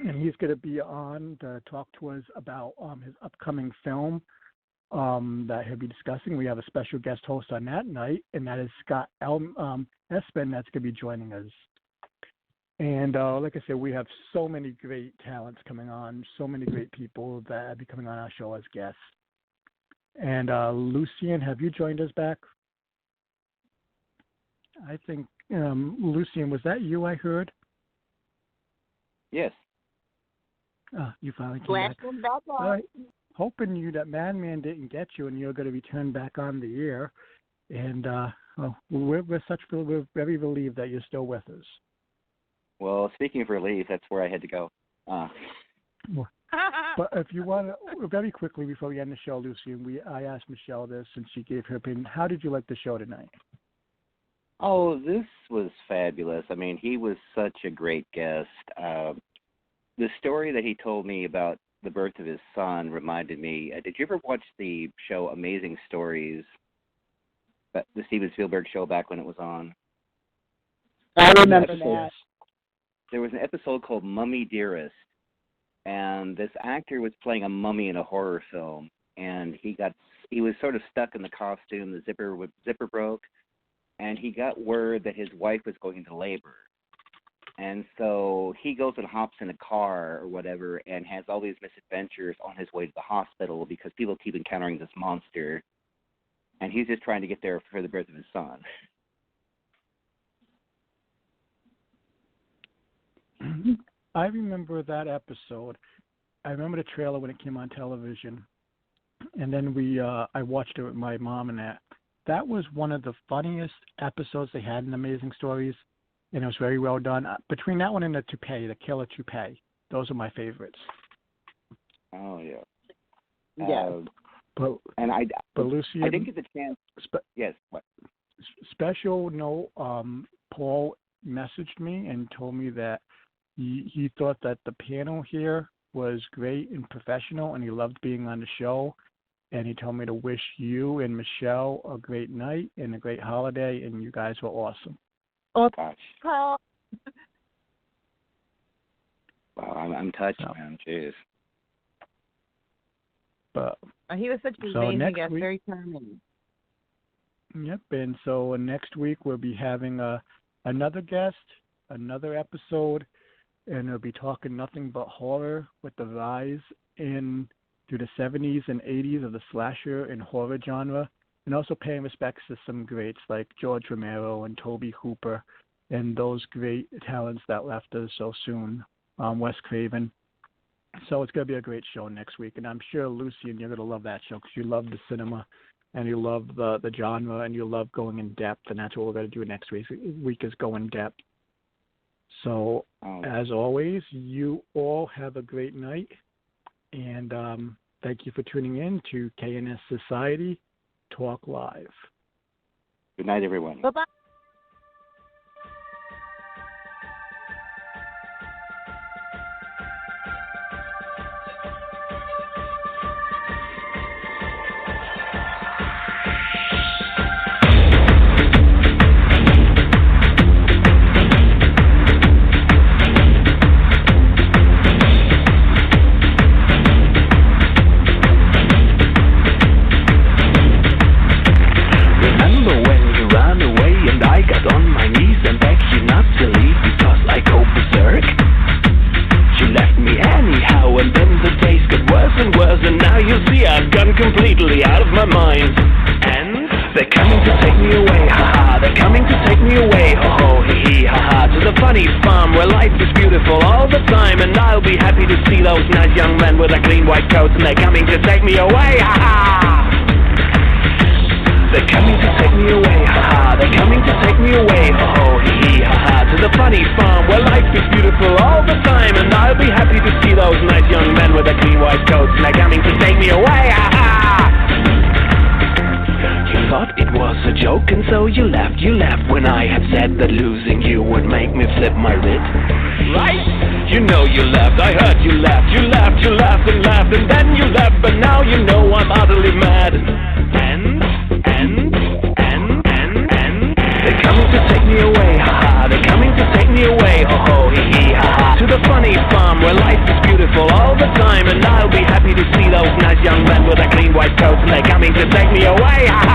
S1: and he's going to be on to talk to us about his upcoming film that he'll be discussing. We have a special guest host on that night, and that is Scott Espen that's going to be joining us. And like I said, we have so many great talents coming on, so many great people that will be coming on our show as guests. And Lucien, have you joined us back? I think, Lucien, was that you I heard?
S5: Yes.
S1: You finally came back. All right. Hoping that Madman didn't get you and you're going to be turned back on the air. And we're very relieved that you're still with us.
S5: Well, speaking of relief, that's where I had to go.
S1: But if you want to, very quickly before we end the show, Lucien, I asked Michelle this and she gave her opinion. How did you like the show tonight?
S5: Oh, this was fabulous. I mean, he was such a great guest. The story that he told me about the birth of his son reminded me, did you ever watch the show Amazing Stories, the Steven Spielberg show back when it was on?
S6: I remember that.
S5: There was an episode called Mummy Dearest, and this actor was playing a mummy in a horror film, and he was sort of stuck in the costume. The zipper broke, and he got word that his wife was going into labor. And so he goes and hops in a car or whatever and has all these misadventures on his way to the hospital because people keep encountering this monster. And he's just trying to get there for the birth of his son.
S1: I remember that episode. I remember the trailer when it came on television. And then I watched it with my mom and that. That was one of the funniest episodes they had in Amazing Stories. And it was very well done. Between that one and the toupee, the killer toupee, those are my favorites.
S5: Oh, yeah.
S6: Yeah.
S1: But Lucy,
S5: I didn't get the chance. Yes. What?
S1: Special note, Paul messaged me and told me that he thought that the panel here was great and professional, and he loved being on the show. And he told me to wish you and Michelle a great night and a great holiday, and you guys were awesome.
S6: Oh,
S5: gosh.
S6: Paul.
S5: Wow, I'm touched, man. Jeez.
S1: But
S6: he was such an amazing guest, very charming.
S1: Yep, and so next week we'll be having another guest, another episode, and we'll be talking nothing but horror with the rise through the 70s and 80s of the slasher and horror genre. And also paying respects to some greats like George Romero and Tobe Hooper and those great talents that left us so soon, Wes Craven. So it's going to be a great show next week. And I'm sure, Lucy, and you're going to love that show because you love the cinema and you love the genre and you love going in depth. And that's what we're going to do next week is go in depth. So, as always, you all have a great night. And thank you for tuning in to K&S Society Talk Live.
S5: Good night, everyone.
S6: Bye-bye.
S2: Completely out of my mind. And they're coming to take me away, haha. They're coming to take me away, ho ho, hee hee, haha. To the funny farm where life is beautiful all the time. And I'll be happy to see those nice young men with their clean white coats. And they're coming to take me away, haha. They're coming to take me away, haha. They're coming to take me away, ho ho, hee hee, haha. To the funny farm where life is beautiful all the time. And I'll be happy to see those nice young men with their clean white coats. And they're coming to take me away, haha. You thought it was a joke and so you laughed when I had said that losing you would make me flip my lid. Right? You know you laughed, I heard you laughed and then you left, but now you know I'm utterly mad. And they're coming to take me away, haha. They're coming to take me away, ho ho, hee hee, haha. To the funny farm where life is beautiful all the time. And I'll be happy to see those nice young men with their clean white coats. And they're coming to take me away, haha.